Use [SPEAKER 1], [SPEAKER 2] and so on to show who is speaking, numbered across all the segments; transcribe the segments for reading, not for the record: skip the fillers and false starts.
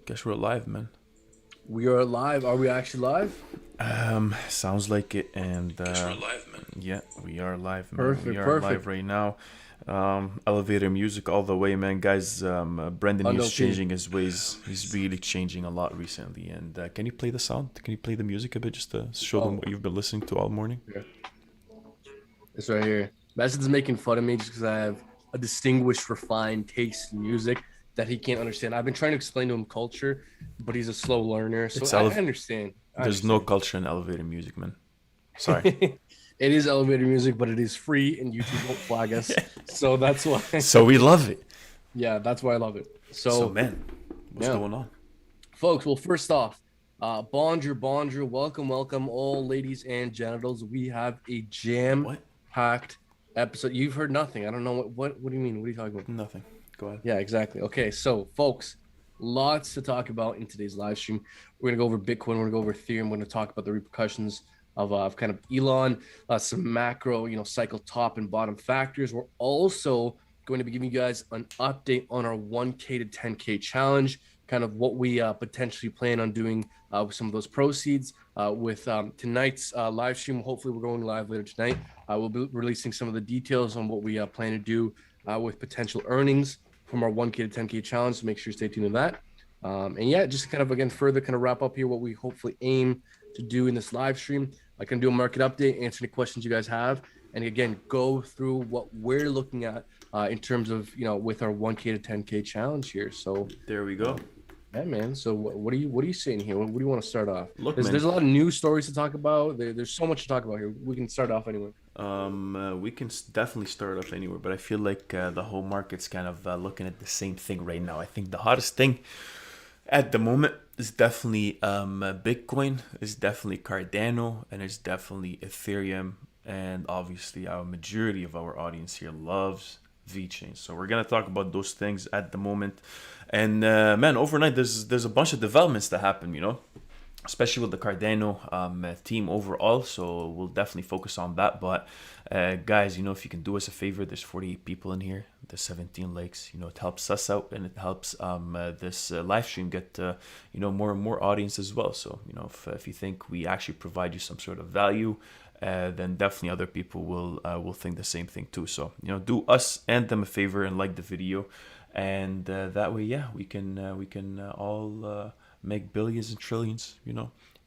[SPEAKER 1] Guess we're live, man.
[SPEAKER 2] We are live. Are we actually live?
[SPEAKER 1] Sounds like it, and
[SPEAKER 3] Guess we're live, man.
[SPEAKER 1] yeah, we are live, man. We
[SPEAKER 2] Perfect,
[SPEAKER 1] are live
[SPEAKER 2] perfect.
[SPEAKER 1] right now. Elevator music all the way, man, guys. Brendan, he's
[SPEAKER 2] Unknown T.
[SPEAKER 1] changing his ways. He's really changing a lot recently. And can you play the sound? Can you play the music a bit, just to show them
[SPEAKER 2] Oh,
[SPEAKER 1] what you've been listening to all morning?
[SPEAKER 2] yeah. It's right here. Madison's making fun of me just because I have a distinguished, refined taste in music that he can't understand. I've been trying to explain to him culture, but he's a slow learner. So
[SPEAKER 1] It's
[SPEAKER 2] I
[SPEAKER 1] ele-
[SPEAKER 2] understand. I
[SPEAKER 1] There's no
[SPEAKER 2] understand.
[SPEAKER 1] culture in elevator music, man. Sorry.
[SPEAKER 2] It is elevator music, but it is free and YouTube won't flag us. So that's why.
[SPEAKER 1] So we love it.
[SPEAKER 2] Yeah, that's why I love it.
[SPEAKER 1] So,
[SPEAKER 2] So,
[SPEAKER 1] man, what's
[SPEAKER 2] yeah.
[SPEAKER 1] going on?
[SPEAKER 2] Folks, well, first off, bonjour, welcome, all ladies and genitals. We have a
[SPEAKER 1] What?
[SPEAKER 2] jam-packed episode. You've heard nothing. I don't know what do you mean? What are you talking about?
[SPEAKER 1] Nothing. Go ahead.
[SPEAKER 2] Yeah, exactly. Okay, so folks, lots to talk about in today's live stream. We're gonna go over Bitcoin. We're gonna go over Ethereum. We're gonna talk about the repercussions of kind of Elon, some macro, cycle top and bottom factors. We're also going to be giving you guys an update on our 1K to 10K challenge, kind of what we potentially plan on doing with some of those proceeds. With tonight's live stream, hopefully we're going live later tonight. We'll be releasing some of the details on what we plan to do with potential earnings from our 1K to 10K challenge. So make sure you stay tuned to that. And yeah, just kind of again further kind of wrap up here what we hopefully aim to do in this live stream. I can do a market update, answer any questions you guys have, and again go through what we're looking at in terms of with our 1K to 10K challenge here. So
[SPEAKER 1] There we go.
[SPEAKER 2] yeah, man. So what are you saying here? What do you want to start off?
[SPEAKER 1] Look,
[SPEAKER 2] There's
[SPEAKER 1] man.
[SPEAKER 2] a lot of news stories to talk about. There's so much to talk about here. We can start off anyway.
[SPEAKER 1] We can definitely start off anywhere, but I feel like the whole market's kind of looking at the same thing right now. I think the hottest thing at the moment is definitely Bitcoin, is definitely Cardano, and it's definitely Ethereum, and obviously our majority of our audience here loves Vechain. So we're gonna talk about those things at the moment, and man, overnight there's a bunch of developments that happen, especially with the Cardano team overall. So we'll definitely focus on that. But guys, if you can do us a favor, there's 48 people in here. There's 17 likes. It helps us out, and it helps this live stream get more and more audience as well. So if you think we actually provide you some sort of value, then definitely other people will think the same thing too. So do us and them a favor and like the video, and that way, yeah, we can all make billions and trillions.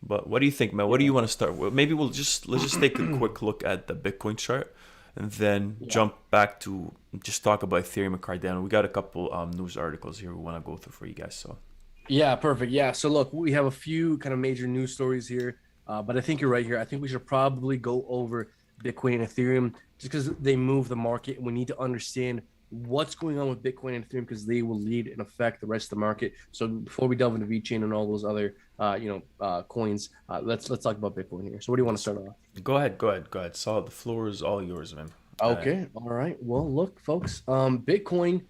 [SPEAKER 1] But what do you think, man? What do you want to start with? Maybe let's just take a quick look at the Bitcoin chart, and then
[SPEAKER 2] Yeah.
[SPEAKER 1] jump back to just talk about Ethereum and Cardano. We got a couple news articles here we want to go through for you guys. So
[SPEAKER 2] Yeah, perfect. Yeah. So look, we have a few kind of major news stories here, but I think you're right here. I think we should probably go over Bitcoin and Ethereum just because they move the market, and we need to understand what's going on with Bitcoin and Ethereum because they will lead and affect the rest of the market. So before we delve into VeChain and all those other coins, let's talk about Bitcoin here. So what do you want to start off?
[SPEAKER 1] go ahead. So the floor is all yours, man.
[SPEAKER 2] Okay. All right. Well, look, folks, Bitcoin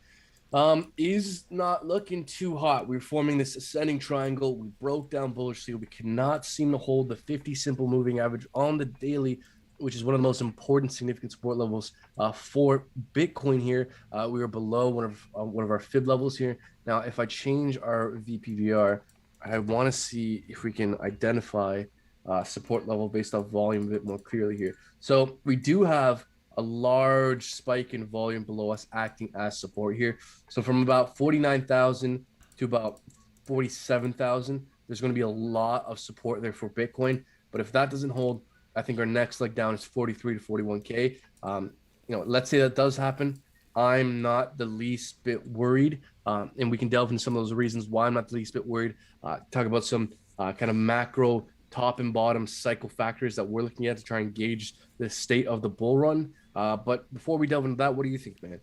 [SPEAKER 2] is not looking too hot. We're forming this ascending triangle. We broke down bullishly. We cannot seem to hold the 50 simple moving average on the daily, which is one of the most important significant support levels for Bitcoin here. We are below one of our fib levels here. Now, if I change our VPVR, I want to see if we can identify support level based off volume a bit more clearly here. So we do have a large spike in volume below us acting as support here. So from about 49,000 to about 47,000, there's going to be a lot of support there for Bitcoin. But if that doesn't hold, I think our next leg down is 43 to 41K. Let's say that does happen. I'm not the least bit worried. And we can delve into some of those reasons why I'm not the least bit worried. Talk about some kind of macro top and bottom cycle factors that we're looking at to try and gauge the state of the bull run. But before we delve into that, what do you think, man?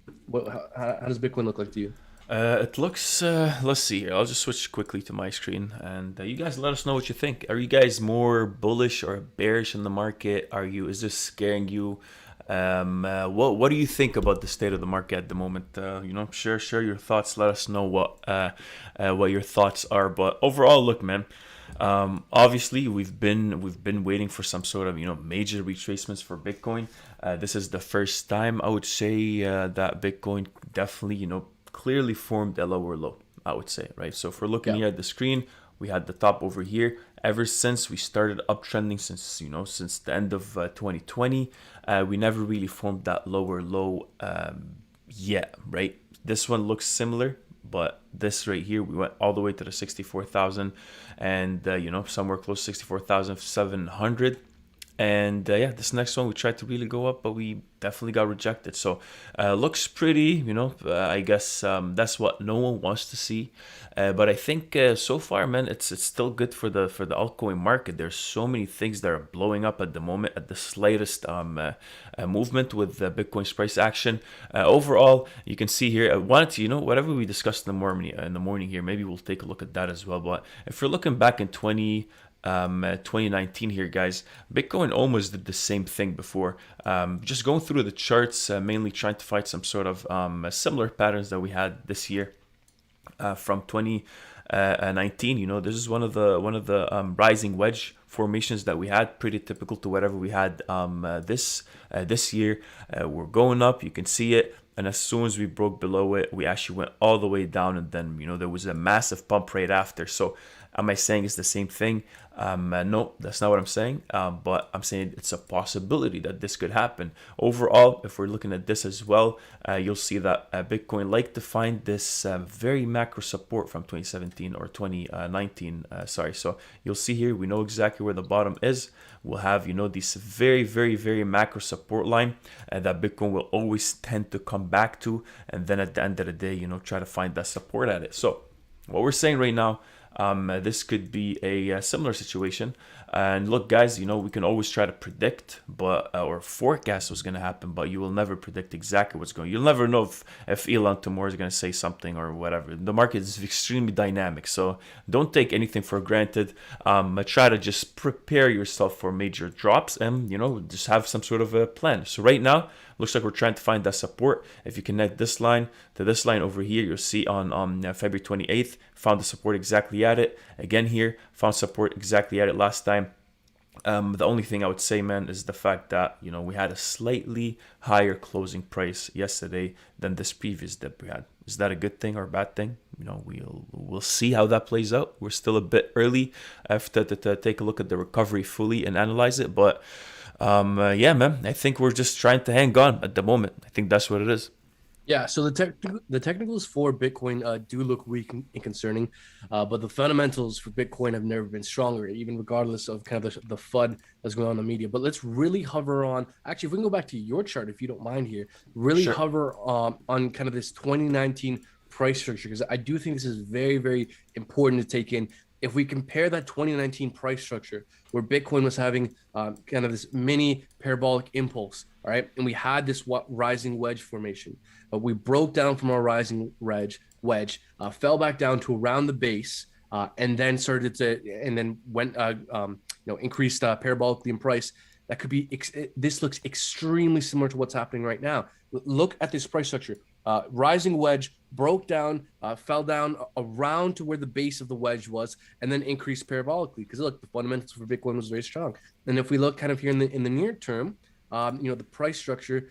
[SPEAKER 2] How does Bitcoin look like to you?
[SPEAKER 1] It looks, let's see here. I'll just switch quickly to my screen, and you guys let us know what you think. Are you guys more bullish or bearish in the market? Is this scaring you? What do you think about the state of the market at the moment? Share your thoughts. Let us know what your thoughts are. But overall, look, man, Obviously, we've been waiting for some sort of major retracements for Bitcoin. This is the first time I would say that Bitcoin definitely clearly formed a lower low. I would say, right? So if we're looking
[SPEAKER 2] Yeah.
[SPEAKER 1] here at the screen, we had the top over here. Ever since we started uptrending, since the end of 2020, we never really formed that lower low yet, right? This one looks similar, but this right here, we went all the way to the 64,000 and, somewhere close to 64,700. And yeah, this next one we tried to really go up, but we definitely got rejected. So looks pretty, I guess that's what no one wants to see. But I think so far, man, it's still good for the altcoin market. There's so many things that are blowing up at the moment at the slightest movement with Bitcoin's price action. Overall, you can see here. I wanted to, whatever we discussed in the morning here, maybe we'll take a look at that as well. But if we're looking back in 2019 here, guys, Bitcoin almost did the same thing before. Just going through the charts, mainly trying to find some sort of similar patterns that we had this year from 2019. This is one of the rising wedge formations that we had, pretty typical to whatever we had this year. We're going up, you can see it. And as soon as we broke below it, we actually went all the way down, and then there was a massive pump right after. So am I saying it's the same thing? No, that's not what I'm saying. But I'm saying it's a possibility that this could happen. Overall, if we're looking at this as well, you'll see that Bitcoin liked to find this very macro support from 2017 or 2019. Sorry. So you'll see here, we know exactly where the bottom is. We'll have, this very, very, very macro support line that Bitcoin will always tend to come back to. And then at the end of the day, try to find that support at it. So what we're saying right now, this could be a similar situation. And look, guys, we can always try to predict, or forecast what's going to happen, but you will never predict exactly what's going. You'll never know if Elon tomorrow is going to say something or whatever. The market is extremely dynamic, so don't take anything for granted. Try to just prepare yourself for major drops, and just have some sort of a plan. So right now, looks like we're trying to find that support. If you connect this line to this line over here, you'll see on February 28th, found the support exactly at it. Again here, found support exactly at it last time. The only thing I would say, man, is the fact that we had a slightly higher closing price yesterday than this previous dip we had. Is that a good thing or a bad thing? We'll see how that plays out. We're still a bit early to take a look at the recovery fully and analyze it, but yeah, man, I think we're just trying to hang on at the moment. I think that's what it is.
[SPEAKER 2] Yeah, so the technicals for Bitcoin do look weak and concerning, but the fundamentals for Bitcoin have never been stronger, even regardless of kind of the FUD that's going on in the media. But let's really hover on. Actually, if we can go back to your chart, if you don't mind here, really
[SPEAKER 1] Sure.
[SPEAKER 2] hover on kind of this 2019 price structure, because I do think this is very, very important to take in. If we compare that 2019 price structure where Bitcoin was having kind of this mini parabolic impulse, all right, and we had this rising wedge formation, but we broke down from our rising wedge, fell back down to around the base, and then went increased parabolically in price. That could be. This looks extremely similar to what's happening right now. Look at this price structure. Rising wedge broke down, fell down around to where the base of the wedge was, and then increased parabolically. Because look, the fundamentals for Bitcoin was very strong. And if we look kind of here in the near term, the price structure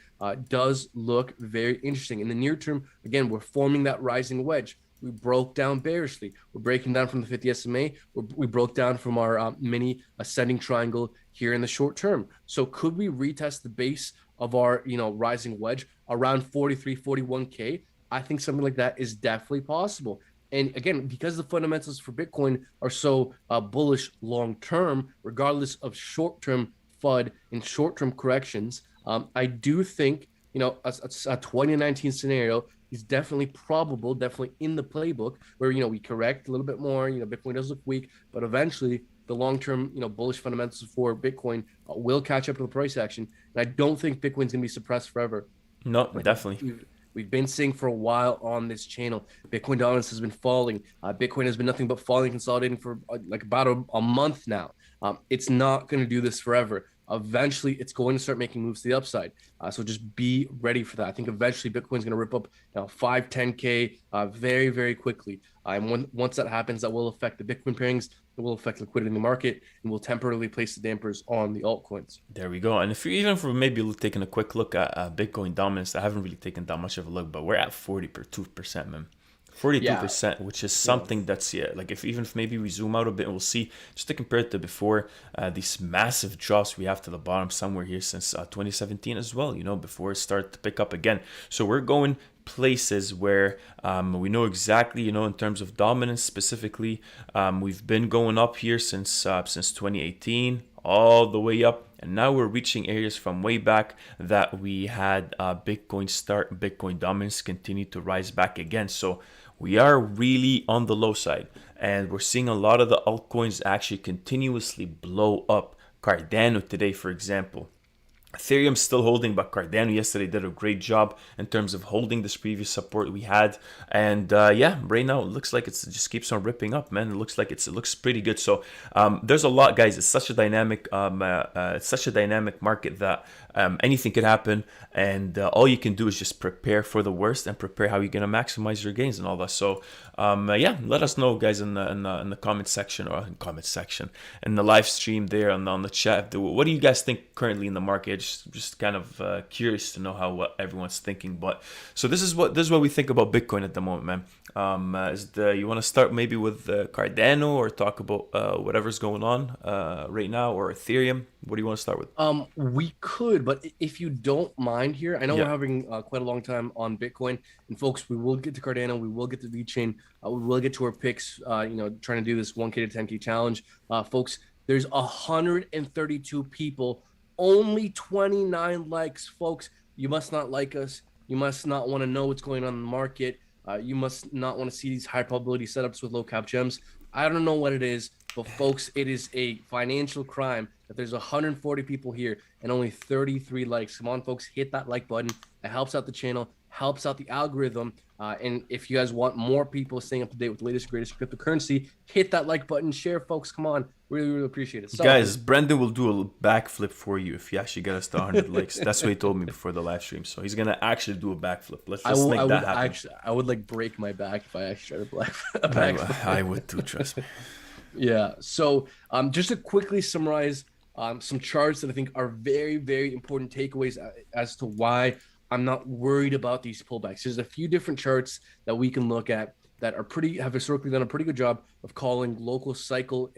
[SPEAKER 2] does look very interesting. In the near term, again, we're forming that rising wedge. We broke down bearishly. We're breaking down from the 50 SMA. We broke down from our mini ascending triangle here in the short term. So could we retest the base of our rising wedge around 43, 41K? I think something like that is definitely possible. And again, because the fundamentals for Bitcoin are so bullish long term, regardless of short term FUD and short term corrections, I do think a 2019 scenario is definitely probable, definitely in the playbook where we correct a little bit more. Bitcoin does look weak, but eventually the long-term bullish fundamentals for Bitcoin will catch up to the price action. And I don't think Bitcoin's gonna be suppressed forever.
[SPEAKER 1] No, definitely.
[SPEAKER 2] We've been seeing for a while on this channel, Bitcoin dominance has been falling. Bitcoin has been nothing but falling, consolidating for like about a month now. It's not going to do this forever. eventually it's going to start making moves to the upside. So just be ready for that. I think eventually Bitcoin's going to rip up 5, 10K very, very quickly. And once that happens, that will affect the Bitcoin pairings. It will affect liquidity in the market and will temporarily place the dampers on the altcoins.
[SPEAKER 1] There we go. And if you're even for maybe taking a quick look at Bitcoin dominance, I haven't really taken that much of a look, but we're at 42%, man. 42%, which is something that's, like if maybe we zoom out a bit and we'll see, just to compare it to before, these massive drops we have to the bottom somewhere here since 2017 as well, before it started to pick up again. So we're going places where we know exactly, in terms of dominance specifically, we've been going up here since 2018, all the way up. And now we're reaching areas from way back that we had Bitcoin dominance continue to rise back again. So we are really on the low side. And we're seeing a lot of the altcoins actually continuously blow up. Cardano today, for example. Ethereum still holding, but Cardano yesterday did a great job in terms of holding this previous support we had. And right now it looks like it just keeps on ripping up, man. It looks like it looks pretty good. So there's a lot, guys. It's such a dynamic market that anything could happen, and all you can do is just prepare for the worst and prepare how you're gonna maximize your gains and all that. So let us know, guys, in the comment section in the live stream there on the chat. What do you guys think currently in the market? Just kind of curious to know what everyone's thinking. But so this is what we think about Bitcoin at the moment, man. You want to start maybe with Cardano or talk about whatever's going on right now, or Ethereum? What do you want to start with?
[SPEAKER 2] We could, but if you don't mind here, I know we're having quite a long time on Bitcoin, and folks, we will get to Cardano, we will get to Vechain, we will get to our picks. Trying to do this 1K to 10K challenge, folks. There's 132 people. Only 29 likes, folks. You must not like us. You must not want to know what's going on in the market. You must not want to see these high probability setups with low cap gems. I don't know what it is, but folks, it is a financial crime that there's 140 people here and only 33 likes. Come on, folks, hit that like button. It helps out the channel, helps out the algorithm. And if you guys want more people staying up to date with the latest, greatest cryptocurrency, hit that like button, share, folks. Come on. Really, really appreciate it. So,
[SPEAKER 1] guys, Brendan will do a backflip for you if you actually get us to 100 likes. That's what he told me before the live stream. So he's going to actually do a backflip. Let's just make that happen.
[SPEAKER 2] I would break my back if I actually tried a backflip.
[SPEAKER 1] I would too, trust me.
[SPEAKER 2] Yeah. So just to quickly summarize some charts that I think are very, very important takeaways as to why I'm not worried about these pullbacks. There's a few different charts that we can look at that have historically done a pretty good job of calling local cycle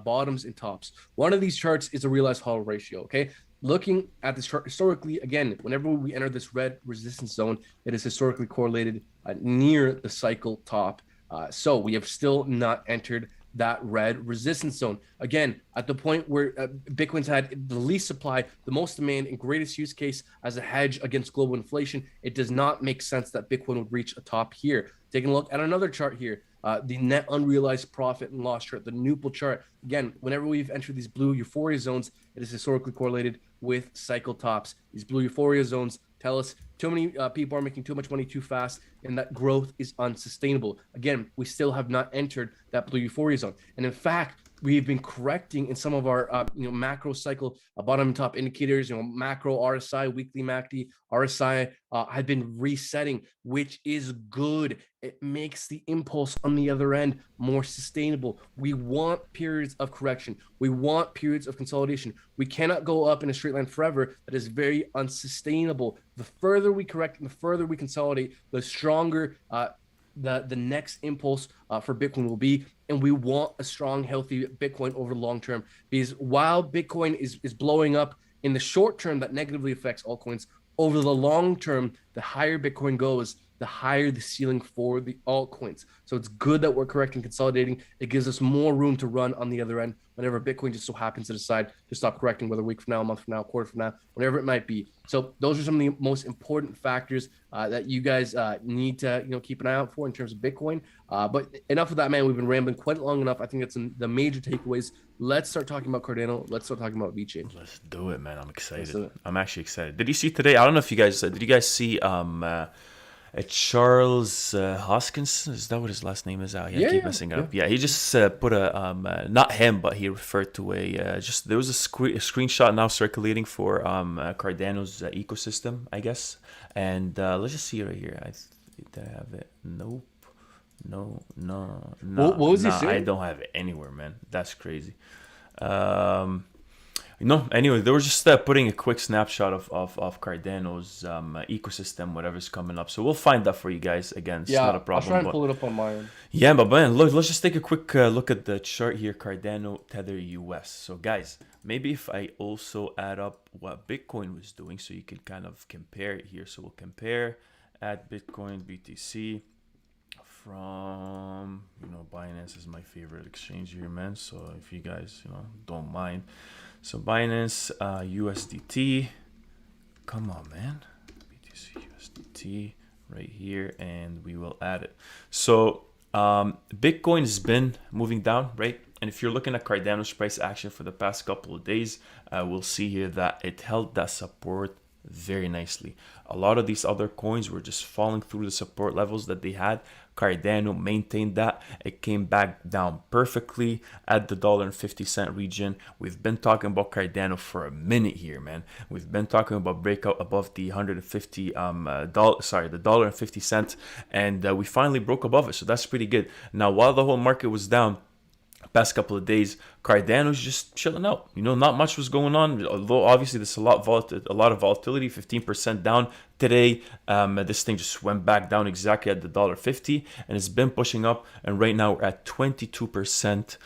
[SPEAKER 2] bottoms and tops. One of these charts is a realized hodl ratio. Okay. Looking at this chart historically, again, whenever we enter this red resistance zone, it is historically correlated near the cycle top. So we have still not entered that red resistance zone. Again, at the point where Bitcoin's had the least supply, the most demand, and greatest use case as a hedge against global inflation, it does not make sense that Bitcoin would reach a top here. Taking a look at another chart here, the net unrealized profit and loss chart, the Nupal chart. Again, whenever we've entered these blue euphoria zones, it is historically correlated with cycle tops. These blue euphoria zones tell us too many people are making too much money too fast, and that growth is unsustainable. Again, we still have not entered that blue euphoria zone. And in fact, we've been correcting in some of our macro cycle bottom and top indicators. Macro RSI, weekly MACD, RSI have been resetting, which is good. It makes the impulse on the other end more sustainable. We want periods of correction. We want periods of consolidation. We cannot go up in a straight line forever. That is very unsustainable. The further we correct and the further we consolidate, the stronger the next impulse for Bitcoin will be. And we want a strong, healthy Bitcoin over the long term, because while Bitcoin is blowing up in the short term, that negatively affects altcoins. Over the long term, the higher Bitcoin goes, the higher the ceiling for the altcoins. So it's good that we're correcting, consolidating. It gives us more room to run on the other end whenever Bitcoin just so happens to decide to stop correcting, whether a week from now, a month from now, a quarter from now, whatever it might be. So those are some of the most important factors that you guys need to keep an eye out for in terms of Bitcoin. But enough of that, man. We've been rambling quite long enough. I think that's the major takeaways. Let's start talking about Cardano. Let's start talking about Vechain.
[SPEAKER 1] Let's do it, man. I'm excited. I'm actually excited. Did you see today? I don't know if you guys did you guys see Charles Hoskins, is that what his last name is? Yeah, I keep messing it
[SPEAKER 2] Yeah.
[SPEAKER 1] up. Yeah, he just put a not him, but he referred to a just there was a screenshot now circulating for Cardano's ecosystem, I guess. And let's just see right here. Did I have it? Nope. No, no,
[SPEAKER 2] What
[SPEAKER 1] no,
[SPEAKER 2] was he
[SPEAKER 1] nah. I
[SPEAKER 2] saying?
[SPEAKER 1] don't have it anywhere, man. That's crazy. Um, no, anyway, they were just putting a quick snapshot of Cardano's ecosystem, whatever's coming up. So we'll find that for you guys. Again, it's not
[SPEAKER 2] Yeah,
[SPEAKER 1] a
[SPEAKER 2] I'll try
[SPEAKER 1] problem,
[SPEAKER 2] and
[SPEAKER 1] but
[SPEAKER 2] pull it up on my end.
[SPEAKER 1] yeah, but man, look, let's just take a quick look at the chart here, Cardano Tether US. So guys, maybe if I also add up what Bitcoin was doing, so you can kind of compare it here. So we'll compare at Bitcoin BTC from, Binance is my favorite exchange here, man. So if you guys, don't mind. So Binance USDT, come on, man. BTC USDT right here, and we will add it. So Bitcoin has been moving down, right? And if you're looking at Cardano's price action for the past couple of days, we'll see here that it held that support very nicely. A lot of these other coins were just falling through the support levels that they had. Cardano maintained that. It came back down perfectly at the $1.50 region. We've been talking about Cardano for a minute here, man. We've been talking about breakout above the the $1.50, and we finally broke above it. So that's pretty good. Now, while the whole market was down past couple of days, Cardano's just chilling out. Not much was going on. Although obviously there's a lot of volatility. 15% down today. This thing just went back down exactly at the $1.50, and it's been pushing up. And right now we're at 22%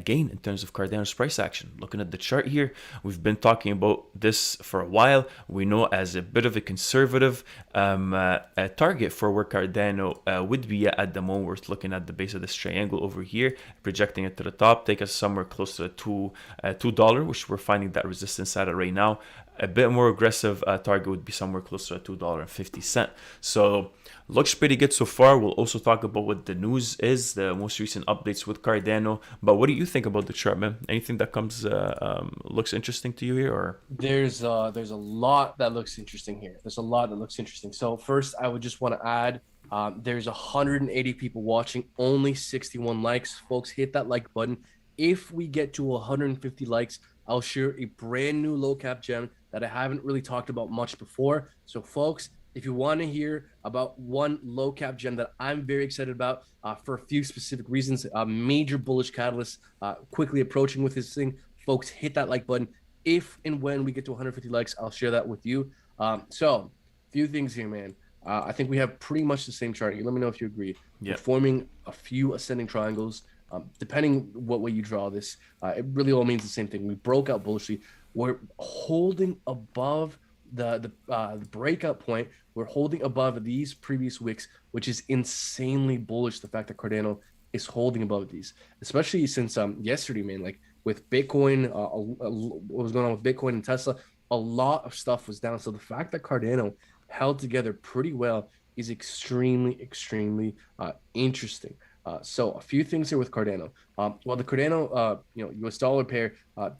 [SPEAKER 1] gain in terms of Cardano's price action. Looking at the chart here, we've been talking about this for a while. We know as a bit of a conservative target for where Cardano would be at the moment. We're looking at the base of this triangle over here, projecting it to the top, take us somewhere close to $2, which we're finding that resistance at it right now. A bit more aggressive target would be somewhere closer to $2.50. So looks pretty good so far. We'll also talk about what the news is, the most recent updates with Cardano. But what do you think about the chart, man? Anything that comes looks interesting to you here, or?
[SPEAKER 2] There's a lot that looks interesting here. There's a lot that looks interesting. So first, I would just want to add, there's 180 people watching, only 61 likes. Folks, hit that like button. If we get to 150 likes, I'll share a brand new low cap gem that I haven't really talked about much before. So folks, if you want to hear about one low cap gem that I'm very excited about for a few specific reasons, a major bullish catalyst quickly approaching with this thing, folks, hit that like button. If and when we get to 150 likes, I'll share that with you. So few things here, man. I think we have pretty much the same chart. Let me know if you agree.
[SPEAKER 1] Yeah.
[SPEAKER 2] We're forming a few ascending triangles. Depending what way you draw this, it really all means the same thing. We broke out bullishly. We're holding above the breakout point. We're holding above these previous wicks, which is insanely bullish. The fact that Cardano is holding above these, especially since yesterday, man, like with Bitcoin, what was going on with Bitcoin and Tesla, a lot of stuff was down. So the fact that Cardano held together pretty well is extremely, extremely interesting. So a few things here with Cardano. While the Cardano, US dollar pair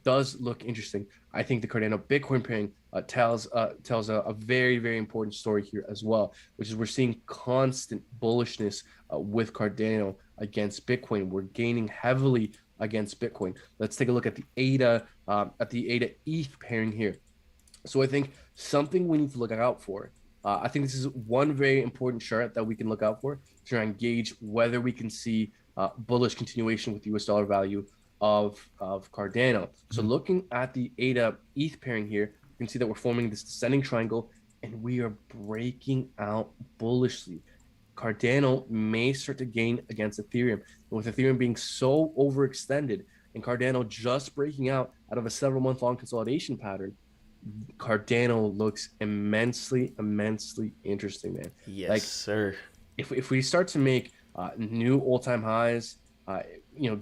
[SPEAKER 2] does look interesting, I think the Cardano Bitcoin pairing tells a very, very important story here as well, which is we're seeing constant bullishness with Cardano against Bitcoin. We're gaining heavily against Bitcoin. Let's take a look at the ADA ETH pairing here. So I think something we need to look out for. I think this is one very important chart that we can look out for to try and gauge whether we can see bullish continuation with the US dollar value of Cardano. So looking at the ADA ETH pairing here, you can see that we're forming this descending triangle and we are breaking out bullishly. Cardano may start to gain against Ethereum. And with Ethereum being so overextended and Cardano just breaking out of a several month-long consolidation pattern, Cardano looks immensely interesting, man.
[SPEAKER 1] Yes, sir.
[SPEAKER 2] If we start to make new all-time highs,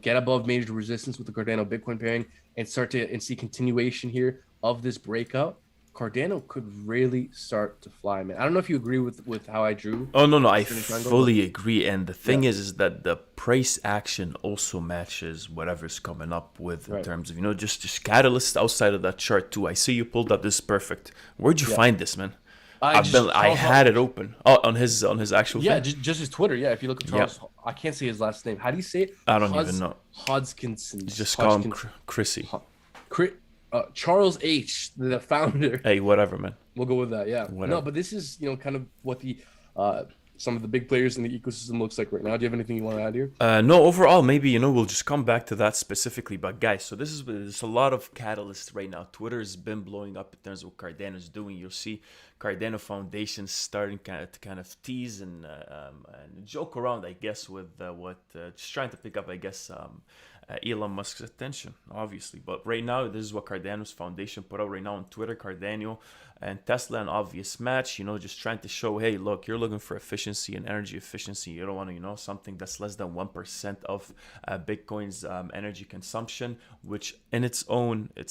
[SPEAKER 2] get above major resistance with the Cardano Bitcoin pairing and start to see continuation here of this breakout, Cardano could really start to fly, man. I don't know if you agree with how I drew.
[SPEAKER 1] Oh, no, I fully agree. And the thing is that the price action also matches whatever's coming up with in terms of, just catalysts outside of that chart too. I see you pulled up. This is perfect. Where'd you find this, man? I had it open. Oh, on his actual
[SPEAKER 2] Yeah,
[SPEAKER 1] thing.
[SPEAKER 2] just his Twitter. Yeah, if you look at
[SPEAKER 1] Yeah,
[SPEAKER 2] Charles, I can't say his last name. How do you say it?
[SPEAKER 1] I don't even know.
[SPEAKER 2] Hodgkinson's
[SPEAKER 1] Just call him
[SPEAKER 2] Hodgkins.
[SPEAKER 1] Chrissy.
[SPEAKER 2] Ho- Charles H, the founder.
[SPEAKER 1] Hey, whatever, man.
[SPEAKER 2] We'll go with that. Yeah. No,
[SPEAKER 1] Whatever.
[SPEAKER 2] but this is kind of what the some of the big players in the ecosystem looks like right now. Do you have anything you want to add here?
[SPEAKER 1] No, overall, maybe we'll just come back to that specifically. But guys, so there's a lot of catalysts right now. Twitter has been blowing up in terms of what Cardano is doing. You'll see Cardano Foundation starting kind of tease and joke around, I guess, with just trying to pick up, I guess, Elon Musk's attention, obviously. But right now, this is what Cardano's foundation put out right now on Twitter. Cardano and Tesla, an obvious match, just trying to show, hey, look, you're looking for efficiency and energy efficiency. You don't want to, something that's less than 1% of Bitcoin's energy consumption, which in its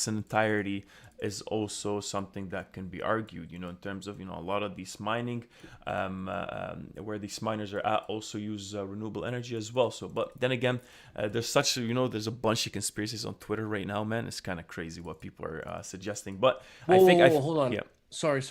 [SPEAKER 1] entirety is also something that can be argued, in terms of, a lot of these mining, where these miners are at, also use renewable energy as well. So, but then again, there's there's a bunch of conspiracies on Twitter right now, man. It's kind of crazy what people are suggesting. But
[SPEAKER 2] Hold on.
[SPEAKER 1] Yeah.
[SPEAKER 2] Sorry.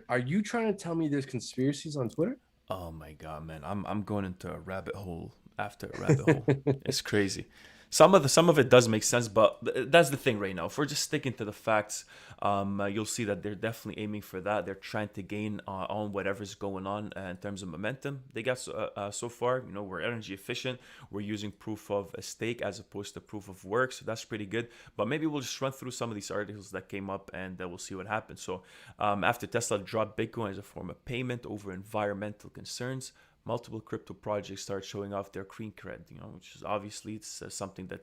[SPEAKER 2] Are you trying to tell me there's conspiracies on Twitter?
[SPEAKER 1] Oh my God, man. I'm going into a rabbit hole after a rabbit hole. It's crazy. Some of it does make sense, but that's the thing right now. If we're just sticking to the facts, you'll see that they're definitely aiming for that. They're trying to gain on whatever's going on in terms of momentum they got so far. We're energy efficient. We're using proof of a stake as opposed to proof of work, so that's pretty good. But maybe we'll just run through some of these articles that came up, and we'll see what happens. So after Tesla dropped Bitcoin as a form of payment over environmental concerns, multiple crypto projects start showing off their green cred, which is obviously it's something that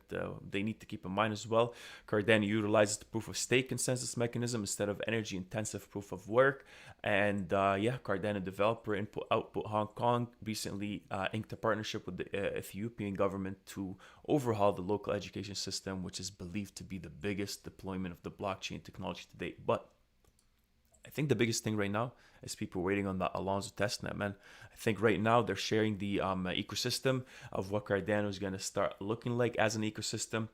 [SPEAKER 1] they need to keep in mind as well. Cardano utilizes the proof of stake consensus mechanism instead of energy intensive proof of work. And Cardano developer Input Output Hong Kong recently inked a partnership with the Ethiopian government to overhaul the local education system, which is believed to be the biggest deployment of the blockchain technology to date. But I think the biggest thing right now is people waiting on that Alonzo testnet, man. I think right now they're sharing the ecosystem of what Cardano is going to start looking like as an ecosystem.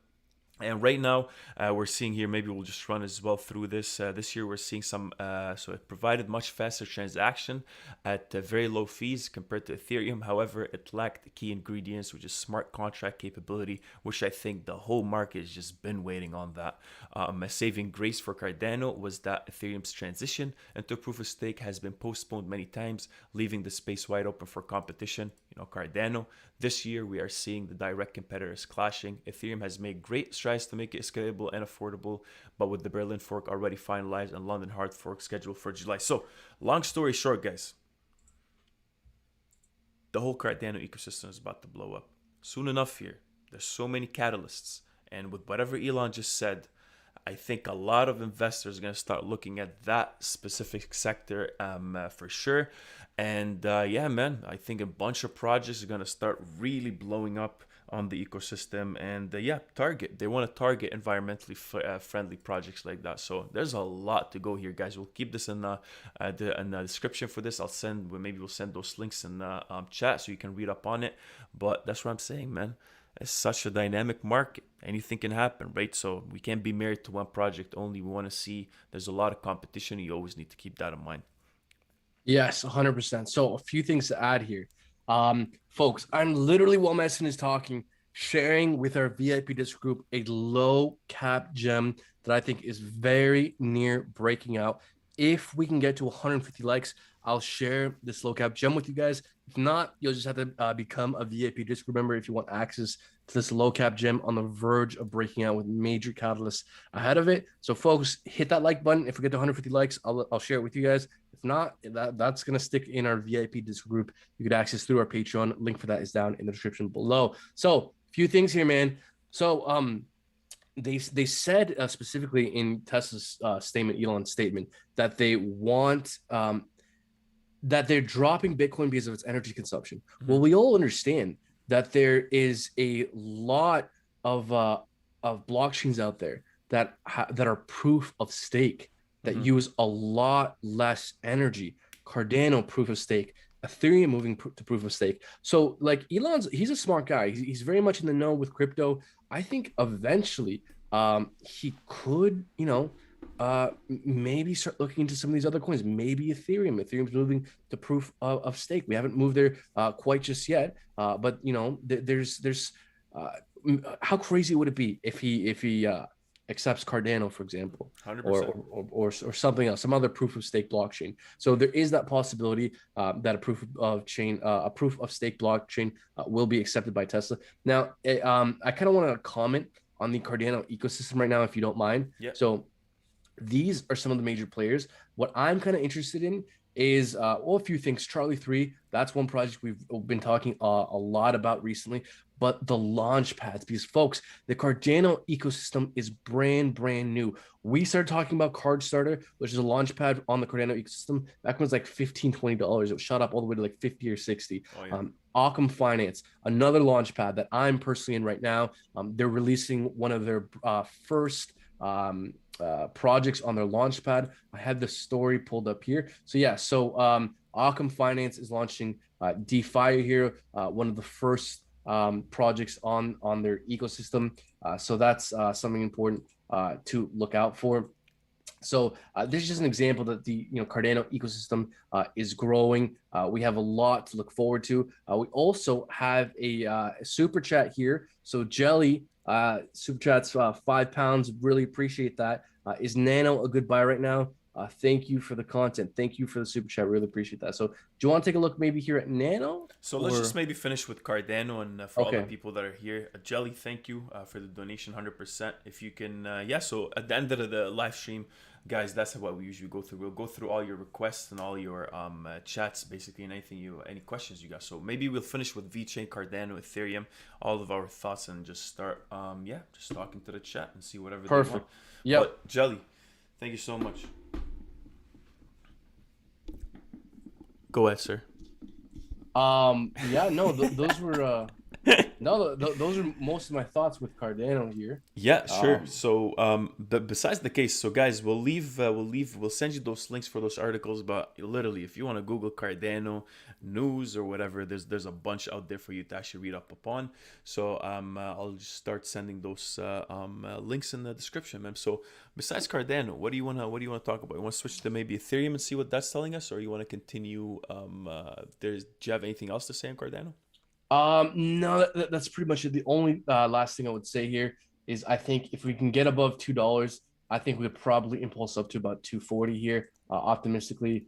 [SPEAKER 1] And right now, we're seeing here, maybe we'll just run as well through this. This year, we're seeing some, so it provided much faster transaction at very low fees compared to Ethereum. However, it lacked the key ingredients, which is smart contract capability, which I think the whole market has just been waiting on that. A saving grace for Cardano was that Ethereum's transition into proof of stake has been postponed many times, leaving the space wide open for competition. Cardano. This year, we are seeing the direct competitors clashing. Ethereum has made great strides to make it scalable and affordable, but with the Berlin fork already finalized and London hard fork scheduled for July. So, long story short, guys, the whole Cardano ecosystem is about to blow up. Soon enough here, there's so many catalysts. And with whatever Elon just said, I think a lot of investors are going to start looking at that specific sector for sure. And man, I think a bunch of projects are going to start really blowing up on the ecosystem. And they want to target environmentally friendly projects like that. So there's a lot to go here, guys. We'll keep this in the description for this. Maybe we'll send those links in the chat so you can read up on it. But that's what I'm saying, man. It's such a dynamic market. Anything can happen, right? So we can't be married to one project only. We want to see there's a lot of competition. You always need to keep that in mind.
[SPEAKER 2] Yes, 100%. So a few things to add here. Folks, I'm literally, while Messin is talking, sharing with our VIP disc group a low cap gem that I think is very near breaking out. If we can get to 150 likes, I'll share this low cap gem with you guys. If not, you'll just have to become a VIP disc group member if you want access to this low cap gem on the verge of breaking out with major catalysts ahead of it. So folks, hit that like button. If we get to 150 likes, I'll share it with you guys. If not, that's going to stick in our VIP disc group. You could access through our Patreon. Link for that is down in the description below. So a few things here, man. So they said specifically in Tesla's statement, Elon's statement, that they want that they're dropping Bitcoin because of its energy consumption. Mm-hmm. Well, we all understand that there is a lot of blockchains out there that are proof of stake that mm-hmm. use a lot less energy. Cardano, proof of stake. Ethereum moving to proof of stake. So like he's a smart guy. He's very much in the know with crypto. I think eventually he could, Maybe start looking into some of these other coins. Maybe Ethereum. Ethereum's moving to proof of stake. We haven't moved there quite just yet. But you know, there's uh, how crazy would it be if he accepts Cardano, for example, or
[SPEAKER 1] 100%.
[SPEAKER 2] or something else, some other proof of stake blockchain. So there is that possibility that a proof of stake blockchain will be accepted by Tesla. Now, I kind of want to comment on the Cardano ecosystem right now, if you don't mind.
[SPEAKER 1] Yeah.
[SPEAKER 2] So these are some of the major players. What I'm kind of interested in is well, a few things. Charlie 3, that's one project we've been talking a lot about recently, but the launch pads, because folks, the Cardano ecosystem is brand new. We started talking about Card Starter, which is a launch pad on the Cardano ecosystem. Back when it was like $15-$20. It shot up all the way to like 50 or 60.
[SPEAKER 1] Oh yeah.
[SPEAKER 2] Occam Finance, another launch pad that I'm personally in right now. They're releasing one of their first projects on their launch pad. I had the story pulled up here. So yeah, so Occam Finance is launching DeFi here, one of the first projects on their ecosystem. So that's something important to look out for. So this is just an example that the Cardano ecosystem is growing. We have a lot to look forward to. We also have a super chat here. So Jelly super chats £5. Really appreciate that. Is Nano a good buy right now? Thank you for the content. Thank you for the super chat. Really appreciate that. So do you want to take a look maybe here at Nano?
[SPEAKER 1] So let's just
[SPEAKER 2] Or
[SPEAKER 1] maybe finish with Cardano, and for all the
[SPEAKER 2] okay,
[SPEAKER 1] people that are here, Jelly, thank you for the donation, 100%. If you can, yeah. So at the end of the live stream, guys, that's what we usually go through. We'll go through all your requests and all your chats, basically, and any questions you got. So maybe we'll finish with Vechain, Cardano, Ethereum, all of our thoughts, and just start, yeah, just talking to the chat and see whatever they want.
[SPEAKER 2] perfect. Yep.
[SPEAKER 1] But Jelly, thank you so much. Go ahead, sir.
[SPEAKER 2] Yeah, no, those were no, those are most of my thoughts with Cardano here.
[SPEAKER 1] Yeah, sure.
[SPEAKER 2] Um,
[SPEAKER 1] So, but besides the case, so guys, we'll send you those links for those articles. But literally, if you want to Google Cardano news or whatever, there's a bunch out there for you to actually read up upon. So, I'll just start sending those links in the description, man. So, besides Cardano, what do you wanna talk about? You want to switch to maybe Ethereum and see what that's telling us, or you want to continue? Do you have anything else to say on Cardano?
[SPEAKER 2] no, that's pretty much it. The only last thing I would say here is I think if we can get above $2, I think we could probably impulse up to about 240 here, optimistically.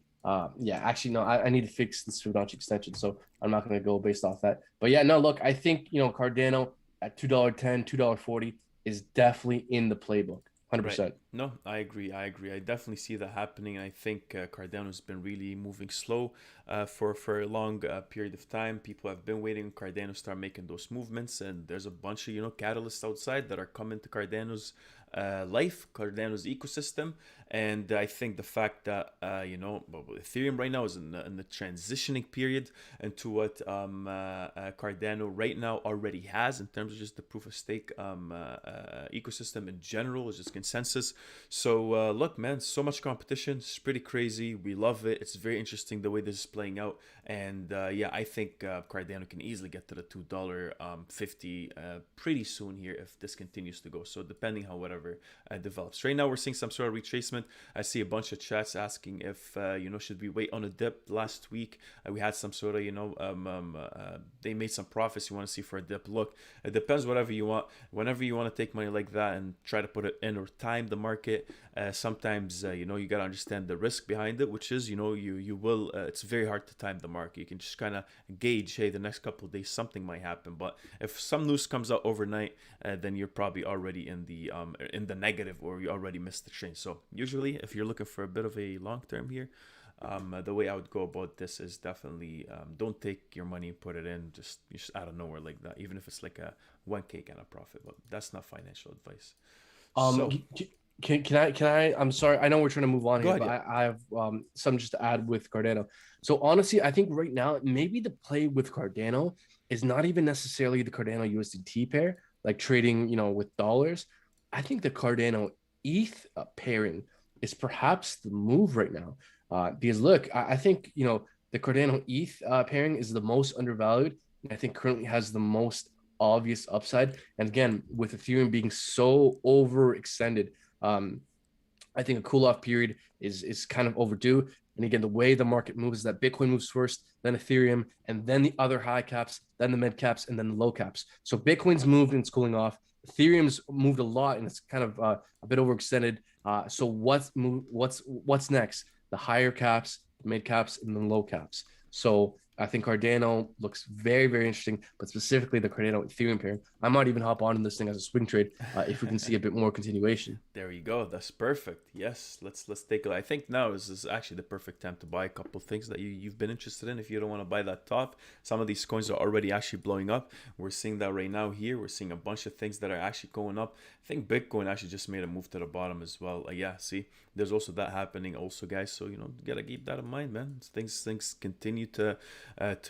[SPEAKER 2] Yeah, actually, no, I need to fix this Fibonacci extension, so I'm not going to go based off that. But yeah, no, look, I think Cardano at $2.10, $2.40 is definitely in the playbook,
[SPEAKER 1] Right.
[SPEAKER 2] 100%.
[SPEAKER 1] No, I agree. I agree. I definitely see that happening. And I think Cardano's been really moving slow for a long period of time. People have been waiting on Cardano to start making those movements, and there's a bunch of catalysts outside that are coming to Cardano's life, Cardano's ecosystem. And I think the fact that Ethereum right now is in the transitioning period into what Cardano right now already has in terms of just the proof of stake ecosystem in general, is just consensus. So look, man, so much competition. It's pretty crazy. We love it. It's very interesting the way this is playing out. And yeah, I think Cardano can easily get to the $2.50 pretty soon here if this continues to go. So depending how whatever develops. Right now, we're seeing some sort of retracement. I see a bunch of chats asking if should we wait on a dip. Last week we had some sort of they made some profits you want to see for a dip. Look, it depends whatever you want. Whenever you want to take money like that and try to put it in or time the market, sometimes you got to understand the risk behind it, which is you will it's very hard to time the market. You can just kind of gauge, hey, the next couple of days something might happen, but if some news comes out overnight, then you're probably already in the negative, or you already missed the train. So usually if you're looking for a bit of a long term here, the way I would go about this is definitely don't take your money and put it in just out of nowhere like that, even if it's like a 1K kind of profit. But that's not financial advice.
[SPEAKER 2] Um,
[SPEAKER 1] So
[SPEAKER 2] can I? I'm sorry. I know we're trying to move on
[SPEAKER 1] go
[SPEAKER 2] here,
[SPEAKER 1] ahead.
[SPEAKER 2] but
[SPEAKER 1] Yeah.
[SPEAKER 2] I have some just to add with Cardano. So honestly, I think right now maybe the play with Cardano is not even necessarily the Cardano USDT pair, like trading, with dollars. I think the Cardano ETH pairing is perhaps the move right now. Because look, I think the Cardano ETH pairing is the most undervalued, and I think currently has the most obvious upside. And again, with Ethereum being so overextended, um, I think a cool off period is kind of overdue. And again, the way the market moves is that Bitcoin moves first, then Ethereum, and then the other high caps, then the mid caps, and then the low caps. So Bitcoin's moved and it's cooling off. Ethereum's moved a lot and it's kind of a bit overextended. So what's next? The higher caps, the mid caps, and the low caps. So I think Cardano looks very, very interesting, but specifically the Cardano Ethereum pair. I might even hop on this thing as a swing trade if we can see a bit more continuation.
[SPEAKER 1] There you go. That's perfect. Yes, let's take a. I think now is actually the perfect time to buy a couple of things that you've been interested in. If you don't want to buy that top, some of these coins are already actually blowing up. We're seeing that right now here. We're seeing a bunch of things that are actually going up. I think Bitcoin actually just made a move to the bottom as well. Yeah, see, there's also that happening also, guys. So you gotta keep that in mind, man. Things continue to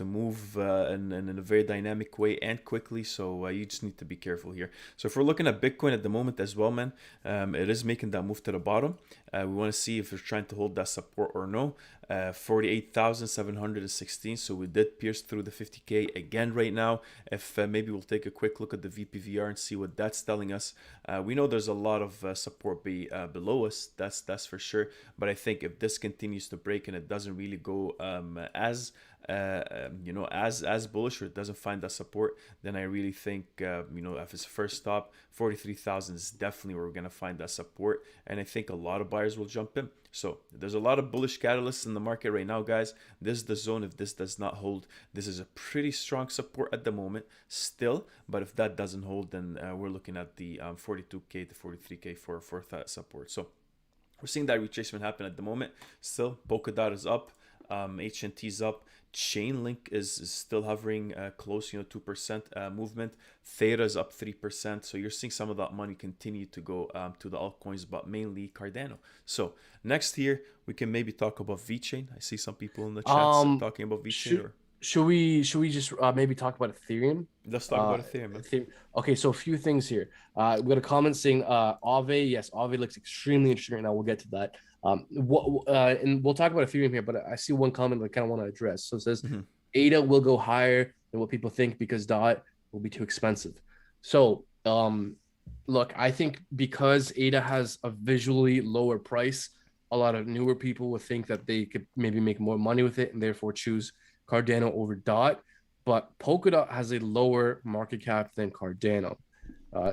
[SPEAKER 1] move in a very dynamic way and quickly. So you just need to be careful here. So if we're looking at Bitcoin at the moment as well, man, it is making that move to the bottom. We want to see if it's trying to hold that support or no. 48,716. So we did pierce through the 50K again right now. If maybe we'll take a quick look at the VPVR and see what that's telling us. We know there's a lot of support below us. That's for sure. But I think if this continues to break and it doesn't really go as bullish, or it doesn't find that support, then I really think if it's first stop, 43,000 is definitely where we're gonna find that support, and I think a lot of buyers will jump in. So there's a lot of bullish catalysts in the market right now, guys. This is the zone. If this does not hold, this is a pretty strong support at the moment still, but if that doesn't hold, then we're looking at the 42K to 43K for that support. So we're seeing that retracement happen at the moment. Still, Polkadot is up, HNT is up, Chainlink is still hovering close, 2% movement. Theta is up 3%. So you're seeing some of that money continue to go to the altcoins, but mainly Cardano. So next here, we can maybe talk about Vechain. I see some people in the chats talking about Vechain.
[SPEAKER 2] Should we just maybe talk about Ethereum?
[SPEAKER 1] Let's talk about Ethereum.
[SPEAKER 2] Ethereum. Okay, so a few things here. We got a comment saying Aave. Yes, Aave looks extremely interesting right now. We'll get to that. And we'll talk about Ethereum here, but I see one comment that I kind of want to address. So it says ADA will go higher than what people think because DOT will be too expensive. So look, I think because ADA has a visually lower price, a lot of newer people would think that they could maybe make more money with it and therefore choose Cardano over DOT. But Polkadot has a lower market cap than Cardano.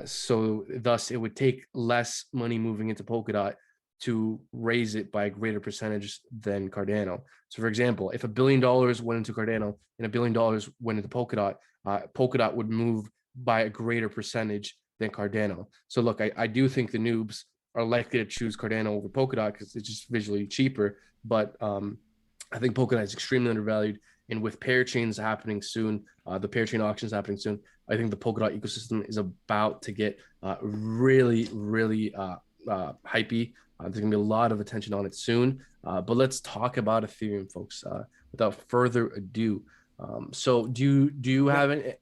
[SPEAKER 2] So thus it would take less money moving into Polkadot to raise it by a greater percentage than Cardano. So for example, if $1 billion went into Cardano and $1 billion went into Polkadot, Polkadot would move by a greater percentage than Cardano. So look, I do think the noobs are likely to choose Cardano over Polkadot because it's just visually cheaper. But I think Polkadot is extremely undervalued. And with pair chains happening soon, the pair chain auctions happening soon, I think the Polkadot ecosystem is about to get really, really hypey. There's going to be a lot of attention on it soon. But let's talk about Ethereum, folks, without further ado. So do you have any?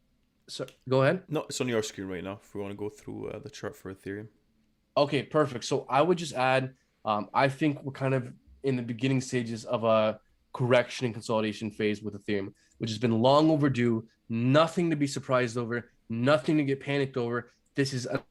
[SPEAKER 2] So go ahead.
[SPEAKER 1] No, it's on your screen right now if we want to go through the chart for Ethereum.
[SPEAKER 2] Okay, perfect. So I would just add, I think we're kind of in the beginning stages of a correction and consolidation phase with Ethereum, which has been long overdue. Nothing to be surprised over, nothing to get panicked over. This is a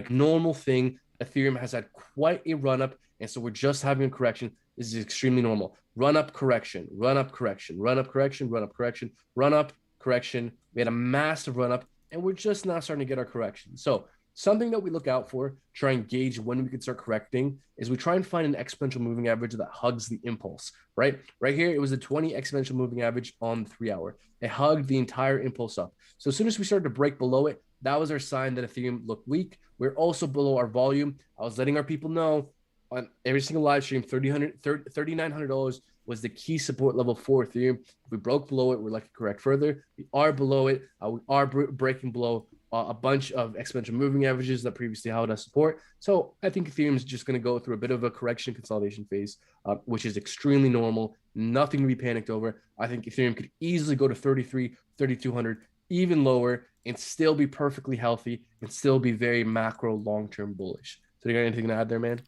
[SPEAKER 2] normal thing. Ethereum has had quite a run up, and so we're just having a correction. This is extremely normal. Run up, correction, run up, correction, run up, correction, run up, correction, run up, correction. We had a massive run up, and we're just now starting to get our correction. So something that we look out for, try and gauge when we could start correcting, is we try and find an exponential moving average that hugs the impulse, right? Right here, it was a 20 exponential moving average on the 3 hour. It hugged the entire impulse up. So as soon as we started to break below it, that was our sign that Ethereum looked weak. We're also below our volume. I was letting our people know on every single live stream, $3,900 was the key support level for Ethereum. If we broke below it, we're likely to correct further. We are below it. We are breaking below a bunch of exponential moving averages that previously held us support. So I think Ethereum is just going to go through a bit of a correction consolidation phase, which is extremely normal. Nothing to be panicked over. I think Ethereum could easily go to 33, 3,200, even lower, and still be perfectly healthy and still be very macro long-term bullish. So you got anything to add there, man?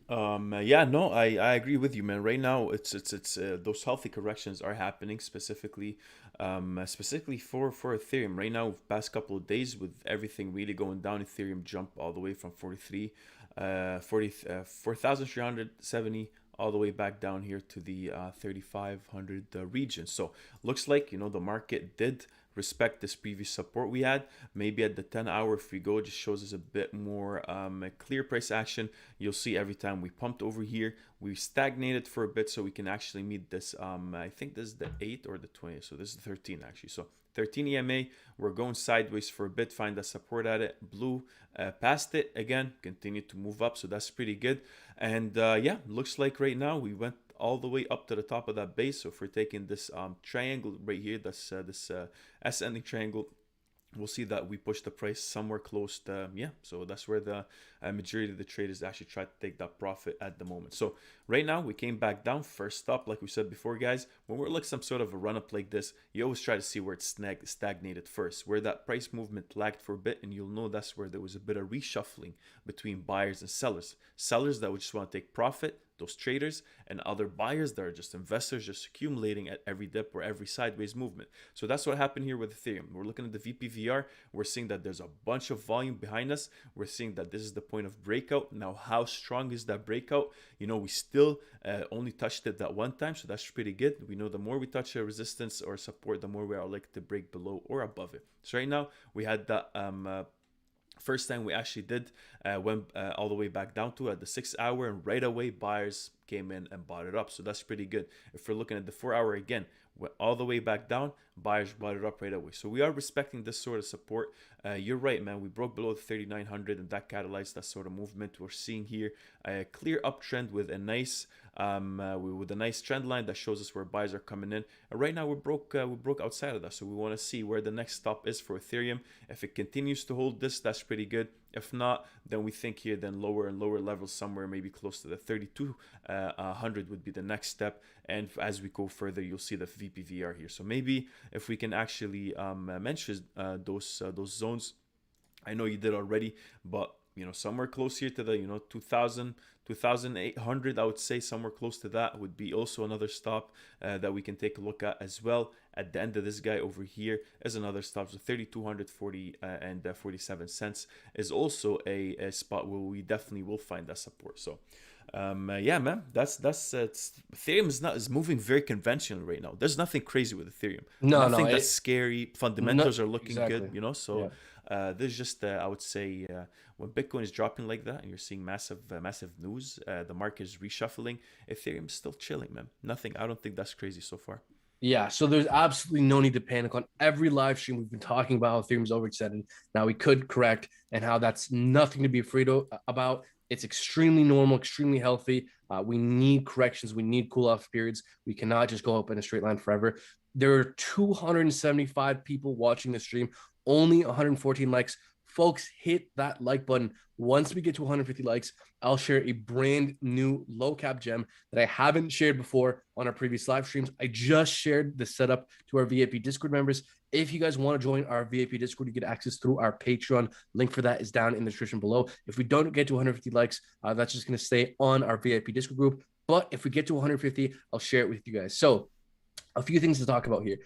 [SPEAKER 1] Yeah, no, I agree with you, man. Right now, it's those healthy corrections are happening specifically for Ethereum. Right now, past couple of days with everything really going down, Ethereum jumped all the way from 4,370 all the way back down here to the 3,500 region. So looks like the market did respect this previous support we had. Maybe at the 10-hour, if we go, it just shows us a bit more clear price action. You'll see every time we pumped over here, we stagnated for a bit so we can actually meet this. I think this is the 8 or the 20. So this is the 13 actually. So 13 EMA, we're going sideways for a bit, find that support at it, blue, past it again, continue to move up, so that's pretty good. And yeah, looks like right now we went all the way up to the top of that base. So if we're taking this triangle right here, that's this ascending triangle, we'll see that we push the price somewhere close to, yeah, so that's where the majority of the traders actually try to take that profit at the moment. So right now we came back down. First up, like we said before, guys, when we're like some sort of a run up like this, you always try to see where it's stagnated first, where that price movement lagged for a bit, and you'll know that's where there was a bit of reshuffling between buyers and sellers that would just want to take profit, those traders, and other buyers that are just investors just accumulating at every dip or every sideways movement. So that's what happened here with Ethereum. We're looking at the VPVR. We're seeing that there's a bunch of volume behind us. We're seeing that this is the point of breakout. Now, how strong is that breakout? We still only touched it that one time, so that's pretty good. We know the more we touch a resistance or support, the more we are likely to break below or above it. So right now we had that first time we actually did went all the way back down to at the 6-hour, and right away buyers came in and bought it up. So that's pretty good. If we're looking at the 4-hour again, went all the way back down, buyers bought it up right away. So we are respecting this sort of support. You're right, man. We broke below the 3,900, and that catalyzed that sort of movement. We're seeing here a clear uptrend with a nice trend line that shows us where buyers are coming in. And right now we broke outside of that. So we want to see where the next stop is for Ethereum. If it continues to hold this, that's pretty good. If not, then we think here then lower and lower levels, somewhere maybe close to the 3,200 would be the next step. And as we go further, you'll see the VPVR here. So maybe if we can actually mention those zones. I know you did already, but somewhere close here to the 2,000, 2,800, I would say somewhere close to that would be also another stop that we can take a look at as well. At the end of this guy over here is another stop. So 3,240 and 47 cents is also a spot where we definitely will find that support. So yeah, man, that's Ethereum is moving very conventional right now. There's nothing crazy with Ethereum. Nothing that's scary. Fundamentals are looking
[SPEAKER 2] exactly.
[SPEAKER 1] good, so there's just I would say when Bitcoin is dropping like that and you're seeing massive news, the market is reshuffling, Ethereum is still chilling, man. Nothing, I don't think that's crazy so far.
[SPEAKER 2] Yeah, so there's absolutely no need to panic. On every live stream, we've been talking about how Ethereum's overextended. Now we could correct, and how that's nothing to be afraid about. It's extremely normal, extremely healthy. We need corrections. We need cool-off periods. We cannot just go up in a straight line forever. There are 275 people watching the stream, only 114 likes. Folks, hit that like button. Once we get to 150 likes, I'll share a brand new low cap gem that I haven't shared before on our previous live streams. I just shared the setup to our VIP Discord members. If you guys want to join our VIP Discord, you get access through our Patreon. Link for that is down in the description below. If we don't get to 150 likes, that's just going to stay on our VIP Discord group. But if we get to 150, I'll share it with you guys. So a few things to talk about here.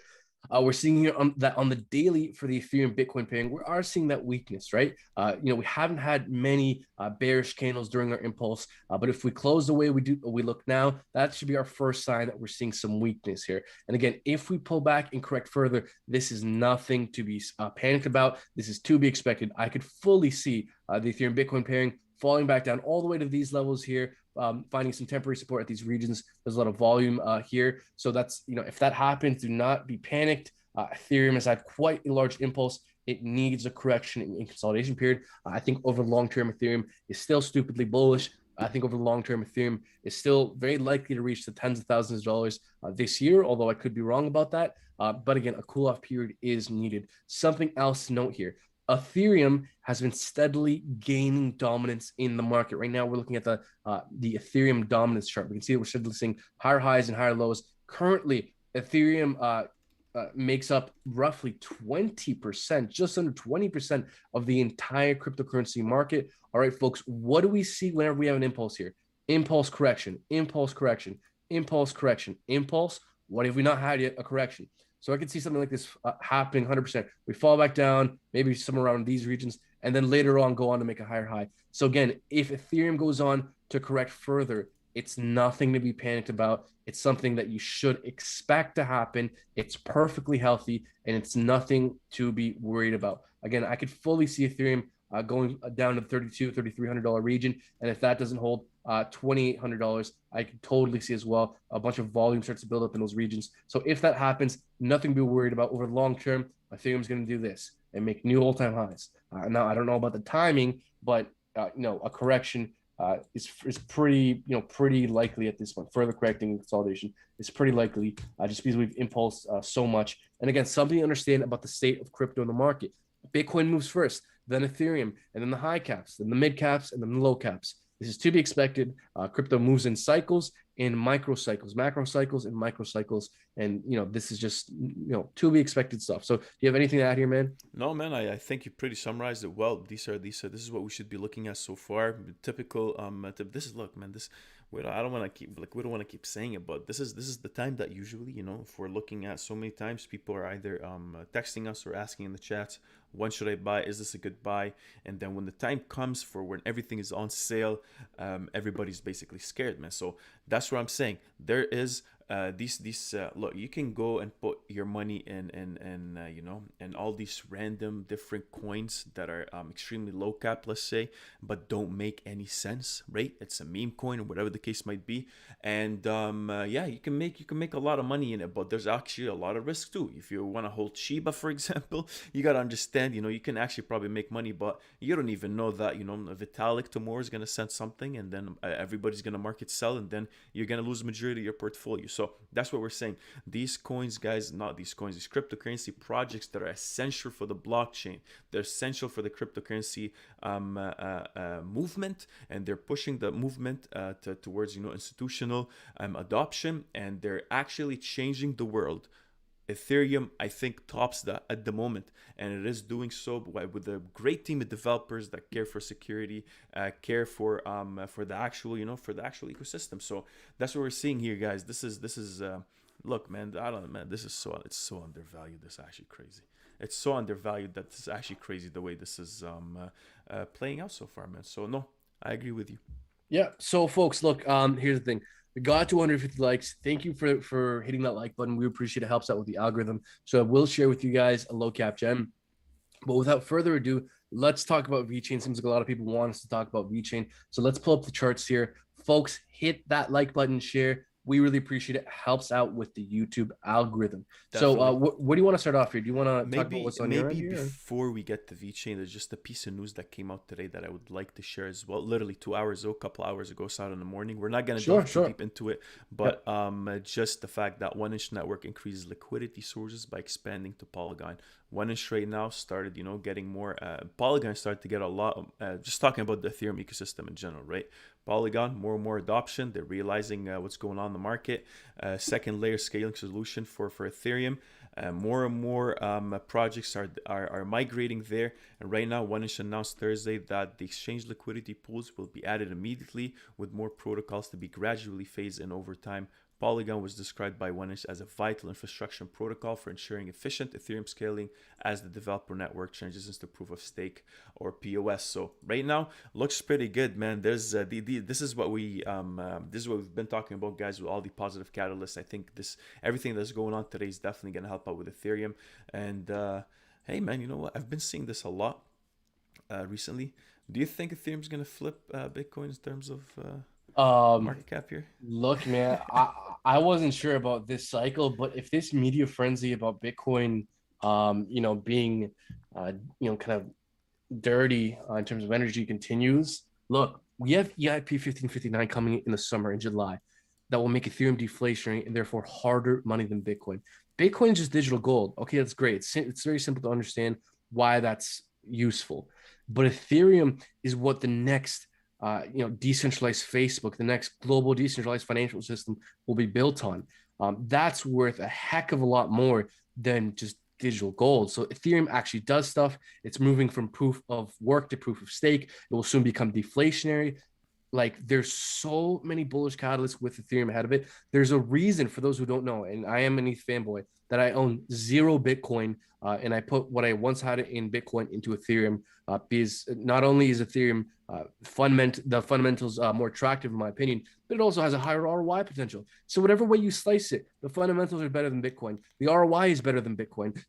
[SPEAKER 2] We're seeing here that on the daily for the Ethereum Bitcoin pairing, we are seeing that weakness, right? We haven't had many bearish candles during our impulse, but if we close the way we look now, that should be our first sign that we're seeing some weakness here. And again, if we pull back and correct further, this is nothing to be panicked about. This is to be expected. I could fully see the Ethereum Bitcoin pairing falling back down all the way to these levels here, finding some temporary support at these regions. There's a lot of volume here. So that's, if that happens, do not be panicked. Ethereum has had quite a large impulse. It needs a correction in consolidation period. I think over the long term, Ethereum is still stupidly bullish. I think over the long term, Ethereum is still very likely to reach the tens of thousands of dollars this year, although I could be wrong about that. But again, a cool off period is needed. Something else to note here. Ethereum has been steadily gaining dominance in the market. Right now, we're looking at the Ethereum dominance chart. We can see that we're steadily seeing higher highs and higher lows. Currently, Ethereum makes up roughly 20%, just under 20% of the entire cryptocurrency market. All right, folks, what do we see whenever we have an impulse here? Impulse correction, impulse correction, impulse correction, impulse. What have we not had yet? A correction. So I could see something like this happening 100%. We fall back down, maybe somewhere around these regions, and then later on go on to make a higher high. So again, if Ethereum goes on to correct further, it's nothing to be panicked about. It's something that you should expect to happen. It's perfectly healthy, and it's nothing to be worried about. Again, I could fully see Ethereum going down to the $3,200, $3,300 region. And if that doesn't hold, $2,800, I can totally see as well. A bunch of volume starts to build up in those regions. So if that happens, nothing to be worried about. Over the long term, Ethereum's going to do this and make new all-time highs. Now, I don't know about the timing, but a correction is pretty pretty likely at this point. Further correcting consolidation is pretty likely, just because we've impulsed so much. And again, something to understand about the state of crypto in the market. Bitcoin moves first, then Ethereum, and then the high caps, then the mid caps, and then the low caps. This is to be expected. Crypto moves in cycles, in microcycles, macro cycles, and microcycles. And, this is just, to be expected stuff. So do you have anything to add here, man?
[SPEAKER 1] No, man, I think you pretty summarized it well. This is what we should be looking at so far. Typical this is, look, man, this I don't want to keep, we don't want to keep saying it, but this is the time that usually, if we're looking at, so many times people are either texting us or asking in the chats, when should I buy? Is this a good buy? And then when the time comes for when everything is on sale, everybody's basically scared, man. So that's what I'm saying. There is look, you can go and put your money in all these random different coins that are extremely low cap, let's say, but don't make any sense, right? It's a meme coin or whatever the case might be. And you can make a lot of money in it, but there's actually a lot of risk too. If you want to hold Shiba, for example, you got to understand, you can actually probably make money, but you don't even know that, Vitalik tomorrow is going to send something, and then everybody's going to market sell, and then you're going to lose the majority of your portfolio. So that's what we're saying. These coins, guys, not these coins, these cryptocurrency projects that are essential for the blockchain, they're essential for the cryptocurrency movement, and they're pushing the movement towards institutional adoption, and they're actually changing the world. Ethereum, I think, tops that at the moment, and it is doing so with a great team of developers that care for security, care for the actual for the actual ecosystem. So that's what we're seeing here, guys. This is look, man. I don't know, man. It's so undervalued. This is actually crazy. It's so undervalued that this is actually crazy the way this is playing out so far, man. So no, I agree with you.
[SPEAKER 2] Yeah. So, folks, look. Here's the thing. We got 250 likes. Thank you for hitting that like button. We appreciate it. Helps out with the algorithm. So I will share with you guys a low cap gem. But without further ado, let's talk about Vechain. Seems like a lot of people want us to talk about Vechain. So let's pull up the charts here. Folks, hit that like button, share. We really appreciate it. Helps out with the YouTube algorithm. Definitely. So what do you want to start off here? Do you want to talk about what's on your end here?
[SPEAKER 1] Maybe before we get to Vechain, there's just a piece of news that came out today that I would like to share as well. Literally 2 hours ago, a couple hours ago, it's out in the morning. We're not going to go too deep into it, but just the fact that 1inch Network increases liquidity sources by expanding to Polygon. 1inch right now started, getting more. Polygon started to get a lot. Just talking about the Ethereum ecosystem in general, right? Polygon, more and more adoption. They're realizing what's going on in the market. Second layer scaling solution for Ethereum. More and more projects are migrating there. And right now, 1inch announced Thursday that the exchange liquidity pools will be added immediately, with more protocols to be gradually phased in over time. Polygon was described by 1inch as a vital infrastructure protocol for ensuring efficient Ethereum scaling as the developer network transitions to proof of stake or POS. So right now looks pretty good, man. There's this is what we've been talking about, guys, with all the positive catalysts. I think everything that's going on today is definitely going to help out with Ethereum. And hey, man, you know what? I've been seeing this a lot recently. Do you think Ethereum's going to flip Bitcoin in terms of market cap here?
[SPEAKER 2] Look, man, I wasn't sure about this cycle, but if this media frenzy about Bitcoin, being, kind of dirty in terms of energy continues, look, we have EIP 1559 coming in the summer in July that will make Ethereum deflationary and therefore harder money than Bitcoin. Bitcoin is just digital gold. Okay, that's great. It's very simple to understand why that's useful. But Ethereum is what the next decentralized Facebook, the next global decentralized financial system will be built on. that's worth a heck of a lot more than just digital gold. So Ethereum actually does stuff. It's moving from proof of work to proof of stake. It will soon become deflationary. Like there's so many bullish catalysts with Ethereum ahead of it. There's a reason for those who don't know, and I am an ETH fanboy, that I own 0 Bitcoin, and I put what I once had in Bitcoin into Ethereum, because not only is Ethereum the fundamentals more attractive in my opinion, but it also has a higher ROI potential. So whatever way you slice it, the fundamentals are better than Bitcoin. The ROI is better than Bitcoin.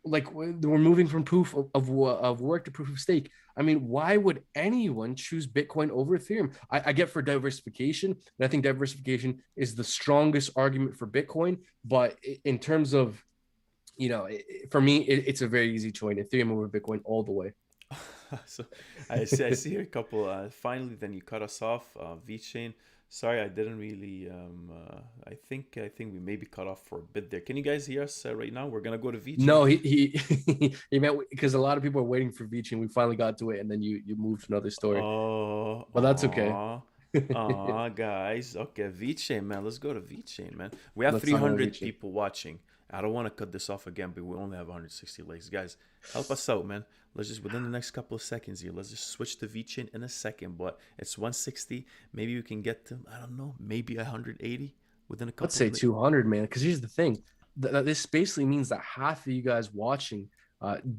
[SPEAKER 2] Like we're moving from proof of work to proof of stake. I mean, why would anyone choose Bitcoin over Ethereum? I get for diversification, and I think diversification is the strongest argument for Bitcoin. But in terms of, for me, it's a very easy choice. Ethereum over Bitcoin all the way.
[SPEAKER 1] So I see here a couple. Finally, then you cut us off. Vechain. Sorry, I didn't really. I think we maybe cut off for a bit there. Can you guys hear us right now? We're gonna go to Vechain.
[SPEAKER 2] No, he meant because a lot of people are waiting for Vici, and we finally got to it, and then you moved to another story,
[SPEAKER 1] Oh,
[SPEAKER 2] but that's okay.
[SPEAKER 1] guys. Okay, Vechain, man. Let's go to Vechain, man. We have
[SPEAKER 2] Let's talk about
[SPEAKER 1] 300
[SPEAKER 2] Vici.
[SPEAKER 1] people watching. I don't want to cut this off again, but we only have 160 likes. Guys, help us out, man. Let's just, within the next couple of seconds here, let's just switch to Vechain in a second, but it's 160. Maybe we can get to, I don't know, maybe 180 within a
[SPEAKER 2] Let's
[SPEAKER 1] couple
[SPEAKER 2] say
[SPEAKER 1] of
[SPEAKER 2] 200, man. Because here's the thing: this basically means that half of you guys watching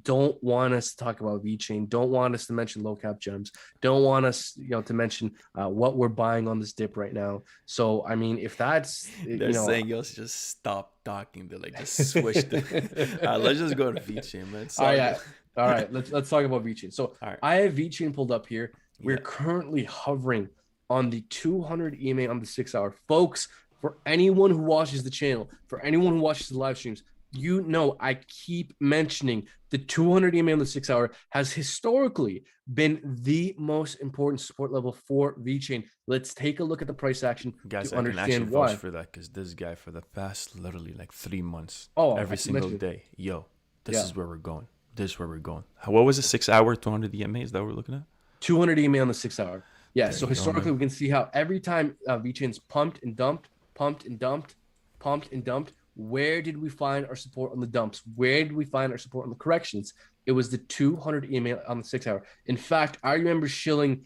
[SPEAKER 2] don't want us to talk about VeChain, don't want us to mention low cap gems, don't want us, to mention what we're buying on this dip right now. So, I mean, if that's,
[SPEAKER 1] They're saying, yo, just stop talking. They're like, just switch to, let's just go to Vechain, man.
[SPEAKER 2] Oh
[SPEAKER 1] Sorry.
[SPEAKER 2] yeah. All right, let's talk about VeChain. So
[SPEAKER 1] All right.
[SPEAKER 2] I have VeChain pulled up here. We're
[SPEAKER 1] Yeah.
[SPEAKER 2] currently hovering on the 200 EMA on the 6 hour. Folks, for anyone who watches the channel, for anyone who watches the live streams, I keep mentioning the 200 EMA on the 6 hour has historically been the most important support level for VeChain. Let's take a look at the price action
[SPEAKER 1] Guys,
[SPEAKER 2] to
[SPEAKER 1] I can actually
[SPEAKER 2] understand
[SPEAKER 1] vouch
[SPEAKER 2] why.
[SPEAKER 1] for that because this guy, for the past literally like 3 months,
[SPEAKER 2] Oh, I
[SPEAKER 1] every
[SPEAKER 2] keep
[SPEAKER 1] single
[SPEAKER 2] mentioning.
[SPEAKER 1] day, yo, this
[SPEAKER 2] Yeah.
[SPEAKER 1] is where we're going. This is where we're going. What was it? 6 hour, 200 EMA? Is that what we're looking at?
[SPEAKER 2] 200 EMA on the 6 hour. Yeah.
[SPEAKER 1] There
[SPEAKER 2] So
[SPEAKER 1] you go,
[SPEAKER 2] historically,
[SPEAKER 1] man.
[SPEAKER 2] we can see how every time VeChain's pumped and dumped, pumped and dumped, pumped and dumped. Where did we find our support on the dumps? Where did we find our support on the corrections? It was the 200 EMA on the 6 hour. In fact, I remember shilling.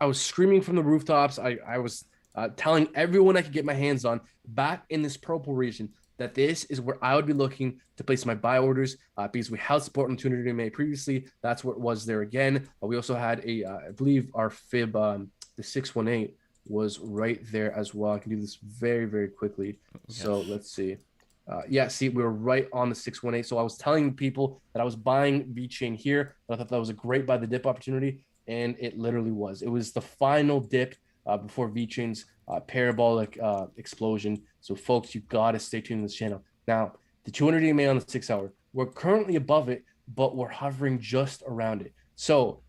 [SPEAKER 2] I was screaming from the rooftops. I was telling everyone I could get my hands on back in this purple region that this is where I would be looking to place my buy orders because we held support on 200 EMA previously. That's what it was there again. We also had I believe our fib, the 618 was right there as well. I can do this very, very quickly. So
[SPEAKER 1] Yes.
[SPEAKER 2] let's see. See, we were right on the 618. So I was telling people that I was buying VeChain here. I thought that was a great buy the dip opportunity. And it literally was. It was the final dip before VeChain's parabolic explosion. So, folks, you got to stay tuned to this channel. Now, the 200 EMA on the 6 hour, we're currently above it, but we're hovering just around it. So,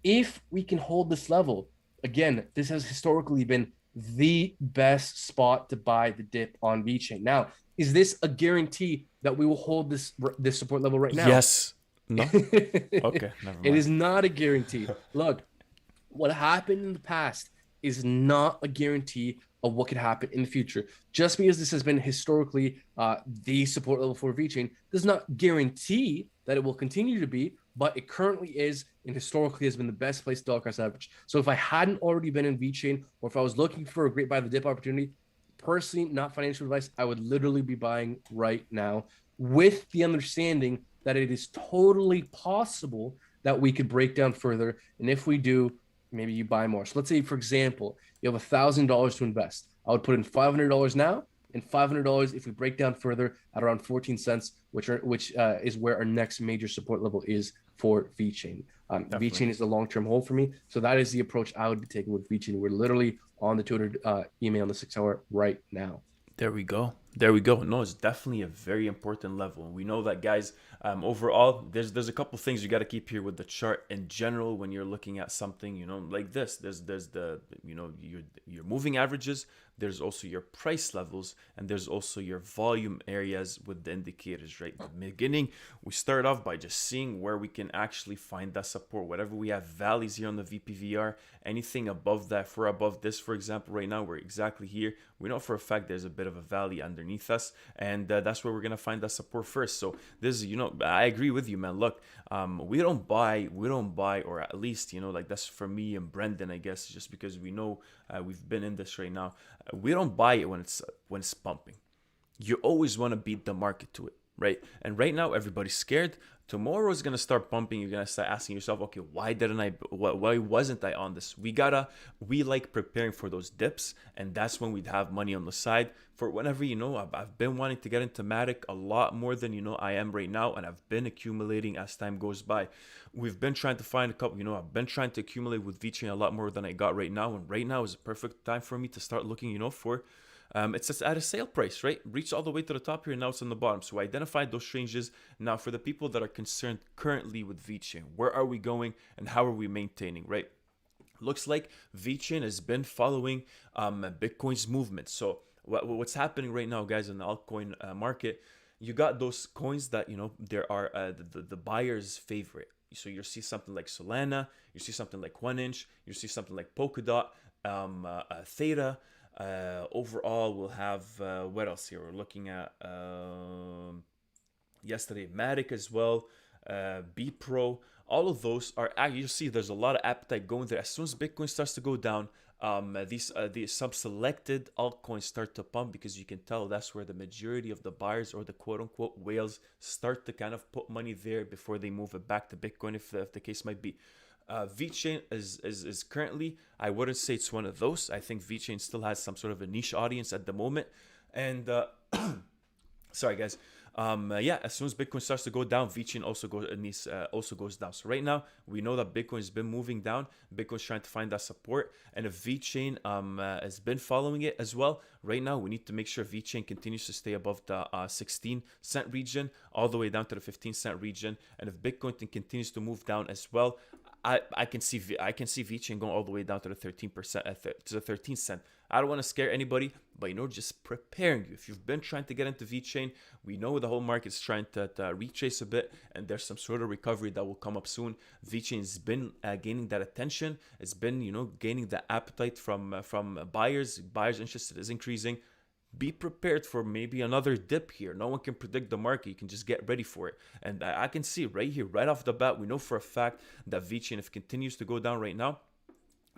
[SPEAKER 2] if we can hold this level, again, this has historically been the best spot to buy the dip on VeChain. Now, is this a guarantee that we will hold this support level right now?
[SPEAKER 1] Yes. No? Okay, never
[SPEAKER 2] It
[SPEAKER 1] mind.
[SPEAKER 2] is not a guarantee. Look, what happened in the past is not a guarantee of what could happen in the future. Just because this has been historically the support level for VeChain does not guarantee that it will continue to be, but it currently is and historically has been the best place to dollar cost average. So if I hadn't already been in VeChain, or if I was looking for a great buy the dip opportunity, personally, not financial advice, I would literally be buying right now with the understanding that it is totally possible that we could break down further. And if we do, maybe you buy more. So let's say, for example, you have $1,000 to invest. I would put in $500 now and $500 if we break down further at around 14 cents, which is where our next major support level is for VeChain. VeChain is the long-term hold for me. So that is the approach I would be taking with VeChain. We're literally on the 200 EMA on the 6 hour right now.
[SPEAKER 1] There we go. There we go. No, it's definitely a very important level. And we know that, guys, overall, there's a couple things you got to keep here with the chart in general when you're looking at something, like this. There's the, your moving averages. There's also your price levels, and there's also your volume areas with the indicators, right? At the beginning, we start off by just seeing where we can actually find that support. Whatever we have valleys here on the VPVR, anything above that, if we're above this, for example, right now, we're exactly here. We know for a fact there's a bit of a valley underneath us, and that's where we're gonna find that support first. So this is, I agree with you, man. Look, we don't buy, or at least, like that's for me and Brendan, I guess, just because we know we've been in this right now. We don't buy it when it's pumping. You always want to beat the market to it, right? And right now, everybody's scared. Tomorrow is gonna start pumping. You're gonna start asking yourself, okay, why wasn't I on this? We like preparing for those dips, and that's when we'd have money on the side for whenever, I've been wanting to get into Matic a lot more than, I am right now, and I've been accumulating as time goes by. We've been trying to find a couple, I've been trying to accumulate with Vechain a lot more than I got right now, and right now is a perfect time for me to start looking, for it's just at a sale price, right? Reached all the way to the top here, and now it's on the bottom. So I identified those changes. Now, for the people that are concerned currently with Vechain, where are we going and how are we maintaining, right? Looks like Vechain has been following Bitcoin's movement. So what's happening right now, guys, in the altcoin market, you got those coins that, there are the buyer's favorite. So you see something like Solana, you see something like 1inch, you see something like Polkadot, Theta. Overall, we'll have what else here? We're looking at yesterday Matic as well, B Pro. All of those are, you see, there's a lot of appetite going there. As soon as Bitcoin starts to go down, these some selected altcoins start to pump, because you can tell that's where the majority of the buyers, or the quote unquote whales, start to kind of put money there before they move it back to Bitcoin, if the case might be. Vechain is currently, I wouldn't say it's one of those. I think Vechain still has some sort of a niche audience at the moment. And sorry, guys. As soon as Bitcoin starts to go down, Vechain also goes down. So right now, we know that Bitcoin has been moving down. Bitcoin's trying to find that support, and if Vechain has been following it as well. Right now, we need to make sure Vechain continues to stay above the 16-cent region, all the way down to the 15-cent region. And if Bitcoin continues to move down as well, I can see Vechain going all the way down to the 13%, to the 13 cent. I don't want to scare anybody, but just preparing you. If you've been trying to get into Vechain, we know the whole market's trying to retrace a bit, and there's some sort of recovery that will come up soon. Vechain's been gaining that attention. It's been gaining the appetite from buyers. Buyers' interest is increasing. Be prepared for maybe another dip here. No one can predict the market. You can just get ready for it. And I can see right here, right off the bat, we know for a fact that Vechain, if it continues to go down right now,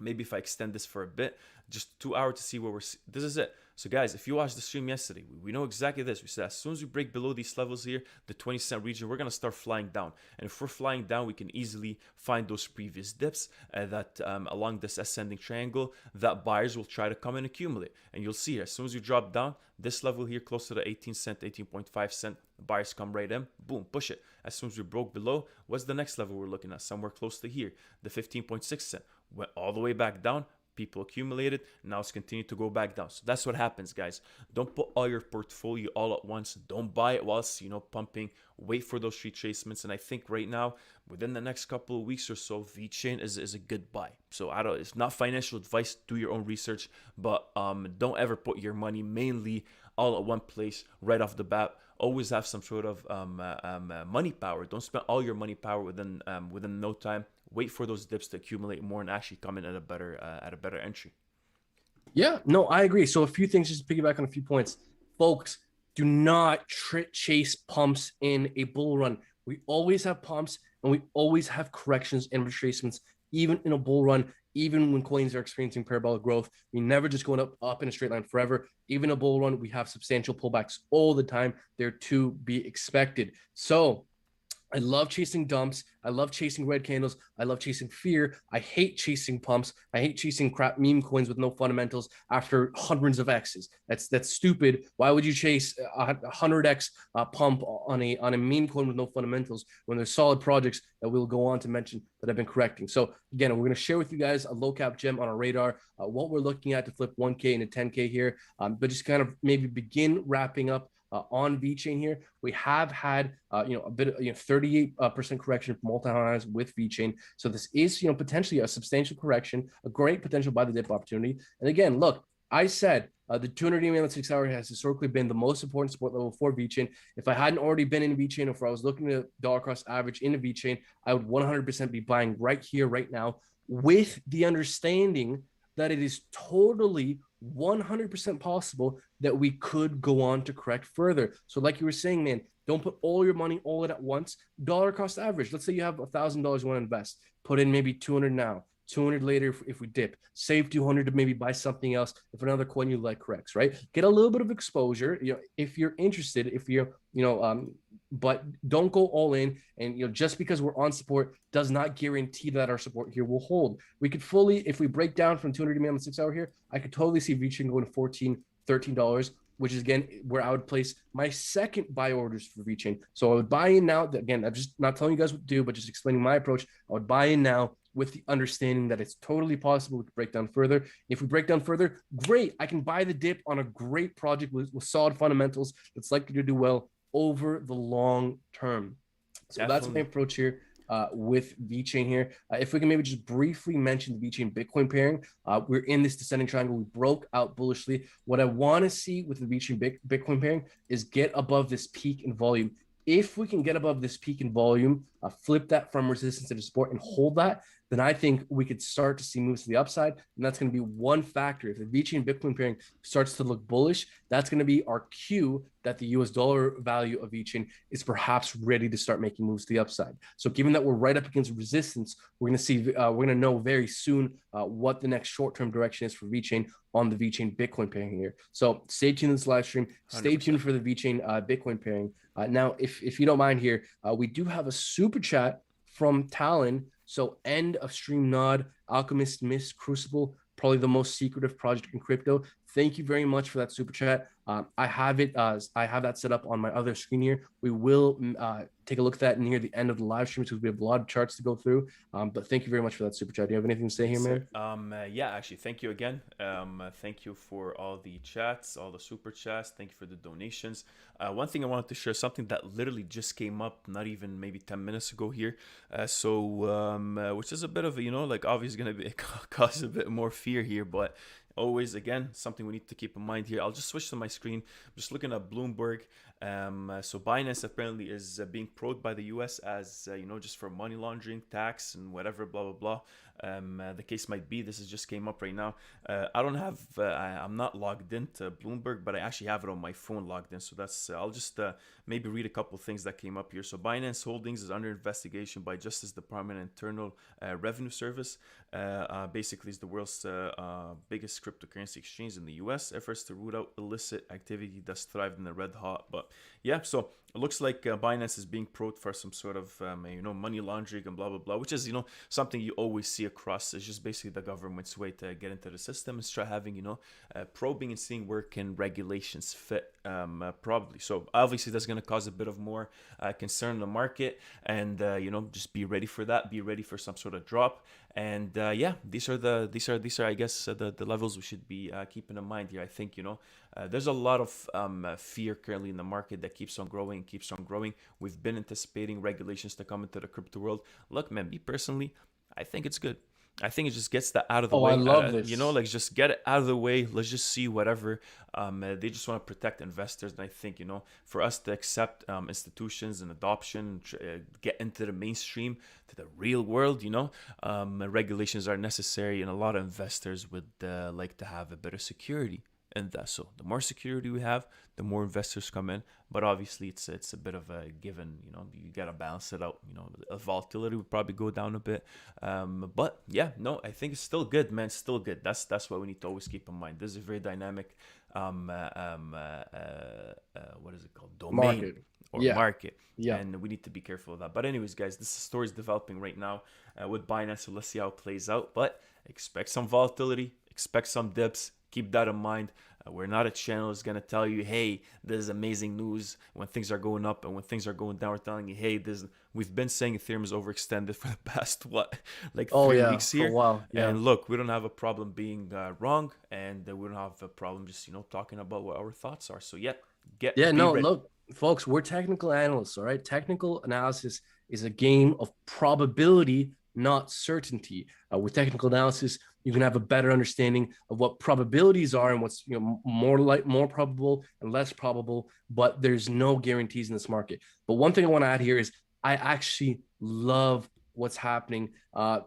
[SPEAKER 1] maybe if I extend this for a bit, just 2 hours to see where this is it. So guys, if you watched the stream yesterday, we know exactly this. We said as soon as we break below these levels here, the 20-cent region, we're going to start flying down. And if we're flying down, we can easily find those previous dips that along this ascending triangle that buyers will try to come and accumulate. And you'll see as soon as you drop down, this level here close to the 18 cent, 18.5 cent, buyers come right in, boom, push it. As soon as we broke below, what's the next level we're looking at? Somewhere close to here, the 15.6 cent. Went all the way back down. People accumulated. Now it's continued to go back down. So that's what happens, guys. Don't put all your portfolio all at once. Don't buy it whilst pumping. Wait for those retracements. And I think right now, within the next couple of weeks or so, Vechain is a good buy. So it's not financial advice. Do your own research, but don't ever put your money mainly all at one place right off the bat. Always have some sort of money power. Don't spend all your money power within no time. Wait for those dips to accumulate more and actually come in at a better entry.
[SPEAKER 2] Yeah, no, I agree. So a few things, just to piggyback on a few points. Folks, do not chase pumps in a bull run. We always have pumps, and we always have corrections and retracements, even in a bull run, even when coins are experiencing parabolic growth. We never just going up in a straight line forever. Even a bull run, we have substantial pullbacks all the time. They're to be expected. So I love chasing dumps. I love chasing red candles. I love chasing fear. I hate chasing pumps. I hate chasing crap meme coins with no fundamentals after hundreds of X's. That's stupid. Why would you chase a 100x pump on a meme coin with no fundamentals when there's solid projects that we'll go on to mention that I've been correcting? So again, we're going to share with you guys a low cap gem on our radar, what we're looking at to flip 1K into 10K here, but just kind of maybe begin wrapping up on Vechain here. We have had a bit of 38% correction from multi highs with Vechain. So this is potentially a substantial correction, a great potential buy the dip opportunity. And again, look, I said the 200 EMA on 6 hour has historically been the most important support level for Vechain. If I hadn't already been in Vechain, or if I was looking at dollar cost average into Vechain, I would 100% be buying right here, right now, with the understanding that it is totally 100% possible that we could go on to correct further. So like you were saying, man, don't put all your money all in at once. Dollar cost average. Let's say you have $1,000 you want to invest. Put in maybe 200 now, 200 later if we dip. Save 200 to maybe buy something else if another coin you like corrects, right? Get a little bit of exposure, if you're interested, if you're, but don't go all in. And just because we're on support does not guarantee that our support here will hold. We could fully, if we break down from 200 EMA on the 6 hour here, I could totally see Vechain going to $14, $13, which is again where I would place my second buy orders for Vechain. So I would buy in now. Again, I'm just not telling you guys what to do, but just explaining my approach. I would buy in now with the understanding that it's totally possible to break down further. If we break down further, great. I can buy the dip on a great project with solid fundamentals that's likely to do well over the long term. So
[SPEAKER 1] Definitely.
[SPEAKER 2] That's my approach here. With Vechain here. If we can maybe just briefly mention the Vechain Bitcoin pairing, we're in this descending triangle. We broke out bullishly. What I want to see with the Vechain Bitcoin pairing is get above this peak in volume. If we can get above this peak in volume, flip that from resistance to support and hold that, then I think we could start to see moves to the upside. And that's going to be one factor. If the Vechain Bitcoin pairing starts to look bullish, that's going to be our cue that the US dollar value of Vechain is perhaps ready to start making moves to the upside. So given that we're right up against resistance, we're going to see, we're going to know very soon what the next short-term direction is for Vechain on the Vechain Bitcoin pairing here. So stay tuned in this live stream. Stay
[SPEAKER 1] 100%.
[SPEAKER 2] tuned for the Vechain Bitcoin pairing. Now, if you don't mind here, we do have a super chat from Talon. So end of stream nod, Alchemist, Mist, Crucible, probably the most secretive project in crypto. Thank you very much for that super chat. I have it. I have that set up on my other screen here. We will take a look at that near the end of the live stream because we have a lot of charts to go through. But thank you very much for that super chat. Do you have anything to say here, man?
[SPEAKER 1] Yeah, actually, thank you again. Thank you for all the chats, all the super chats. Thank you for the donations. One thing I wanted to share, something that literally just came up, not even maybe 10 minutes ago here. Which is a bit of obviously going to be cause a bit more fear here, but always, again, something we need to keep in mind here. I'll just switch to my screen. I'm just looking at Bloomberg. So Binance apparently is being probed by the US as, just for money laundering, tax, and whatever, blah, blah, blah. The case might be. This has just came up right now. I'm not logged into Bloomberg, but I actually have it on my phone logged in. So I'll just maybe read a couple things that came up here. So Binance Holdings is under investigation by Justice Department Internal Revenue Service. Basically, it's the world's biggest cryptocurrency exchange in the US. Efforts to root out illicit activity that's thrived in the red hot. But yeah, so it looks like Binance is being probed for some sort of money laundering and blah blah blah, which is something you always see across. It's just basically the government's way to get into the system and start having probing and seeing where can regulations fit. Probably. So obviously that's going to cause a bit of more concern in the market, and just be ready for that. Be ready for some sort of drop. And these are I guess the levels we should be keeping in mind here. I think there's a lot of fear currently in the market that keeps on growing. We've been anticipating regulations to come into the crypto world. Look, man, me personally, I think it's good. I think it just gets that out of the way.
[SPEAKER 2] I love this.
[SPEAKER 1] Just get it out of the way. Let's just see whatever. They just want to protect investors. And I think, for us to accept institutions and adoption, get into the mainstream, to the real world, regulations are necessary. And a lot of investors would like to have a better security. And so the more security we have, the more investors come in. But obviously, it's a bit of a given. You got to balance it out. Volatility would probably go down a bit. But yeah, no, I think it's still good, man. Still good. That's what we need to always keep in mind. This is a very dynamic, what is it called? Domain.
[SPEAKER 2] Market.
[SPEAKER 1] or
[SPEAKER 2] Yeah.
[SPEAKER 1] market.
[SPEAKER 2] Yeah.
[SPEAKER 1] And we need to be careful of that. But anyways, guys, this story is developing right now with Binance, so let's see how it plays out. But expect some volatility, expect some dips. Keep that in mind. We're not a channel that's gonna tell you, hey, this is amazing news when things are going up, and when things are going down, we're telling you, hey, this. We've been saying Ethereum is overextended for the past like
[SPEAKER 2] Oh
[SPEAKER 1] 3 weeks
[SPEAKER 2] yeah, for a
[SPEAKER 1] here.
[SPEAKER 2] while. Yeah.
[SPEAKER 1] And look, we don't have a problem being wrong, and we don't have a problem just talking about what our thoughts are. So yeah,
[SPEAKER 2] Yeah,
[SPEAKER 1] be
[SPEAKER 2] no,
[SPEAKER 1] ready.
[SPEAKER 2] look, folks, we're technical analysts, all right? Technical analysis is a game of probability, not certainty. With technical analysis, you can have a better understanding of what probabilities are and what's more probable and less probable, but there's no guarantees in this market. But one thing I want to add here is I actually love what's happening. Let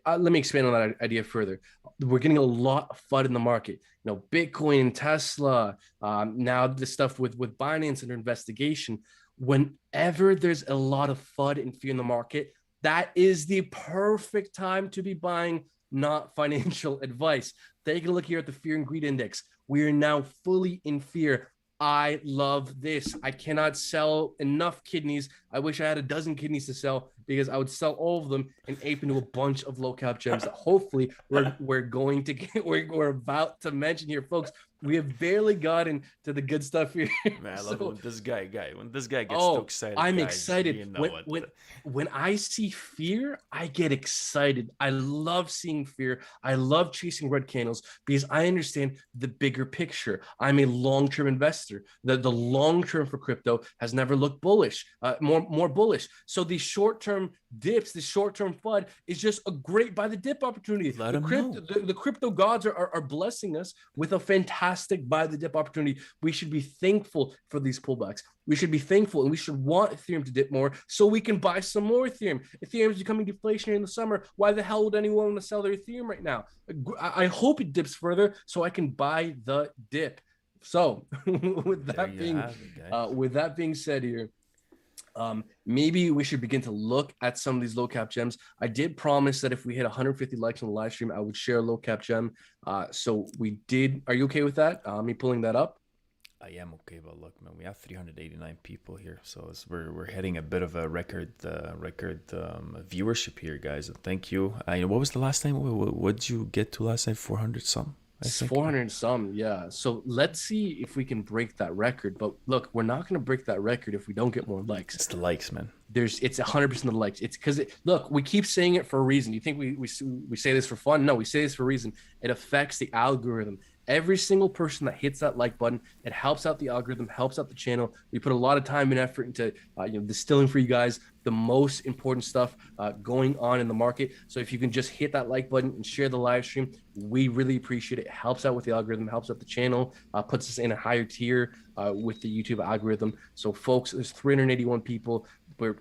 [SPEAKER 2] me expand on that idea further. We're getting a lot of FUD in the market. Bitcoin, Tesla, now the stuff with Binance under investigation. Whenever there's a lot of FUD and fear in the market, that is the perfect time to be buying, not financial advice. Take a look here at the fear and greed index. We are now fully in fear. I love this. I cannot sell enough kidneys. I wish I had a dozen kidneys to sell because I would sell all of them and ape into a bunch of low cap gems that hopefully we're going to get. We're about to mention here, folks. We have barely gotten to the good stuff here.
[SPEAKER 1] Man, I love it when this guy gets too
[SPEAKER 2] Oh,
[SPEAKER 1] excited,
[SPEAKER 2] I'm
[SPEAKER 1] guys. You
[SPEAKER 2] excited.
[SPEAKER 1] know what?
[SPEAKER 2] When I see fear, I get excited. I love seeing fear. I love chasing red candles because I understand the bigger picture. I'm a long-term investor. The long term for crypto has never looked bullish, more bullish. So the short-term dips, the short-term FUD is just a great buy the dip opportunity.
[SPEAKER 1] Let them know.
[SPEAKER 2] The crypto gods are blessing us with a fantastic buy the dip opportunity. We should be thankful for these pullbacks. We should be thankful, and we should want Ethereum to dip more so we can buy some more Ethereum. Ethereum is becoming deflationary in the summer. Why the hell would anyone want to sell their Ethereum right now? I hope it dips further so I can buy the dip. So with that being said here, maybe we should begin to look at some of these low cap gems. I did promise that if we hit 150 likes on the live stream, I would share a low cap gem. So we did. Are you okay with that? Me pulling that up?
[SPEAKER 1] I am okay, but look, man, we have 389 people here, so we're hitting a bit of a record viewership here, guys. Thank you. What was the last time? What did you get to last time? 400 something.
[SPEAKER 2] It's 400 and some, yeah. So let's see if we can break that record. But look, we're not going to break that record if we don't get more likes.
[SPEAKER 1] It's the likes, man.
[SPEAKER 2] It's 100% of the likes. It's because look, we keep saying it for a reason. You think we say this for fun? No, we say this for a reason. It affects the algorithm. Every single person that hits that like button, it helps out the algorithm, helps out the channel. We put a lot of time and effort into distilling for you guys the most important stuff going on in the market. So if you can just hit that like button and share the live stream, we really appreciate it. It helps out with the algorithm, helps out the channel, puts us in a higher tier with the YouTube algorithm. So folks, there's 381 people.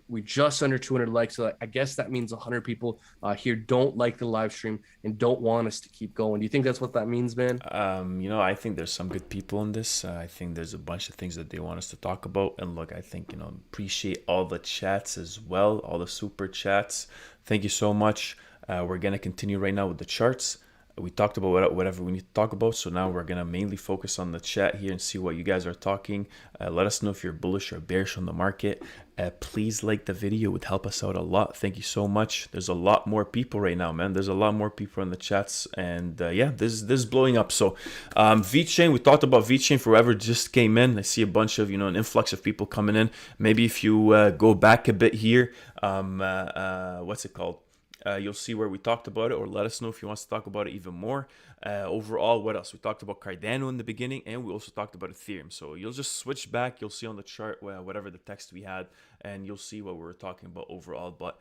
[SPEAKER 2] We just under 200 likes. So I guess that means 100 people here don't like the live stream and don't want us to keep going. Do you think that's what that means, man?
[SPEAKER 1] I think there's some good people in this. I think there's a bunch of things that they want us to talk about. And look, I think, appreciate all the chats as well, all the super chats. Thank you so much. We're going to continue right now with the charts. We talked about whatever we need to talk about, so now we're going to mainly focus on the chat here and see what you guys are talking. Let us know if you're bullish or bearish on the market. Please like the video. It would help us out a lot. Thank you so much. There's a lot more people right now, man. There's a lot more people in the chats, and this is blowing up. So Vechain, we talked about Vechain for whoever just came in. I see a bunch of, an influx of people coming in. Maybe if you go back a bit here, what's it called? You'll see where we talked about it, or let us know if you want to talk about it even more. Overall, what else? We talked about Cardano in the beginning, and we also talked about Ethereum. So you'll just switch back. You'll see on the chart whatever the text we had, and you'll see what we were talking about overall. But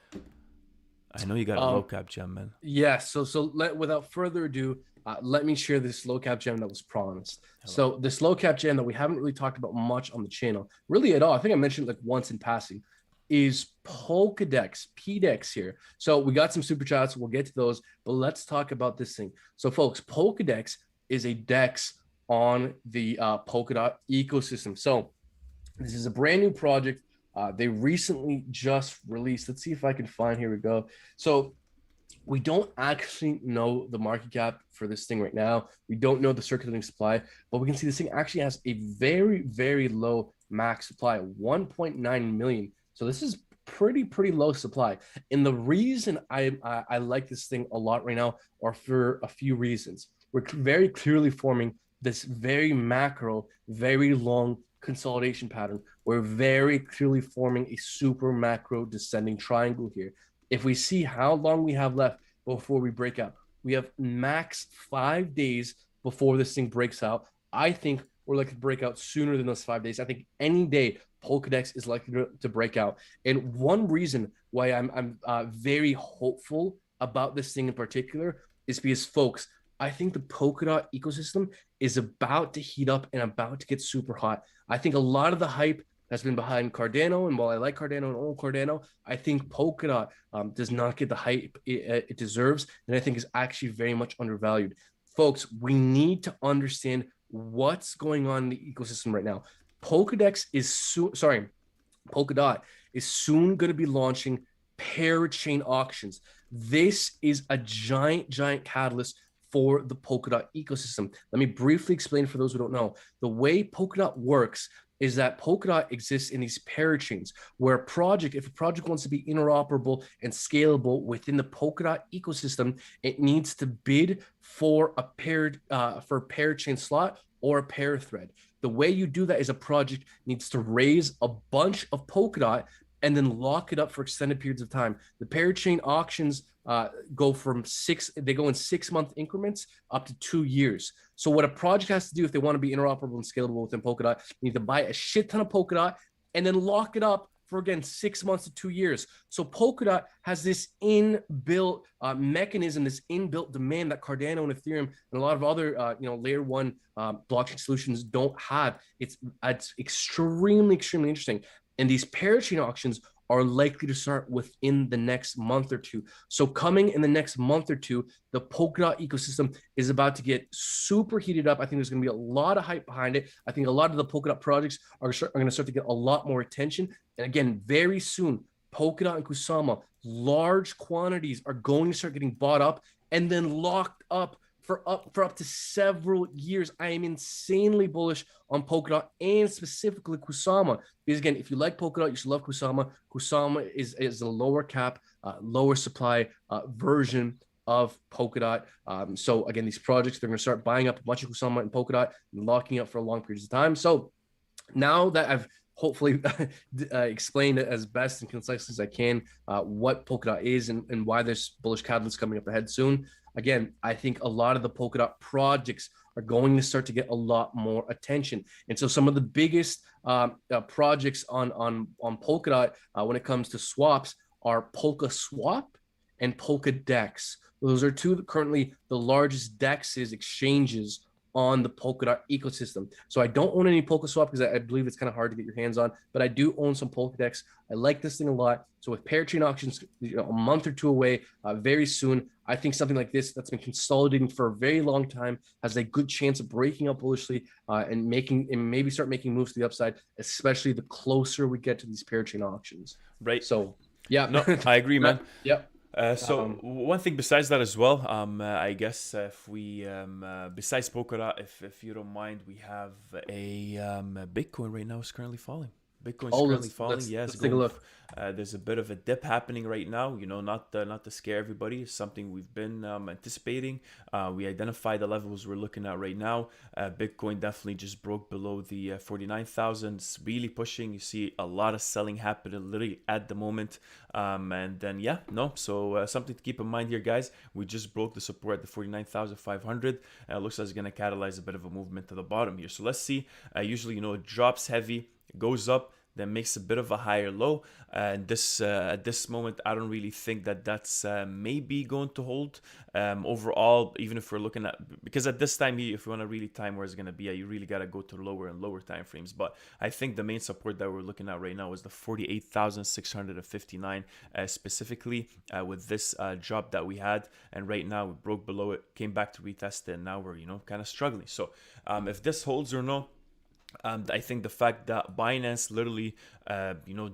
[SPEAKER 1] I know you got a low cap gem, man.
[SPEAKER 2] Yeah. So without further ado, let me share this low cap gem that was promised. Hello. So this low cap gem that we haven't really talked about much on the channel, really at all. I think I mentioned like once in passing. Is Polkadex, PDEX here. So we got some super chats. We'll get to those, but let's talk about this thing. So folks, Polkadex is a DEX on the Polkadot ecosystem. So this is a brand new project. They recently just released. Let's see if I can find, here we go. So We don't actually know the market cap for this thing right now. We don't know the circulating supply, but we can see this thing actually has a very, very low max supply, 1.9 million. So this is pretty low supply. And the reason I like this thing a lot right now are for a few reasons. We're very clearly forming this very macro, very long consolidation pattern. We're very clearly forming a super macro descending triangle here. If we see how long we have left before we break out, we have max 5 days before this thing breaks out. I think we're likely to break out sooner than those 5 days. I think any day Polkadex is likely to break out. And one reason why I'm very hopeful about this thing in particular is because, folks, I think the Polkadot ecosystem is about to heat up and about to get super hot. I think a lot of the hype has been behind Cardano, and while I like Cardano and own Cardano, I think Polkadot does not get the hype it deserves, and I think is actually very much undervalued. Folks, we need to understand what's going on in the ecosystem right now. Polkadot is soon going to be launching parachain auctions. This is a giant catalyst for the Polkadot ecosystem. Let me briefly explain for those who don't know. The way Polkadot works is that Polkadot exists in these parachains where if a project wants to be interoperable and scalable within the Polkadot ecosystem, it needs to bid for a parachain slot or a pair thread. The way you do that is a project needs to raise a bunch of Polkadot and then lock it up for extended periods of time. The parachain auctions go in 6-month increments up to 2 years. So what a project has to do if they want to be interoperable and scalable within Polkadot, you need to buy a shit ton of Polkadot and then lock it up for, again, 6 months to 2 years. So Polkadot has this inbuilt mechanism, this inbuilt demand that Cardano and Ethereum and a lot of other layer one blockchain solutions don't have. It's extremely interesting. And these parachain auctions are likely to start within the next month or two. So coming in the next month or two, the Polkadot ecosystem is about to get super heated up. I think there's going to be a lot of hype behind it. I think a lot of the Polkadot projects are going to start to get a lot more attention. And again, very soon, Polkadot and Kusama, large quantities are going to start getting bought up and then locked up for up to several years. I am insanely bullish on Polkadot and specifically Kusama. Because again, if you like Polkadot, you should love Kusama. Kusama is a lower cap, lower supply version of Polkadot. So again, these projects, they're going to start buying up a bunch of Kusama and Polkadot and locking up for long periods of time. So now that I've hopefully explained it as best and concisely as I can what Polkadot is and why there's bullish catalysts coming up ahead soon. Again, I think a lot of the Polkadot projects are going to start to get a lot more attention. And so some of the biggest projects on Polkadot when it comes to swaps are Polka Swap and Polka Dex. Those are currently the largest DEXs, exchanges on the Polkadot ecosystem. So I don't own any Polka Swap because I believe it's kind of hard to get your hands on, but I do own some Polka Dex. I like this thing a lot. So with parachain auctions, a month or two away, very soon, I think something like this that's been consolidating for a very long time has a good chance of breaking up bullishly and maybe start making moves to the upside, especially the closer we get to these parachain auctions.
[SPEAKER 1] Right.
[SPEAKER 2] So yeah,
[SPEAKER 1] no, I agree, man.
[SPEAKER 2] Yep.
[SPEAKER 1] One thing besides that as well, I guess if we besides Polkadot, if you don't mind, we have a Bitcoin right now is currently falling. Bitcoin's currently falling.
[SPEAKER 2] Let's take a look.
[SPEAKER 1] There's a bit of a dip happening right now. Not to scare everybody. It's something we've been anticipating. We identified the levels we're looking at right now. Bitcoin definitely just broke below the 49,000. It's really pushing. You see a lot of selling happening literally at the moment. And then so something to keep in mind here, guys. We just broke the support at the 49,500. It looks like it's going to catalyze a bit of a movement to the bottom here. So let's see. Usually, it drops heavy, goes up, then makes a bit of a higher low, and this at this moment I don't really think that that's maybe going to hold overall, even if we're looking at, because at this time, if you want to really time where it's going to be, you really got to go to lower and lower time frames. But I think the main support that we're looking at right now is the 48,659 specifically with this drop that we had, and right now we broke below it, came back to retest it, and now we're kind of struggling. So if this holds or no, I think the fact that Binance literally,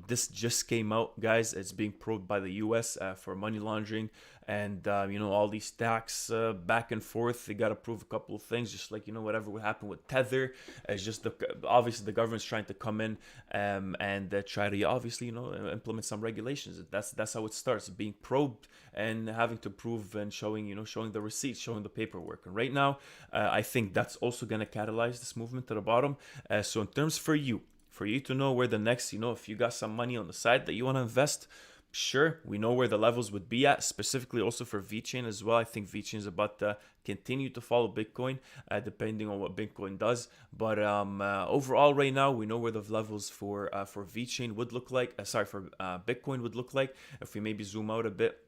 [SPEAKER 1] this just came out, guys. It's being probed by the U.S. For money laundering. and all these stacks back and forth. They got to prove a couple of things, just like whatever would happen with Tether. It's just obviously the government's trying to come in and try to obviously implement some regulations. That's how it starts, being probed and having to prove and showing the receipts, showing the paperwork. And right now, I think that's also going to catalyze this movement to the bottom. So in terms for you to know where the next, if you got some money on the side that you want to invest, sure, we know where the levels would be at, specifically also for Vechain as well. I think Vechain is about to continue to follow Bitcoin, depending on what Bitcoin does. But overall, right now, we know where the levels for Vechain would look like. For Bitcoin would look like. If we maybe zoom out a bit,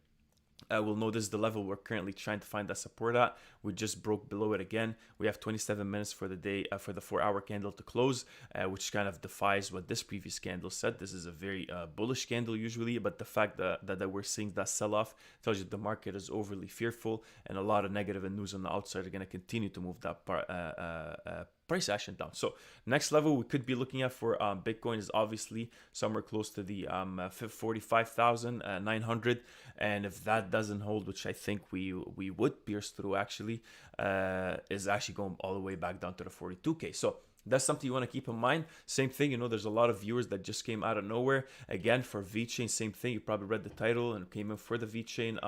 [SPEAKER 1] we'll notice the level we're currently trying to find that support at. We just broke below it again. We have 27 minutes for the day, for the 4-hour candle to close, which kind of defies what this previous candle said. This is a very bullish candle usually, but the fact that we're seeing that sell-off tells you the market is overly fearful, and a lot of negative news on the outside are going to continue to move that price action down. So next level we could be looking at for Bitcoin is obviously somewhere close to the 45,900, and if that doesn't hold, which I think we would pierce through actually, is actually going all the way back down to the 42k. So that's something you want to keep in mind. Same thing, there's a lot of viewers that just came out of nowhere. Again, for Vechain, same thing. You probably read the title and came in for the Vechain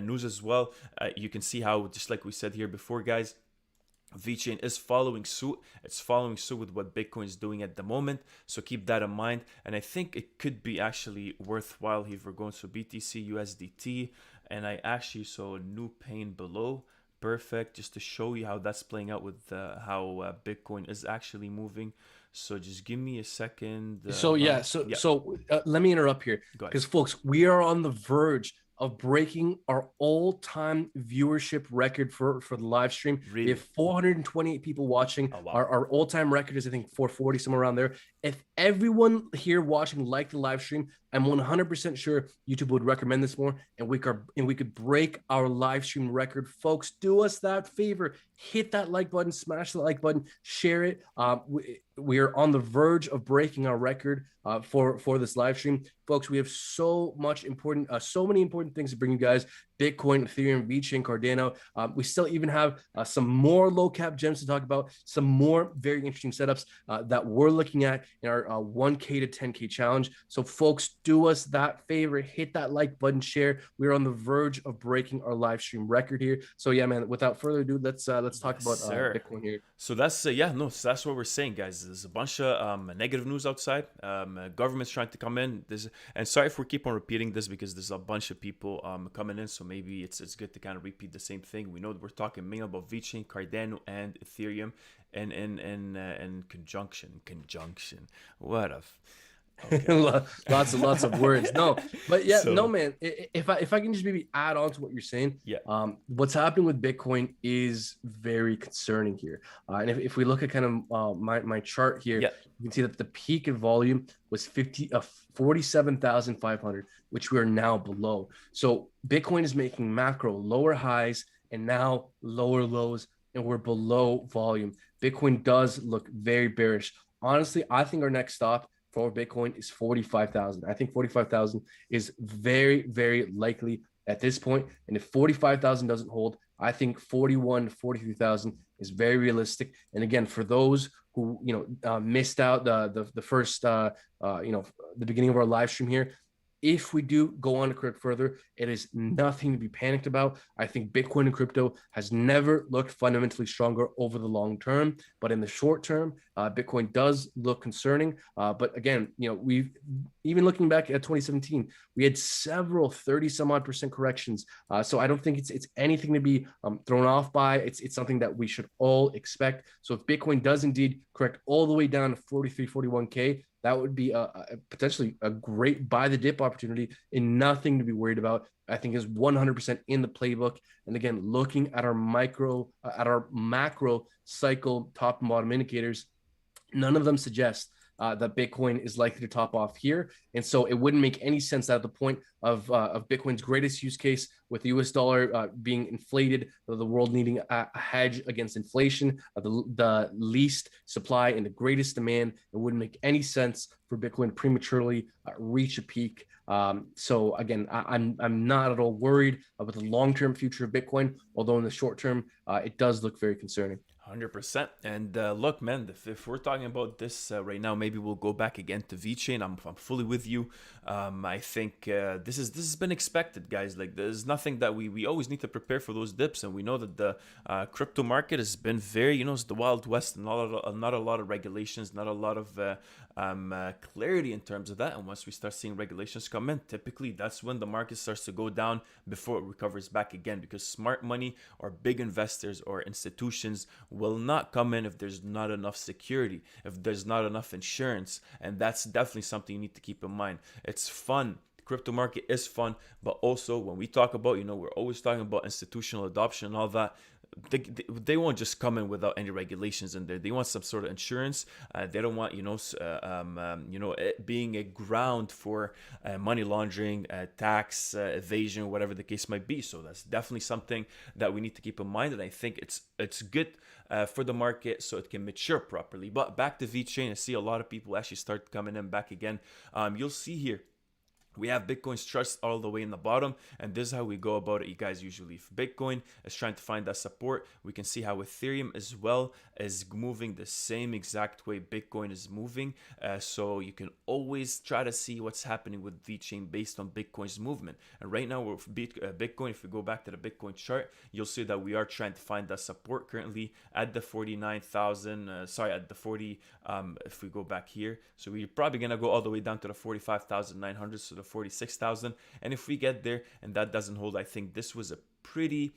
[SPEAKER 1] news as well. You can see how, just like we said here before, guys, Vechain is following suit. It's following suit with what Bitcoin is doing at the moment. So keep that in mind. And I think it could be actually worthwhile if we're going to BTC USDT. And I actually saw a new pane below. Perfect. Just to show you how that's playing out with how Bitcoin is actually moving. So just give me a second.
[SPEAKER 2] So let me interrupt here, because folks, we are on the verge of breaking our all-time viewership record for the live stream.
[SPEAKER 1] Really?
[SPEAKER 2] We have 428 people watching.
[SPEAKER 1] Oh, wow.
[SPEAKER 2] Our all-time record is, I think, 440, somewhere around there. If everyone here watching liked the live stream, I'm 100% sure YouTube would recommend this more, and we could break our live stream record. Folks, do us that favor. Hit that like button, smash the like button, share it. We are on the verge of breaking our record for this live stream. Folks, we have so many important things to bring you guys. Bitcoin, Ethereum, Vechain, Cardano. We still even have some more low cap gems to talk about, some more very interesting setups that we're looking at in our 1K to 10K challenge. So folks, do us that favor, hit that like button, share. We're on the verge of breaking our live stream record here. So yeah, man, without further ado, let's talk about Bitcoin here.
[SPEAKER 1] So that's so that's what we're saying, guys. There's a bunch of negative news outside. Government's trying to come in. And sorry if we keep on repeating this, because there's a bunch of people coming in, so maybe it's good to kind of repeat the same thing. We know that we're talking mainly about Vechain, Cardano, and Ethereum, and in conjunction. What if? Okay.
[SPEAKER 2] lots of words. No, but yeah, no, man. If I can just maybe add on to what you're saying, what's happening with Bitcoin is very concerning here. And if we look at kind of my chart here, you can see that the peak in volume was 47,500, which we are now below. So Bitcoin is making macro lower highs and now lower lows, and we're below volume. Bitcoin does look very bearish. Honestly, I think our next stop for Bitcoin is 45,000. I think 45,000 is very, very likely at this point. And if 45,000 doesn't hold, I think 41, 43,000 is very realistic. And again, for those who missed out the first the beginning of our live stream here, if we do go on to correct further, it is nothing to be panicked about. I think Bitcoin and crypto has never looked fundamentally stronger over the long term, but in the short term, Bitcoin does look concerning. But again, we've even looking back at 2017, we had several 30-some-odd% corrections. So I don't think it's anything to be thrown off by. It's something that we should all expect. So if Bitcoin does indeed correct all the way down to 43, 41K, that would be potentially a great buy the dip opportunity and nothing to be worried about. I think is 100% in the playbook. And again, looking at our macro cycle top and bottom indicators, none of them suggest that Bitcoin is likely to top off here. And so it wouldn't make any sense at the point of Bitcoin's greatest use case, with the US dollar being inflated, the world needing a hedge against inflation, the least supply and the greatest demand. It wouldn't make any sense for Bitcoin to prematurely reach a peak. So again, I'm not at all worried about the long-term future of Bitcoin, although in the short term, it does look very concerning.
[SPEAKER 1] 100%. And look, man, if we're talking about this right now, maybe we'll go back again to Vechain. I'm fully with you. I think this has been expected, guys. Like, there's nothing that we always need to prepare for those dips, and we know that the crypto market has been very, it's the Wild West, and not a lot of regulations, not a lot of clarity in terms of that. And once we start seeing regulations come in, typically that's when the market starts to go down before it recovers back again, because smart money or big investors or institutions will not come in if there's not enough security, if there's not enough insurance. And that's definitely something you need to keep in mind. It's fun. The crypto market is fun, but also when we talk about, we're always talking about institutional adoption and all that. They won't just come in without any regulations in there. They want some sort of insurance. They don't want it being a ground for money laundering, tax evasion, whatever the case might be. So that's definitely something that we need to keep in mind, and I think it's good for the market so it can mature properly. But back to Vechain, I see a lot of people actually start coming in back again. You'll see here, we have Bitcoin's trust all the way in the bottom, and this is how we go about it, you guys. Usually if Bitcoin is trying to find that support, we can see how Ethereum as well is moving the same exact way Bitcoin is moving. So you can always try to see what's happening with Vechain based on Bitcoin's movement. And right now with Bitcoin, if we go back to the Bitcoin chart, you'll see that we are trying to find that support currently at the 49,000, at the 40, if we go back here. So we're probably going to go all the way down to the 45,900, so the 46,000. And if we get there and that doesn't hold, I think this was a pretty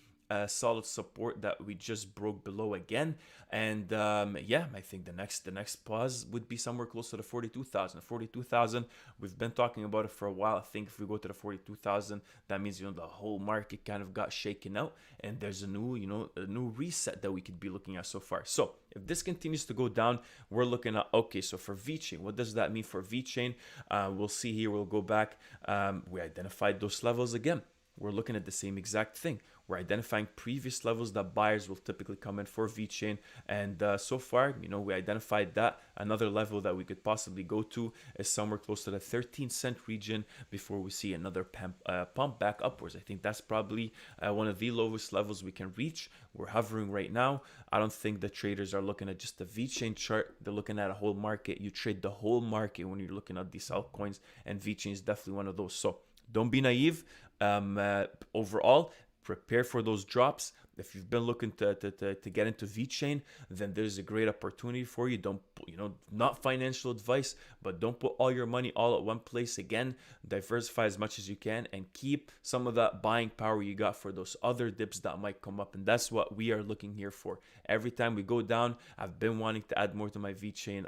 [SPEAKER 1] solid support that we just broke below again. And I think the next pause would be somewhere close to the 42,000. We've been talking about it for a while. I think if we go to the 42,000, that means the whole market kind of got shaken out, and there's a new reset that we could be looking at so far. So if this continues to go down, we're looking at, okay, so for Vechain, what does that mean for Vechain? We'll see here. We'll go back. We identified those levels again. We're looking at the same exact thing. We're identifying previous levels that buyers will typically come in for Vechain. And so far, we identified that another level that we could possibly go to is somewhere close to the 13-cent region before we see another pump back upwards. I think that's probably one of the lowest levels we can reach. We're hovering right now. I don't think the traders are looking at just the Vechain chart. They're looking at a whole market. You trade the whole market when you're looking at these altcoins, and Vechain is definitely one of those. So don't be naive. Overall, prepare for those drops. If you've been looking to get into Vechain, then there's a great opportunity for you. Don't, not financial advice, but don't put all your money all at one place. Again, diversify as much as you can and keep some of that buying power you got for those other dips that might come up. And that's what we are looking here for. Every time we go down, I've been wanting to add more to my Vechain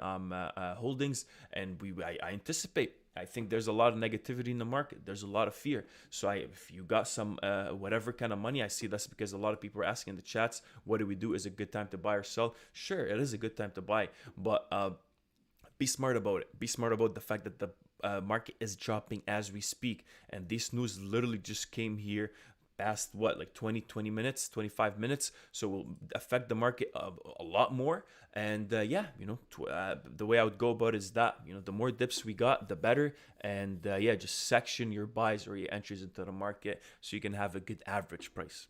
[SPEAKER 1] holdings, and I anticipate. I think there's a lot of negativity in the market. There's a lot of fear. So if you got some whatever kind of money, I see that's because a lot of people are asking in the chats, what do we do? Is it a good time to buy or sell? Sure, it is a good time to buy, but be smart about it. Be smart about the fact that the market is dropping as we speak. And this news literally just came here past 20 minutes, 25 minutes, so will affect the market a lot more. And the way I would go about it is that the more dips we got, the better. And just section your buys or your entries into the market so you can have a good average price.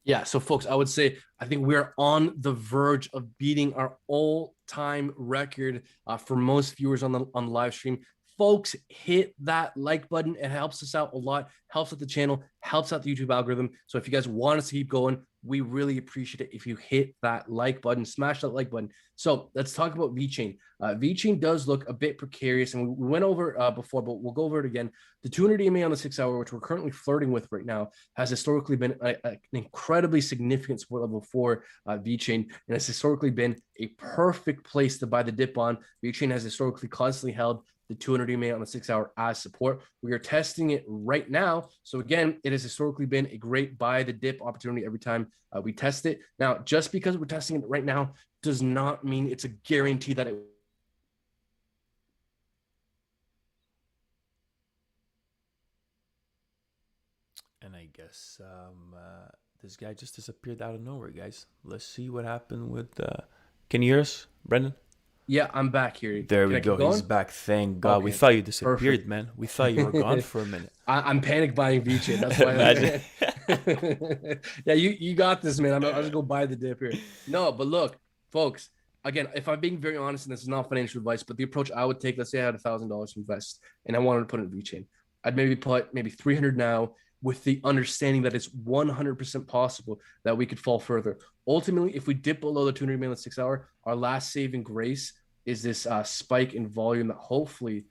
[SPEAKER 2] Yeah, so folks, I would say I think we're on the verge of beating our all-time record for most viewers on the live stream. Folks, hit that like button. It helps us out a lot, helps out the channel, helps out the YouTube algorithm. So if you guys want us to keep going, we really appreciate it if you hit that like button, smash that like button. So let's talk about Vechain. Vechain does look a bit precarious, and we went over before, but we'll go over it again. The 200 EMA on the 6 hour, which we're currently flirting with right now, has historically been an incredibly significant support level for Vechain, and it's historically been a perfect place to buy the dip on. Vechain has historically constantly held the 200 EMA on the 6 hour as support. We are testing it right now. So again, it has historically been a great buy the dip opportunity every time we test it. Now, just because we're testing it right now does not mean it's a guarantee that it
[SPEAKER 1] this. This guy just disappeared out of nowhere, guys. Let's see what happened with. Can you hear us, Brendan?
[SPEAKER 2] Yeah, I'm back here.
[SPEAKER 1] There
[SPEAKER 2] Can
[SPEAKER 1] we
[SPEAKER 2] I keep
[SPEAKER 1] go. He's
[SPEAKER 2] going?
[SPEAKER 1] back. Thank God. We
[SPEAKER 2] Okay,
[SPEAKER 1] thought you disappeared,
[SPEAKER 2] perfect.
[SPEAKER 1] man. We thought you were gone for a minute.
[SPEAKER 2] I'm panic buying Vechain. That's why.
[SPEAKER 1] Imagine.
[SPEAKER 2] Yeah, you got this, man. I'll just go buy the dip here. No, but look, folks. Again, if I'm being very honest, and this is not financial advice, but the approach I would take, let's say I had $1,000 to invest and I wanted to put it in Vechain, I'd maybe put 300 now, with the understanding that it's 100% possible that we could fall further. Ultimately, if we dip below the 200 million 6 hour, our last saving grace is this spike in volume that hopefully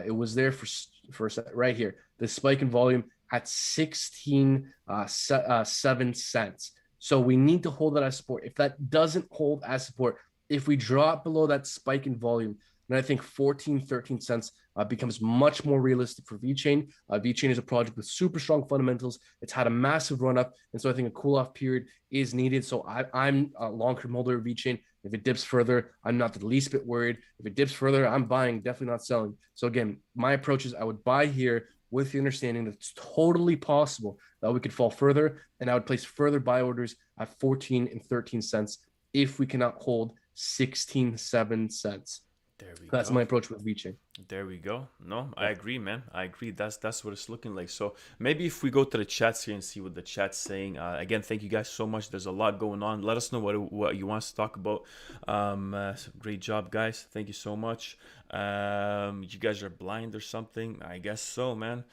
[SPEAKER 2] it was there for right here. The spike in volume at 16.7 cents. So we need to hold that as support. If that doesn't hold as support, if we drop below that spike in volume, then I think 14, 13 cents becomes much more realistic for Vechain. Vechain is a project with super strong fundamentals. It's had a massive run up. And so I think a cool off period is needed. So I'm a long-term holder of Vechain. If it dips further, I'm not the least bit worried. If it dips further, I'm buying, definitely not selling. So again, my approach is I would buy here with the understanding that it's totally possible that we could fall further. And I would place further buy orders at 14 and 13 cents if we cannot hold 16.7 cents.
[SPEAKER 1] There we
[SPEAKER 2] That's
[SPEAKER 1] go.
[SPEAKER 2] my approach with Vechain.
[SPEAKER 1] There we go. No, I agree, man. I agree. That's what it's looking like. So maybe if we go to the chats here and see what the chat's saying. Again, thank you guys so much. There's a lot going on. Let us know what you want us to talk about. Great job, guys. Thank you so much. You guys are blind or something? I guess so, man.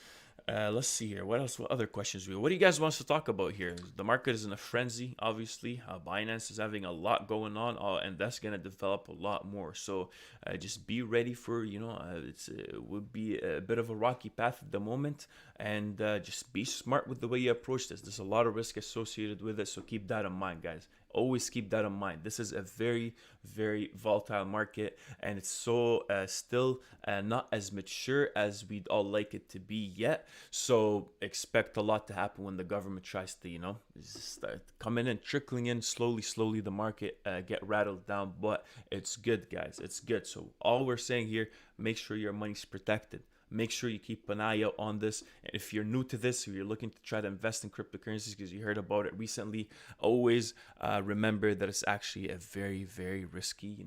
[SPEAKER 1] Let's see here. What else? What other questions? What do you guys want us to talk about here? The market is in a frenzy, obviously. Binance is having a lot going on, and that's going to develop a lot more. So just be ready for, it would be a bit of a rocky path at the moment. And just be smart with the way you approach this. There's a lot of risk associated with it. So keep that in mind, guys. Always keep that in mind. This is a very, very volatile market, and it's so still not as mature as we'd all like it to be yet. So expect a lot to happen when the government tries to, start coming in, trickling in slowly. The market get rattled down, but it's good, guys. It's good. So all we're saying here, make sure your money's protected. Make sure you keep an eye out on this. If you're new to this, if you're looking to try to invest in cryptocurrencies because you heard about it recently, always remember that it's actually a very, very risky,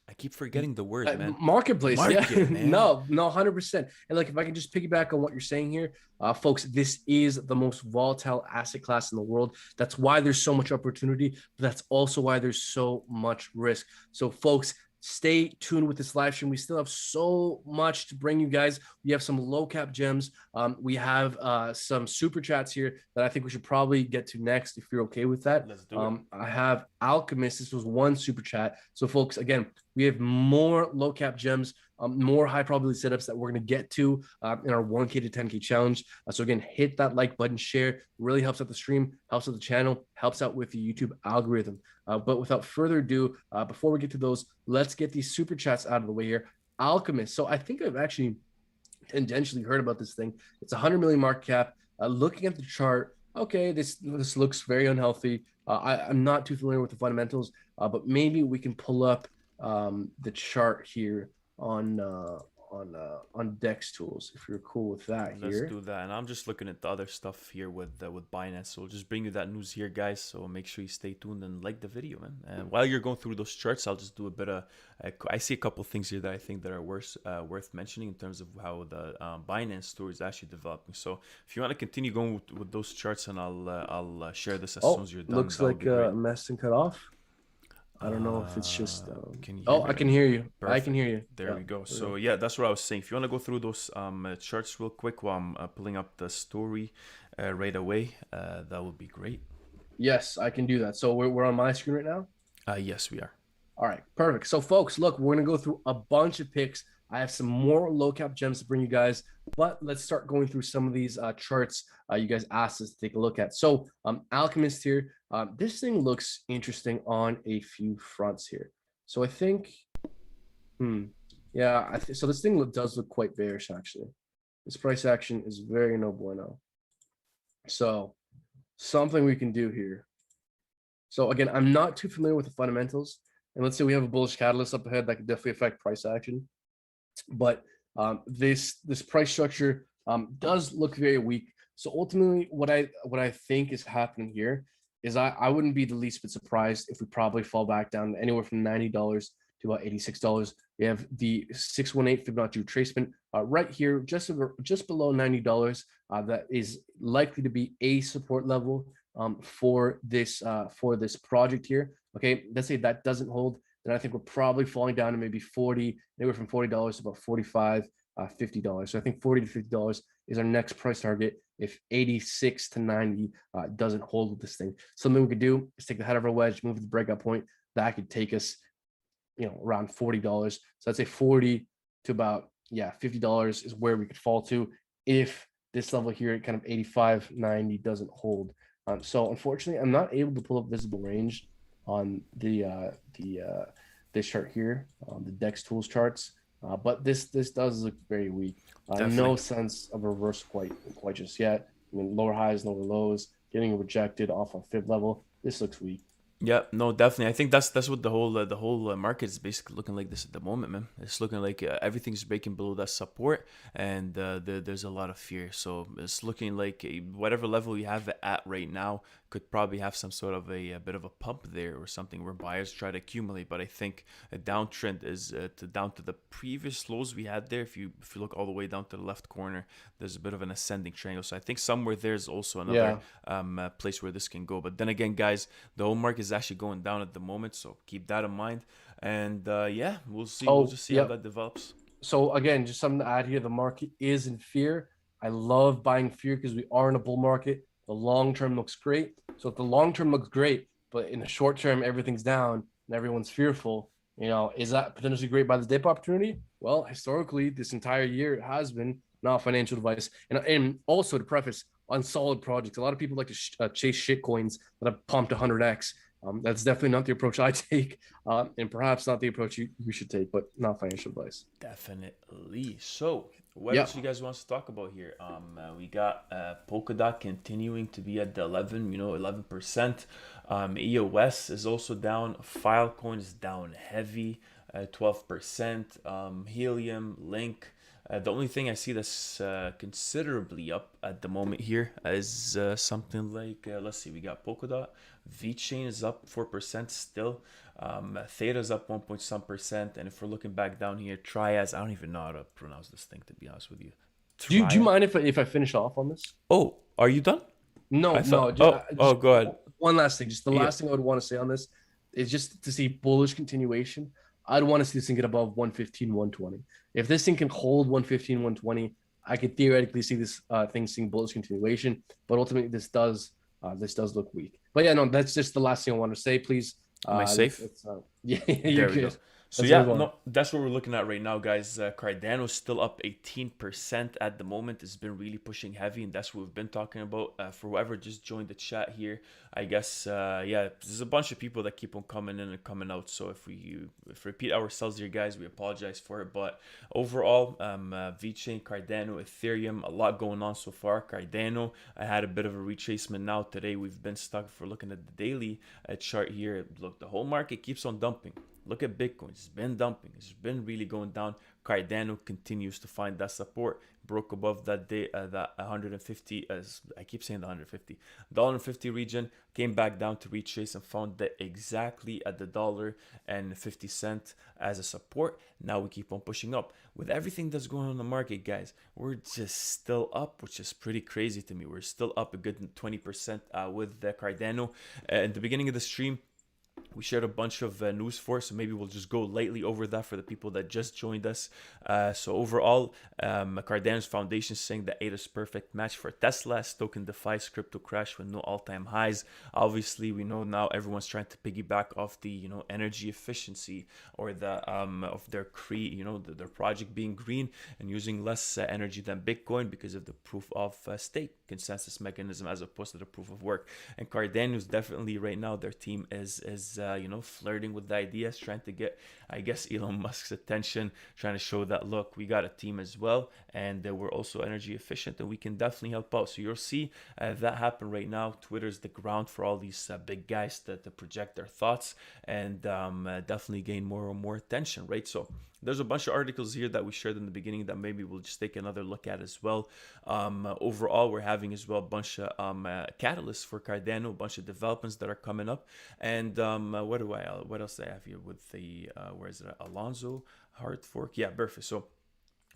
[SPEAKER 1] I keep forgetting the word, man.
[SPEAKER 2] Marketplace.
[SPEAKER 1] Market,
[SPEAKER 2] yeah.
[SPEAKER 1] man.
[SPEAKER 2] No, 100%. And if I can just piggyback on what you're saying here, folks, this is the most volatile asset class in the world. That's why there's so much opportunity, but that's also why there's so much risk. So, folks, stay tuned with this live stream. We still have so much to bring you guys. We have some low cap gems. We have some super chats here that I think we should probably get to next if you're okay with that.
[SPEAKER 1] Let's do it.
[SPEAKER 2] I have Alchemist. This was one super chat. So folks, again, we have more low cap gems, more high probability setups that we're going to get to in our 1K to 10K challenge. So again, hit that like button, share, really helps out the stream, helps out the channel, helps out with the YouTube algorithm. But without further ado, before we get to those, let's get these super chats out of the way here. Alchemist. So I think I've actually tangentially heard about this thing. It's 100 million market cap. Looking at the chart, okay, this looks very unhealthy. I'm not too familiar with the fundamentals, but maybe we can pull up the chart here on Dex Tools if you're cool with that.
[SPEAKER 1] Let's do that. And I'm just looking at the other stuff here with Binance, so we'll just bring you that news here, guys. So make sure you stay tuned and like the video, man. And while you're going through those charts, I'll just do a bit of I see a couple of things here that I think that are worth mentioning in terms of how the Binance story is actually developing. So if you want to continue going with those charts, and I'll share this as soon as you're done.
[SPEAKER 2] Looks like messed and cut off. I don't know if it's just.
[SPEAKER 1] Can you
[SPEAKER 2] I can hear you.
[SPEAKER 1] Perfect.
[SPEAKER 2] I can hear you.
[SPEAKER 1] There we go. So yeah, that's what I was saying. If you want to go through those charts real quick while I'm pulling up the story right away, that would be great.
[SPEAKER 2] Yes, I can do that. So we're on my screen right now?
[SPEAKER 1] Yes, we are.
[SPEAKER 2] All right, perfect. So folks, look, we're going to go through a bunch of picks. I have some more low cap gems to bring you guys, but let's start going through some of these charts you guys asked us to take a look at. So Alchemist here, this thing looks interesting on a few fronts here. So I think, yeah, so this thing does look quite bearish actually. This price action is very no bueno. So something we can do here. So again, I'm not too familiar with the fundamentals. And let's say we have a bullish catalyst up ahead that could definitely affect price action. But this price structure does look very weak. So ultimately, what I think is happening here is I wouldn't be the least bit surprised if we probably fall back down anywhere from $90 to about $86. We have the 618 Fibonacci retracement right here, just below $90. That is likely to be a support level for this project here. Okay, let's say that doesn't hold, then I think we're probably falling down to maybe 40, anywhere from $40 to about 45, $50. So I think 40 to $50 is our next price target if 86 to 90 doesn't hold with this thing. Something we could do is take the head of our wedge, move to the breakout point. That could take us, around $40. So I'd say 40 to about, $50 is where we could fall to if this level here at kind of 85, 90 doesn't hold. So unfortunately, I'm not able to pull up visible range on this chart here, the DEX tools charts. But this does look very weak. No sense of reverse quite just yet. I mean, lower highs, lower lows, getting rejected off on fib level. This looks weak.
[SPEAKER 1] Yeah, no, definitely. I think that's what the whole market is basically looking like this at the moment, man. It's looking like everything's breaking below that support, and there's a lot of fear. So it's looking like whatever level you have it at right now could probably have some sort of a bit of a pump there or something where buyers try to accumulate. But I think a downtrend is down to the previous lows we had there. If you look all the way down to the left corner, there's a bit of an ascending triangle. So I think somewhere there's also another place where this can go. But then again, guys, the whole market is actually going down at the moment, so keep that in mind. And we'll see. We'll just see how that develops.
[SPEAKER 2] So again, just something to add here: the market is in fear. I love buying fear because we are in a bull market. The long term looks great. So if the long term looks great, but in the short term everything's down and everyone's fearful, is that potentially great by the dip opportunity? Well, historically, this entire year it has been. Not financial advice, and also to preface, on solid projects, a lot of people like to chase shit coins that have pumped 100x. That's definitely not the approach I take, and perhaps not the approach you should take, but not financial advice.
[SPEAKER 1] Definitely. So, what else you guys want to talk about here? We got Polkadot continuing to be at the 11%. EOS is also down. Filecoin is down heavy, 12%. Helium, Link. The only thing I see that's considerably up at the moment here is something like, let's see, we got Polkadot. Vechain is up 4% still. Theta is up 1.some%. And if we're looking back down here, Trias, I don't even know how to pronounce this thing, to be honest with you.
[SPEAKER 2] Do you mind if I finish off on this?
[SPEAKER 1] Oh, are you done?
[SPEAKER 2] No.
[SPEAKER 1] Go ahead.
[SPEAKER 2] One last thing. Just the last thing I would want to say on this is just to see bullish continuation. I'd want to see this thing get above 115, 120. If this thing can hold 115, 120, I could theoretically see this thing seeing bullish continuation. But ultimately, this does look weak. But yeah, no, that's just the last thing I want to say. Please.
[SPEAKER 1] Am I safe?
[SPEAKER 2] Yeah, you're good.
[SPEAKER 1] So that's what we're looking at right now, guys. Cardano is still up 18% at the moment. It's been really pushing heavy, and that's what we've been talking about. For whoever just joined the chat here, I guess, there's a bunch of people that keep on coming in and coming out. So if we repeat ourselves here, guys, we apologize for it. But overall, Vechain, Cardano, Ethereum, a lot going on so far. Cardano, I had a bit of a retracement now. Today, we've been stuck. If we're looking at the daily chart here, look, the whole market keeps on dumping. Look at Bitcoin. It's been dumping. It's been really going down. Cardano continues to find that support. Broke above that day, that 150, as I keep saying the 150, $1.50 region. Came back down to retrace and found that exactly at the $1.50 as a support. Now we keep on pushing up. With everything that's going on in the market, guys, we're just still up, which is pretty crazy to me. We're still up a good 20% with the Cardano. In the beginning of the stream, we shared a bunch of news for, so maybe we'll just go lightly over that for the people that just joined us. So overall, Cardano's foundation is saying that ADA is perfect match for Tesla. Token defies crypto crash with no all-time highs. Obviously, we know now everyone's trying to piggyback off the energy efficiency or the of their their project being green and using less energy than Bitcoin because of the proof of stake consensus mechanism as opposed to the proof of work. And Cardano's definitely right now their team is you know, flirting with the ideas, trying to get, I guess, Elon Musk's attention, trying to show that, look, we got a team as well, and we're also energy efficient, and we can definitely help out. So you'll see that happen right now. Twitter's the ground for all these big guys to project their thoughts and definitely gain more and more attention, right? So there's a bunch of articles here that we shared in the beginning that maybe we'll just take another look at as well. Overall, we're having as well a bunch of catalysts for Cardano, a bunch of developments that are coming up. And what else do I have here with the, where is it? Alonso hard fork? Yeah, perfect. So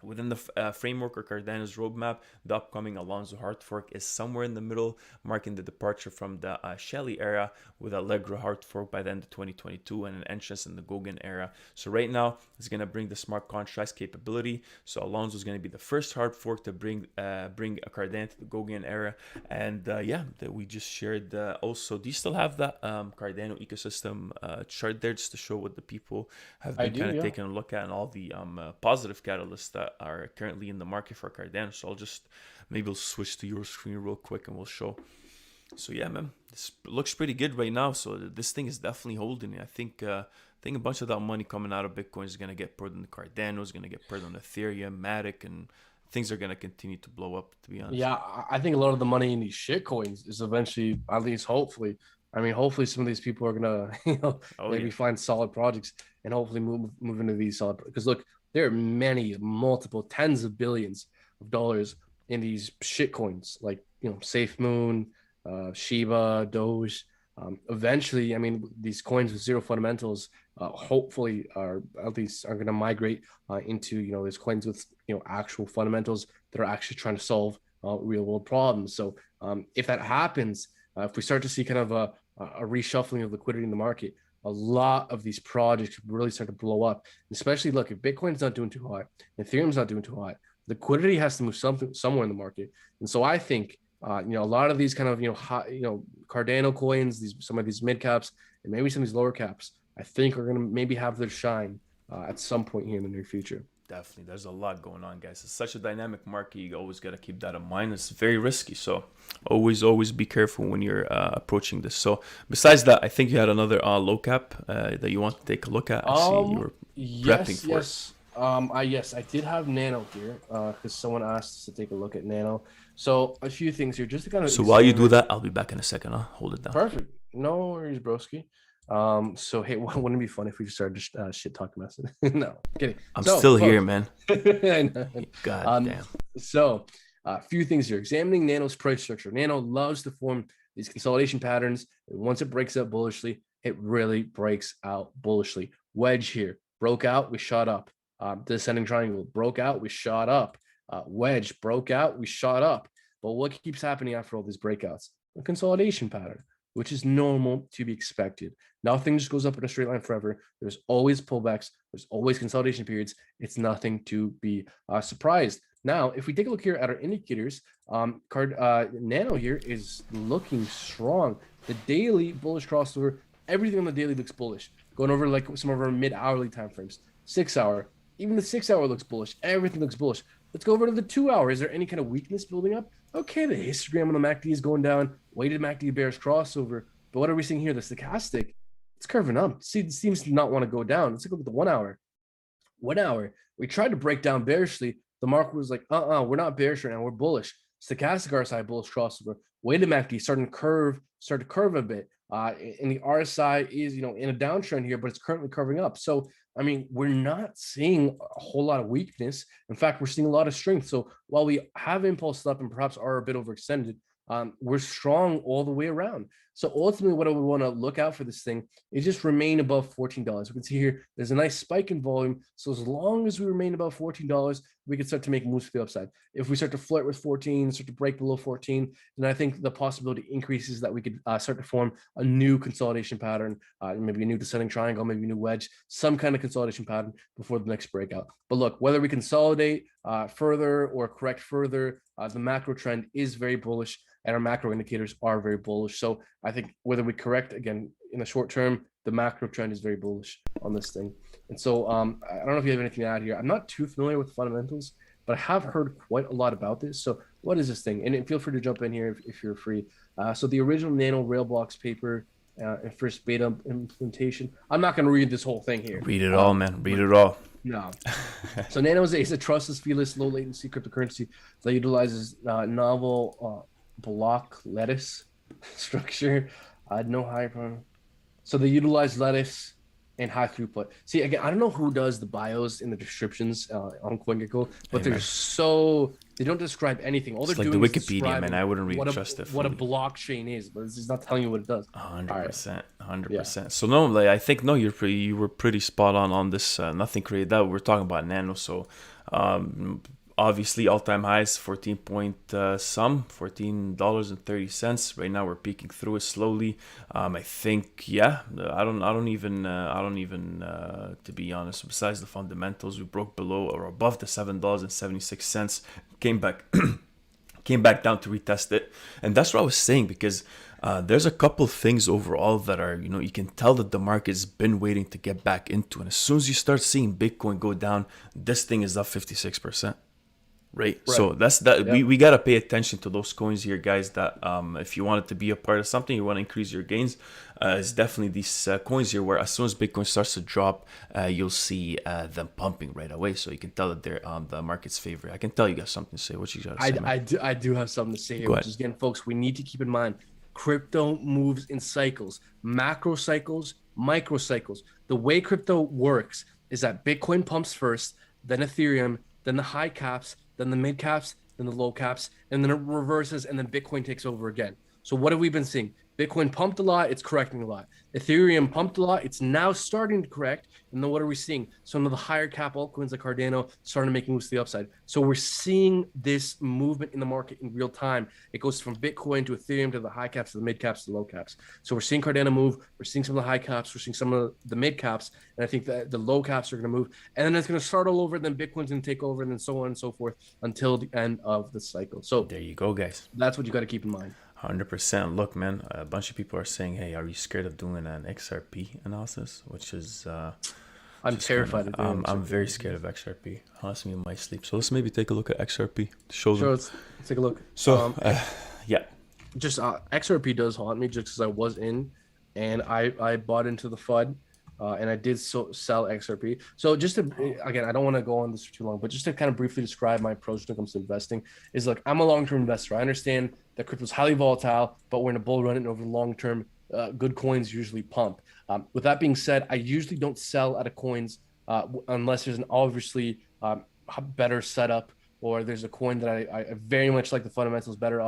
[SPEAKER 1] within the framework or Cardano's roadmap, the upcoming Alonso hard fork is somewhere in the middle, marking the departure from the Shelley era with Allegro hard fork by the end of 2022 and an entrance in the Gauguin era. So right now, it's going to bring the smart contracts capability. So Alonso is going to be the first hard fork to bring a Cardano to the Gauguin era. And yeah, that we just shared. Also, do you still have that Cardano ecosystem chart there just to show what the people have been kind of taking a look at and all the positive catalysts that are currently in the market for Cardano? So I'll just, maybe we'll switch to your screen real quick and we'll show. So yeah, man, this looks pretty good right now. So this thing is definitely holding it. I think a bunch of that money coming out of Bitcoin is going to get poured into Cardano, is going to get poured on Ethereum, Matic, and things are going to continue to blow up, to be honest.
[SPEAKER 2] Yeah, I think a lot of the money in these shit coins is eventually, at least hopefully, I mean, hopefully some of these people are gonna, maybe find solid projects and hopefully move into these solid. Because look, there are many, multiple tens of billions of dollars in these shit coins, like Safe Moon, Shiba, Doge. Eventually, I mean, these coins with zero fundamentals, hopefully, are going to migrate into these coins with actual fundamentals that are actually trying to solve real world problems. So if that happens, if we start to see kind of a reshuffling of liquidity in the market, a lot of these projects really start to blow up. Especially, look, if Bitcoin's not doing too hot, Ethereum's not doing too hot, liquidity has to move somewhere in the market. And so I think a lot of these kind of hot, Cardano coins, some of these mid caps, and maybe some of these lower caps, I think are going to maybe have their shine at some point here in the near future.
[SPEAKER 1] Definitely. There's a lot going on, guys. It's such a dynamic market. You always got to keep that in mind. It's very risky. So always be careful when you're approaching this. So besides that, I think you had another low cap that you want to take a look at. I see you were prepping for it.
[SPEAKER 2] Yes, I did have Nano here because someone asked us to take a look at Nano. So a few things here just to kind of.
[SPEAKER 1] So while you do that, I'll be back in a second. I'll hold it down.
[SPEAKER 2] Perfect. No worries, broski. So hey, wouldn't it be fun if we just started just shit talking messing? No, kidding.
[SPEAKER 1] I'm still here, man. God damn.
[SPEAKER 2] So a few things here. Examining Nano's price structure. Nano loves to form these consolidation patterns, and once it breaks out bullishly, it really breaks out bullishly. Wedge here broke out, we shot up. Descending triangle broke out, we shot up. Wedge broke out, we shot up. But what keeps happening after all these breakouts? A consolidation pattern, which is normal to be expected. Nothing just goes up in a straight line forever. There's always pullbacks. There's always consolidation periods. It's nothing to be surprised. Now, if we take a look here at our indicators, Nano here is looking strong. The daily bullish crossover, everything on the daily looks bullish. Going over like some of our mid-hourly timeframes, 6 hour, even the 6 hour looks bullish. Everything looks bullish. Let's go over to the 2 hour. Is there any kind of weakness building up? Okay, the histogram on the MACD is going down. Weighted MACD bearish crossover. But what are we seeing here? The stochastic, it's curving up. See, it seems to not want to go down. Let's take a look at the 1 hour. 1 hour, we tried to break down bearishly. The market was like, we're not bearish right now. We're bullish. Stochastic RSI bullish crossover. Weighted MACD starting to curve a bit. And the RSI is, in a downtrend here, but it's currently curving up. So, I mean, we're not seeing a whole lot of weakness. In fact, we're seeing a lot of strength. So while we have impulsed up and perhaps are a bit overextended, we're strong all the way around. So ultimately, what we want to look out for this thing is just remain above $14. We can see here, there's a nice spike in volume. So as long as we remain above $14, we can start to make moves to the upside. If we start to flirt with 14, start to break below 14, then I think the possibility increases that we could start to form a new consolidation pattern, maybe a new descending triangle, maybe a new wedge, some kind of consolidation pattern before the next breakout. But look, whether we consolidate further or correct further, the macro trend is very bullish and our macro indicators are very bullish. So I think whether we correct again in the short term, the macro trend is very bullish on this thing. And so I don't know if you have anything to add here. I'm not too familiar with fundamentals, but I have heard quite a lot about this. So what is this thing? And feel free to jump in here if you're free. So the original Nano Railblocks paper and first beta implementation. I'm not going to read this whole thing here.
[SPEAKER 1] Read it all, man. Read it all.
[SPEAKER 2] No. So Nano is a trustless, feeless, low latency cryptocurrency that utilizes novel block lattice structure. No hyper. So they utilize lattice and high throughput. See, again, I don't know who does the bios in the descriptions on CoinGecko, but they don't describe anything. All
[SPEAKER 1] it's
[SPEAKER 2] they're
[SPEAKER 1] like
[SPEAKER 2] doing
[SPEAKER 1] the
[SPEAKER 2] is
[SPEAKER 1] Wikipedia, man. I wouldn't really trust it.
[SPEAKER 2] What a blockchain is, but it's not telling you what it does.
[SPEAKER 1] 100%, 100%. So no, like I think no, you were pretty spot on this. Nothing created that. We're talking about Nano, so obviously all-time highs, $14.30. Right now we're peeking through it slowly. I think I don't even to be honest, besides the fundamentals, we broke below or above the $7.76, came back came back down to retest it. And that's what I was saying, because there's a couple things overall that are, you can tell that the market's been waiting to get back into. And as soon as you start seeing Bitcoin go down, this thing is up 56%. Right. So that's that. Yep. We got to pay attention to those coins here, guys, that if you want it to be a part of something, you want to increase your gains, it's definitely these coins here where as soon as Bitcoin starts to drop, you'll see them pumping right away. So you can tell that they're on the market's favor. I can tell you got something to say. What you got to say, man?
[SPEAKER 2] I do have something to say here, which is, again, folks, we need to keep in mind, crypto moves in cycles, macro cycles, micro cycles. The way crypto works is that Bitcoin pumps first, then Ethereum, then the high caps, then the mid caps, then the low caps, and then it reverses, and then Bitcoin takes over again. So what have we been seeing? Bitcoin pumped a lot, it's correcting a lot. Ethereum pumped a lot, it's now starting to correct. And then what are we seeing? Some of the higher cap altcoins like Cardano starting making moves to the upside. So we're seeing this movement in the market in real time. It goes from Bitcoin to Ethereum to the high caps to the mid caps to the low caps. So we're seeing Cardano move, we're seeing some of the high caps, we're seeing some of the mid caps, and I think that the low caps are going to move. And then it's going to start all over, then Bitcoin's going to take over, and then so on and so forth until the end of the cycle. So
[SPEAKER 1] there you go, guys.
[SPEAKER 2] That's what you got to keep in mind.
[SPEAKER 1] 100%. Look, man, a bunch of people are saying, hey, are you scared of doing an XRP analysis? Which is
[SPEAKER 2] I'm terrified of doing
[SPEAKER 1] I'm very scared of XRP. Honestly, in my sleep. So let's maybe take a look at XRP. Sure,
[SPEAKER 2] let's take a look.
[SPEAKER 1] So yeah,
[SPEAKER 2] just XRP does haunt me just because I was in, and I bought into the FUD, and I did sell XRP. So just to, again, I don't want to go on this for too long, but just to kind of briefly describe my approach when it comes to investing is, look, I'm a long-term investor. I understand that crypto is highly volatile, but we're in a bull run, and over the long term, good coins usually pump. With that being said, I usually don't sell out of coins unless there's an obviously better setup, or there's a coin that I very much like the fundamentals better,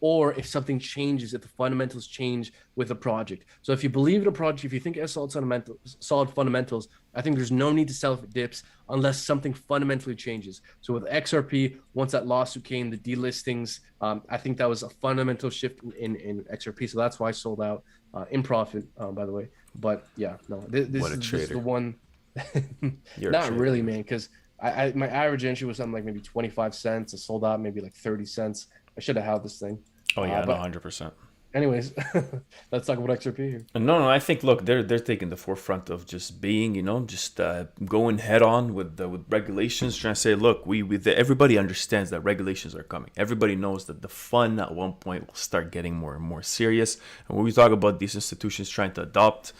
[SPEAKER 2] or if something changes, if the fundamentals change with a project. So if you believe in a project, if you think it has solid fundamentals, I think there's no need to sell if it dips unless something fundamentally changes. So with XRP, once that lawsuit came, the delistings, I think that was a fundamental shift in XRP. So that's why I sold out in profit, by the way. But yeah, no, this is the one. Not really, man, because my average entry was something like maybe 25 cents. I sold out maybe like 30 cents. I should have held this thing.
[SPEAKER 1] Oh yeah, 100%.
[SPEAKER 2] Anyways, let's talk about XRP here.
[SPEAKER 1] No, I think, look, they're taking the forefront of just being, just going head on with regulations, trying to say, look, everybody understands that regulations are coming. Everybody knows that the fun at one point will start getting more and more serious. And when we talk about these institutions trying to adopt,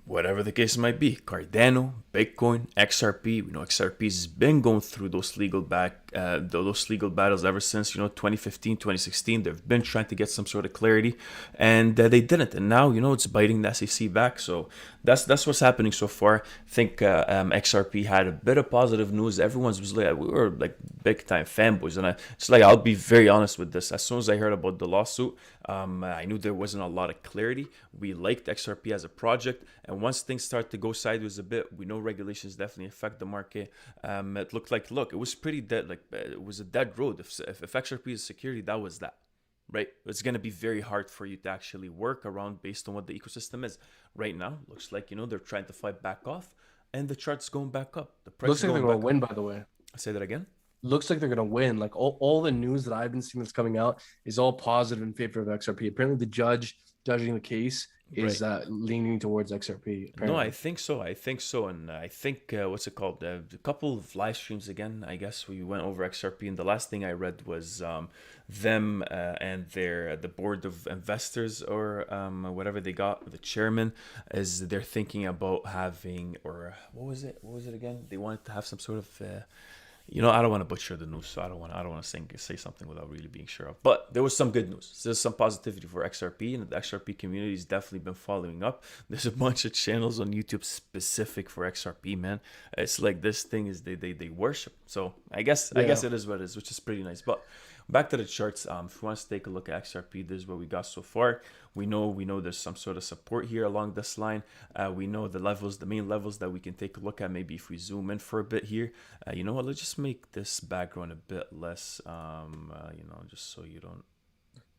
[SPEAKER 1] whatever the case might be, Cardano, Bitcoin, XRP. We know XRP has been going through those legal battles ever since 2015, 2016. They've been trying to get some sort of clarity, and they didn't. And now it's biting the SEC back. So that's what's happening so far. I think XRP had a bit of positive news. Everyone's was like, we were like big time fanboys, and I'll be very honest with this. As soon as I heard about the lawsuit, I knew there wasn't a lot of clarity. We liked XRP as a project, and once things start to go sideways a bit, we know regulations definitely affect the market. It looked like, it was pretty dead. Like it was a dead road. If XRP is security, that was that. Right? It's going to be very hard for you to actually work around based on what the ecosystem is. Right now, looks like, they're trying to fight back off, and the chart's going back up. The price
[SPEAKER 2] looks like they're going to win, by the way.
[SPEAKER 1] Say that again?
[SPEAKER 2] Looks like they're going to win. Like all the news that I've been seeing that's coming out is all positive in favor of XRP. Apparently the judge judging the case
[SPEAKER 1] Right.
[SPEAKER 2] is leaning towards XRP
[SPEAKER 1] No, I
[SPEAKER 2] apparently.
[SPEAKER 1] think so. I think so, and I think what's it called? A couple of live streams again. I guess we went over XRP, and the last thing I read was them and their the board of investors or whatever they got. The chairman is they're thinking about having, or what was it? What was it again? They wanted to have some sort of I don't want to butcher the news, so I don't want to say something without really being sure of. But there was some good news. There's some positivity for XRP, and the XRP community has definitely been following up. There's a bunch of channels on YouTube specific for XRP, man. It's like this thing is they worship. So I guess
[SPEAKER 2] Yeah.
[SPEAKER 1] it is what it is, which is pretty nice. But back to the charts. If you want to take a look at XRP, this is what we got so far. We know there's some sort of support here along this line. We know the main levels that we can take a look at. Maybe if we zoom in for a bit here, you know what? Let's just make this background a bit less. Just so you don't.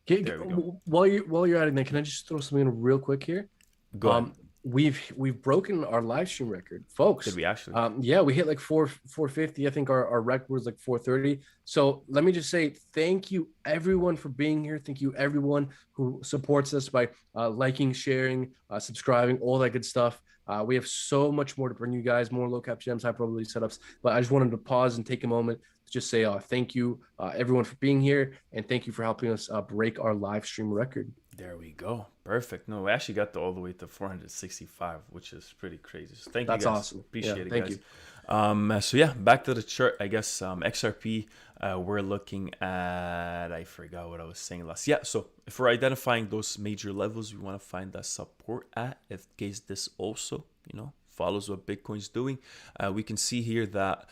[SPEAKER 1] There we go.
[SPEAKER 2] While you're at it, then can I just throw something in real quick here?
[SPEAKER 1] Go ahead.
[SPEAKER 2] Um, we've broken our live stream record,
[SPEAKER 1] Did
[SPEAKER 2] folks.
[SPEAKER 1] we actually?
[SPEAKER 2] Yeah, we hit like 450. I think our record was like 430. So let me just say thank you everyone for being here. Thank you everyone who supports us by liking, sharing, subscribing, all that good stuff. We have so much more to bring you guys, more low cap gems, high probability setups. But I just wanted to pause and take a moment to just say thank you everyone for being here, and thank you for helping us break our live stream record.
[SPEAKER 1] There we go. Perfect. No, we actually got all the way to 465, which is pretty crazy. So thank you
[SPEAKER 2] That's
[SPEAKER 1] guys.
[SPEAKER 2] awesome.
[SPEAKER 1] Appreciate
[SPEAKER 2] Yeah,
[SPEAKER 1] it,
[SPEAKER 2] thank
[SPEAKER 1] guys.
[SPEAKER 2] you.
[SPEAKER 1] So yeah, back to the chart. I guess XRP. We're looking at. I forgot what I was saying last. Yeah. So if we're identifying those major levels, we want to find that support at. In case this also, follows what Bitcoin's doing, we can see here that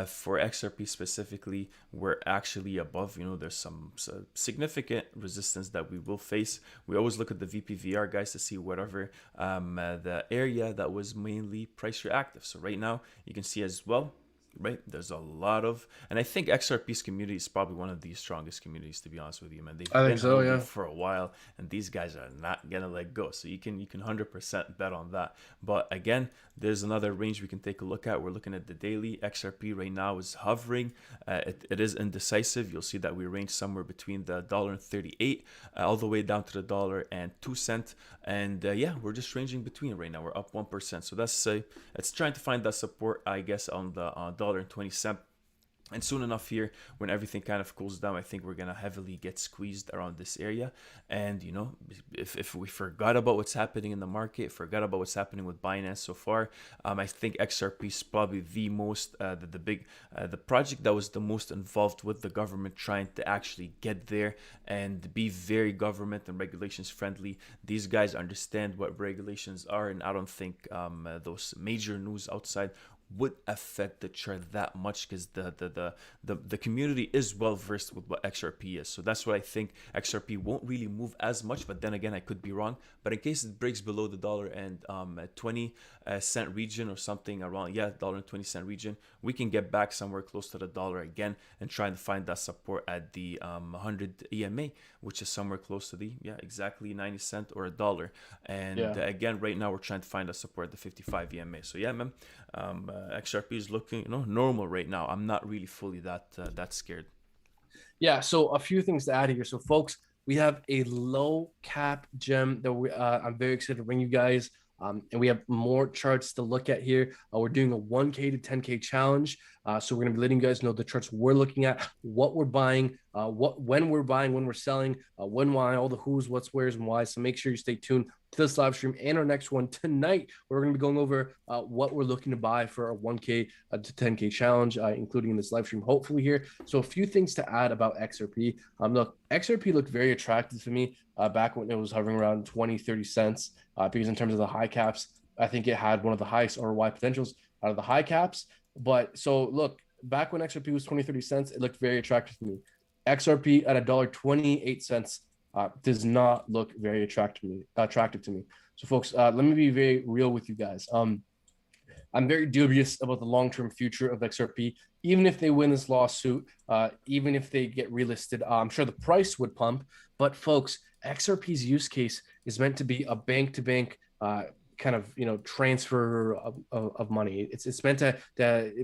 [SPEAKER 1] for XRP specifically, we're actually above. There's some significant resistance that we will face. We always look at the VPVR, guys, to see whatever the area that was mainly price reactive. So right now, you can see as well. Right, there's a lot of, and I think XRP's community is probably one of the strongest communities, to be honest with you, man. They've
[SPEAKER 2] I
[SPEAKER 1] been
[SPEAKER 2] think so.
[SPEAKER 1] holding
[SPEAKER 2] Yeah.
[SPEAKER 1] for a while, and these guys are not gonna let go. So you can 100% bet on that. But again, there's another range we can take a look at. We're looking at the daily. XRP right now is hovering. It is indecisive. You'll see that we range somewhere between the $1.38 all the way down to the $1.02, and yeah, we're just ranging between right now. We're up 1%. So that's it's trying to find that support, I guess, on the $1.20. And soon enough here, when everything kind of cools down, I think we're going to heavily get squeezed around this area. And, if we forgot about what's happening in the market, forgot about what's happening with Binance so far, I think XRP is probably the most, the project that was the most involved with the government trying to actually get there and be very government and regulations friendly. These guys understand what regulations are, and I don't think those major news outside would affect the chart that much, because the community is well versed with what XRP is. So that's why I think XRP won't really move as much. But then again, I could be wrong. But in case it breaks below the $1.20 region or something around, $1.20 region, we can get back somewhere close to the dollar again and trying to find that support at the 100 EMA, which is somewhere close to the exactly 90 cent or a dollar. And again, right now we're trying to find a support at the 55 EMA. So yeah, man. XRP is looking normal right now. I'm not really fully that scared.
[SPEAKER 2] Yeah. So a few things to add here. So folks, we have a low cap gem that I'm very excited to bring you guys. And we have more charts to look at here. We're doing a 1K to 10K challenge. So we're going to be letting you guys know the charts we're looking at, what we're buying, when we're buying, when we're selling, when, why, all the who's, what's, where's, and why. So make sure you stay tuned to this live stream and our next one tonight. We're going to be going over what we're looking to buy for our 1K to 10K challenge, including in this live stream, hopefully here. So a few things to add about XRP. Look, XRP looked very attractive to me back when it was hovering around 20, 30 cents, because in terms of the high caps, I think it had one of the highest ROI potentials out of the high caps. But so look, back when XRP was 20, 30 cents, it looked very attractive to me. XRP at $1.28 does not look very attractive to me. So folks, let me be very real with you guys. I'm very dubious about the long-term future of XRP. Even if they win this lawsuit, even if they get relisted, I'm sure the price would pump. But folks, XRP's use case is meant to be a bank-to-bank kind of transfer of money. It's meant to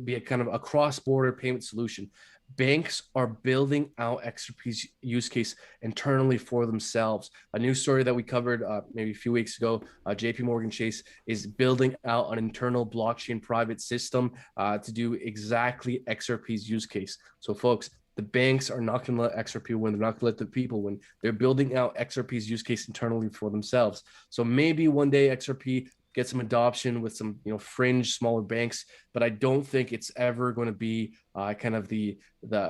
[SPEAKER 2] be a kind of a cross-border payment solution. banks are building out XRP's use case internally for themselves. A news story that we covered maybe a few weeks ago, JP Morgan Chase is building out an internal blockchain private system to do exactly XRP's use case. So folks, the banks are not going to let XRP win. They're not going to let the people win. They're building out XRP's use case internally for themselves. So maybe one day XRP get some adoption with some fringe smaller banks, but I don't think it's ever going to be kind of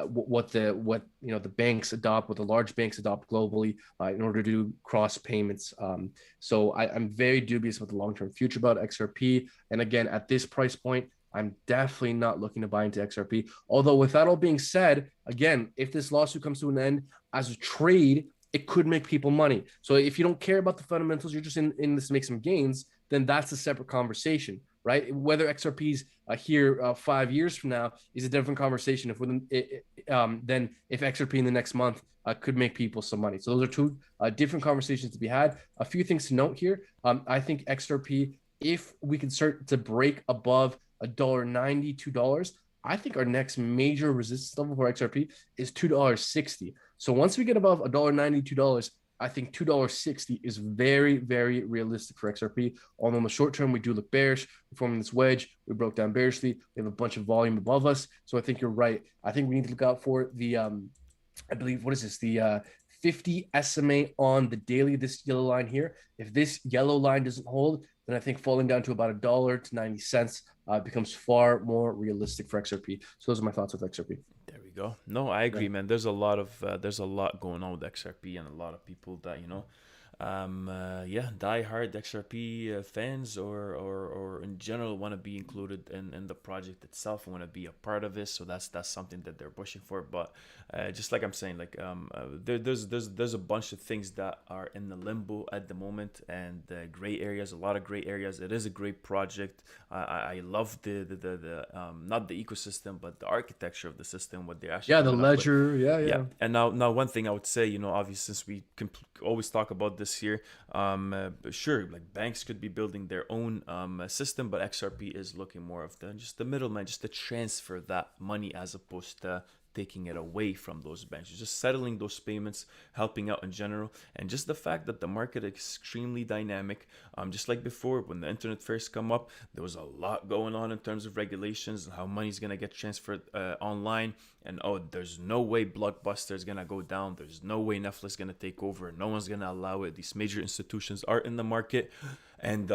[SPEAKER 2] what the banks adopt, what the large banks adopt globally in order to do cross payments. So I'm very dubious about the long-term future about XRP. And again, at this price point, I'm definitely not looking to buy into XRP. Although with that all being said, again, if this lawsuit comes to an end as a trade, it could make people money. So if you don't care about the fundamentals, you're just in this to make some gains, then that's a separate conversation, right? Whether XRP's here 5 years from now is a different conversation. Then if XRP in the next month could make people some money. So those are two different conversations to be had. A few things to note here. I think XRP, if we can start to break above $1.90, $2, I think our next major resistance level for XRP is $2.60. So once we get above $1.90, $2, I think $2.60 is very, very realistic for XRP. Although in the short term, we do look bearish. We're forming this wedge. We broke down bearishly. We have a bunch of volume above us. So I think you're right. I think we need to look out for the, I believe, what is this? The 50 SMA on the daily, this yellow line here. If this yellow line doesn't hold, then I think falling down to about $1 to 90 cents becomes far more realistic for XRP. So those are my thoughts with XRP.
[SPEAKER 1] There we go. No, I agree, man. There's a lot going on with XRP, and a lot of people that die hard XRP fans or in general want to be included in the project itself, want to be a part of it. So that's something that they're pushing for. But just like I'm saying, like there's a bunch of things that are in the limbo at the moment, and gray areas, a lot of gray areas. It is a great project. I love the not the ecosystem, but the architecture of the system. What they're actually
[SPEAKER 2] the Ledger,
[SPEAKER 1] yeah. And now one thing I would say, obviously, since we can always talk about this here, sure, like banks could be building their own system, but XRP is looking more of just the middleman, just to transfer that money as opposed to taking it away from those banks, just settling those payments, helping out in general. And just the fact that the market is extremely dynamic, just like before when the internet first come up, there was a lot going on in terms of regulations and how money's going to get transferred online. And there's no way Blockbuster is going to go down, there's no way Netflix is going to take over, no one's going to allow it. These major institutions are in the market, and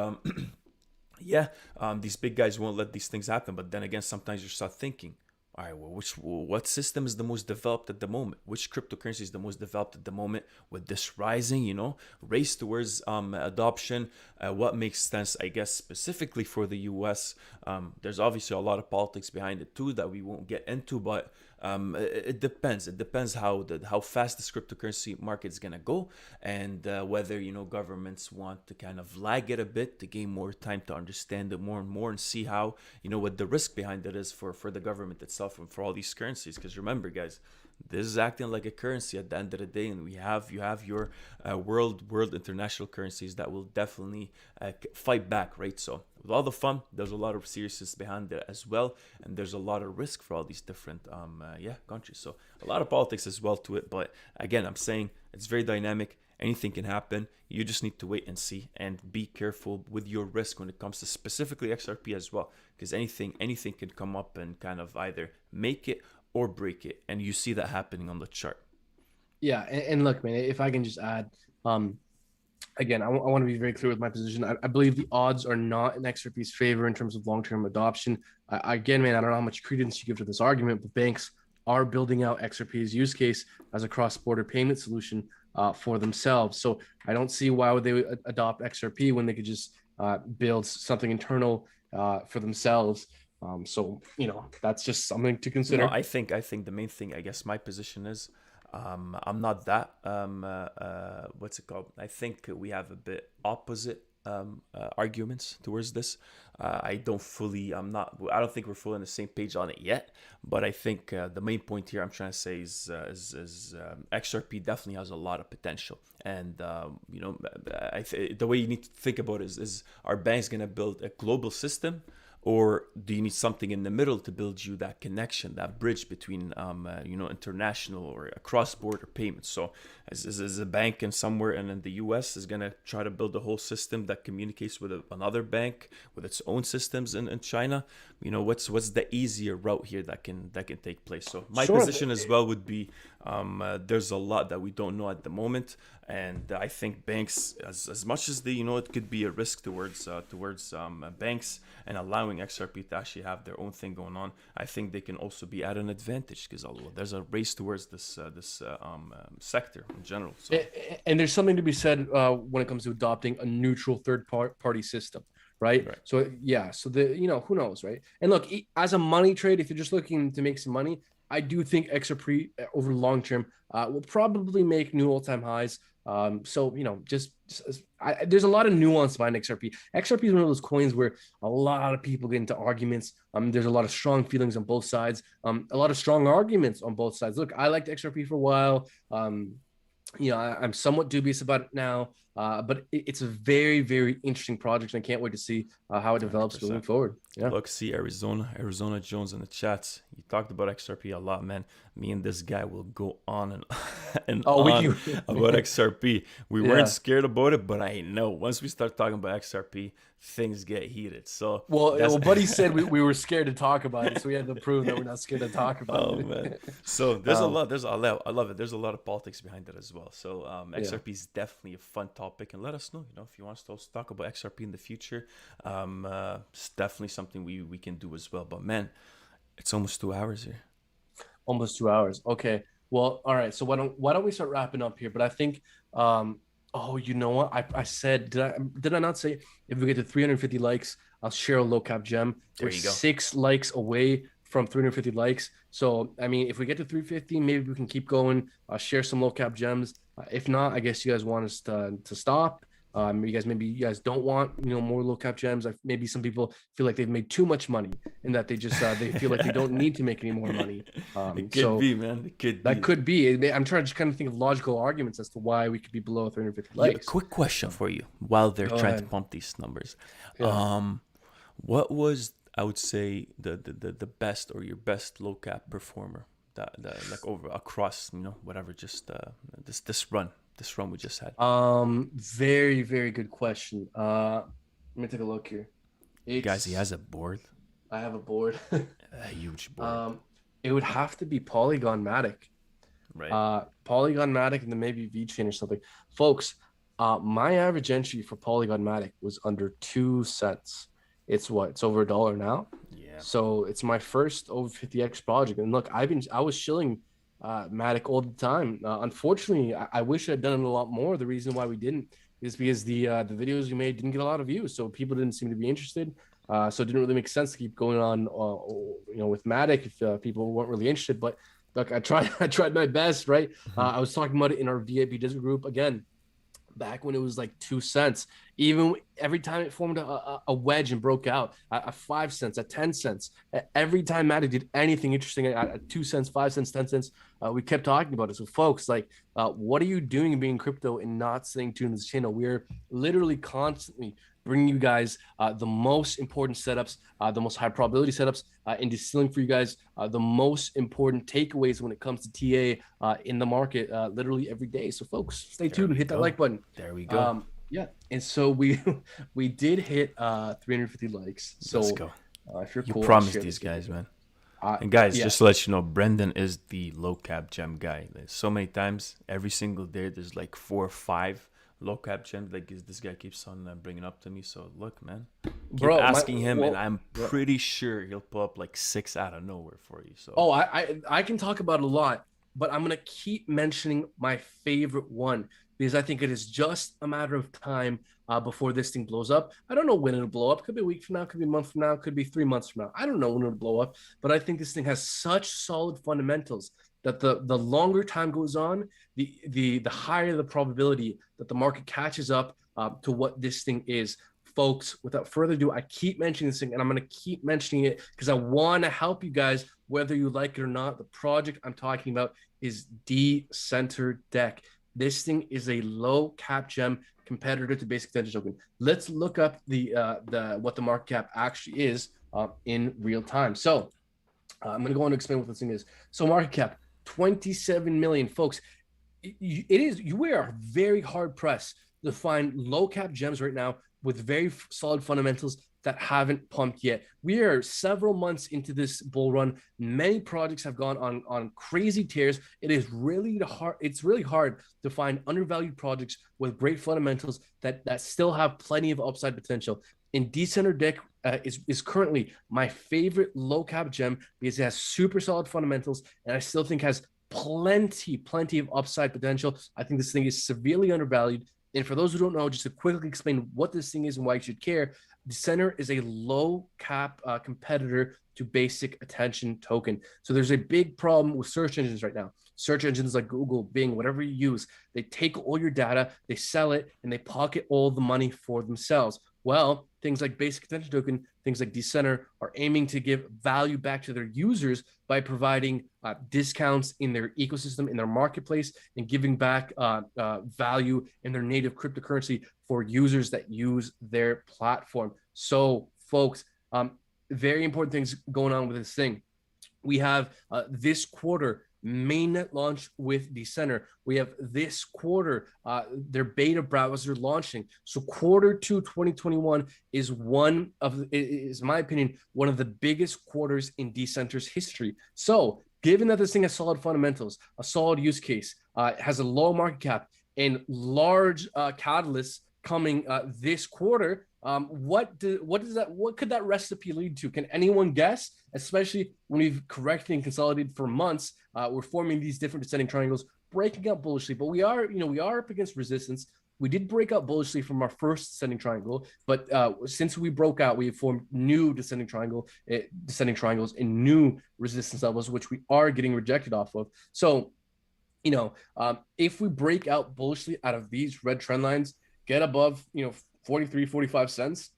[SPEAKER 1] these big guys won't let these things happen. But then again, sometimes you start thinking, all right, well, what system is the most developed at the moment? Which cryptocurrency is the most developed at the moment? With this rising, race towards adoption, what makes sense, I guess, specifically for the US? There's obviously a lot of politics behind it too that we won't get into, but it depends. It depends how fast this cryptocurrency market is gonna go, and whether governments want to kind of lag it a bit to gain more time to understand it more and more, and see how what the risk behind it is for the government itself and for all these currencies. Because remember, guys, this is acting like a currency at the end of the day, and you have your world international currencies that will definitely fight back, right? So with all the fun, there's a lot of seriousness behind it as well, and there's a lot of risk for all these different countries. So a lot of politics as well to it. But again, I'm saying it's very dynamic. Anything can happen. You just need to wait and see, and be careful with your risk when it comes to specifically XRP as well, because anything can come up and kind of either make it or break it, and you see that happening on the chart.
[SPEAKER 2] Yeah, and look, man, if I can just add, again, I want to be very clear with my position. I believe the odds are not in XRP's favor in terms of long-term adoption. Again, man, I don't know how much credence you give to this argument, but banks are building out XRP's use case as a cross-border payment solution for themselves. So I don't see why would they adopt XRP when they could just build something internal for themselves. So that's just something to consider.
[SPEAKER 1] I think the main thing, I guess, my position is, I'm not that what's it called? I think we have a bit opposite arguments towards this. I don't think we're fully on the same page on it yet, but I think the main point here I'm trying to say is XRP definitely has a lot of potential, and the way you need to think about it is our bank's gonna build a global system, or do you need something in the middle to build you that connection, that bridge between international or a cross-border payments? So as a bank in somewhere and in the US is going to try to build a whole system that communicates with another bank with its own systems in China, what's the easier route here that can take place? So my position as well would be, there's a lot that we don't know at the moment, and I think banks, as much as they, it could be a risk towards banks and allowing XRP to actually have their own thing going on, I think they can also be at an advantage because there's a race towards this sector in general. So.
[SPEAKER 2] And there's something to be said when it comes to adopting a neutral third party system. Right. So yeah. So who knows, right? And look, as a money trade, if you're just looking to make some money, I do think XRP over the long term will probably make new all-time highs. So there's a lot of nuance behind XRP. XRP is one of those coins where a lot of people get into arguments. There's a lot of strong feelings on both sides. A lot of strong arguments on both sides. Look, I liked XRP for a while. I'm somewhat dubious about it now, but it's a very, very interesting project, and I can't wait to see how it develops 100%. Moving forward. Yeah.
[SPEAKER 1] Look, see Arizona Jones in the chats. You talked about XRP a lot, man. Me and this guy will go on and on about XRP. We weren't scared about it, but I know once we start talking about XRP, things get heated. So
[SPEAKER 2] Buddy said we were scared to talk about it, so we had to prove that we're not scared to talk about it.
[SPEAKER 1] Man. So there's a lot. I love it. There's a lot of politics behind it as well. So XRP is definitely a fun topic, and let us know. If you want us to also talk about XRP in the future, it's definitely something we can do as well. But man, it's almost 2 hours here.
[SPEAKER 2] Almost 2 hours. Okay. Well, all right. So why don't we start wrapping up here? But I think, you know what? I said, did I not say if we get to 350 likes, I'll share a low cap gem? We're 6 likes away from 350 likes. So, I mean, if we get to 350, maybe we can keep going. Share some low cap gems. If not, I guess you guys want us to stop. Maybe you guys don't want more low cap gems. Maybe some people feel like they've made too much money and that they just they feel like they don't need to make any more money.
[SPEAKER 1] It could be, man. That
[SPEAKER 2] could be. I'm trying to just kind of think of logical arguments as to why we could be below 350 likes.
[SPEAKER 1] Yeah, quick question for you while they're trying to pump these numbers. Yeah. What was, I would say, the best or your best low cap performer that like over across whatever, just this run we just had?
[SPEAKER 2] Very, very good question. Let me take a look here.
[SPEAKER 1] Guys, he has a board.
[SPEAKER 2] I have a board.
[SPEAKER 1] A huge board.
[SPEAKER 2] It would have to be Polygon Matic.
[SPEAKER 1] Right.
[SPEAKER 2] Polygon Matic and then maybe Vechain or something. Folks, my average entry for Polygon Matic was under 2 cents. It's over $1 now.
[SPEAKER 1] Yeah.
[SPEAKER 2] So it's my first over 50x project. And look, I was shilling Matic all the time. Unfortunately, I wish I'd done it a lot more. The reason why we didn't is because the videos we made didn't get a lot of views, so people didn't seem to be interested. So it didn't really make sense to keep going on, with Matic if people weren't really interested. But look, I tried my best, right? I was talking about it in our VIP Discord group again, back when it was like 2 cents. Even every time it formed a wedge and broke out at 5 cents, at 10 cents, every time Matic did anything interesting at 2 cents, 5 cents, 10 cents, we kept talking about it. So folks, what are you doing being crypto and not staying tuned to this channel? We're literally constantly bringing you guys the most important setups, the most high probability setups, and distilling for you guys the most important takeaways when it comes to TA in the market literally every day. So folks, stay tuned and hit that like button.
[SPEAKER 1] There we go.
[SPEAKER 2] Yeah, and so we did hit 350 likes. So
[SPEAKER 1] let's go.
[SPEAKER 2] If you're
[SPEAKER 1] you
[SPEAKER 2] cool,
[SPEAKER 1] promised these guys, man. And guys, just to let you know, Brendan is the low cap gem guy. There's so many times every single day, there's like 4 or 5 low cap gems like this guy keeps on bringing up to me. So look, man, keep asking him, and I'm pretty sure he'll pull up like 6 out of nowhere for you. So
[SPEAKER 2] I can talk about a lot, but I'm gonna keep mentioning my favorite one because I think it is just a matter of time before this thing blows up. I don't know when it'll blow up. Could be a week from now, could be a month from now, could be 3 months from now. I don't know when it'll blow up, but I think this thing has such solid fundamentals that the longer time goes on, the higher the probability that the market catches up to what this thing is. Folks, without further ado, I keep mentioning this thing, and I'm going to keep mentioning it because I want to help you guys, whether you like it or not. The project I'm talking about is Decenter Deck. This thing is a low cap gem competitor to Basic Attention Token. Let's look up the what the market cap actually is in real time. So I'm going to go on to explain what this thing is. So market cap, 27 million, folks. We are very hard pressed to find low cap gems right now with very solid fundamentals that haven't pumped yet. We are several months into this bull run. Many projects have gone on crazy tears. It's really hard to find undervalued projects with great fundamentals that still have plenty of upside potential. And Decenter Deck is currently my favorite low cap gem because it has super solid fundamentals, and I still think has plenty of upside potential. I think this thing is severely undervalued. And for those who don't know, just to quickly explain what this thing is and why you should care, Decenter is a low cap competitor to basic attention token. So there's a big problem with search engines right now. Search engines like Google, Bing, whatever you use, they take all your data, they sell it, and they pocket all the money for themselves. Well, things like basic attention token, things like Decenter are aiming to give value back to their users by providing discounts in their ecosystem, in their marketplace, and giving back value in their native cryptocurrency for users that use their platform. So, folks, very important things going on with this thing. We have this quarter mainnet launch with Decenter. We have this quarter their beta browser launching. So Q2 2021 is in my opinion, one of the biggest quarters in Decenter's history. So given that this thing has solid fundamentals, a solid use case, has a low market cap, and large catalysts coming this quarter, what could that recipe lead to? Can anyone guess? Especially when we've corrected and consolidated for months, we're forming these different descending triangles, breaking up bullishly. But we are up against resistance. We did break out bullishly from our first descending triangle, but since we broke out, we have formed new descending triangles and new resistance levels, which we are getting rejected off of. So, if we break out bullishly out of these red trend lines, get above 43, 45 cents,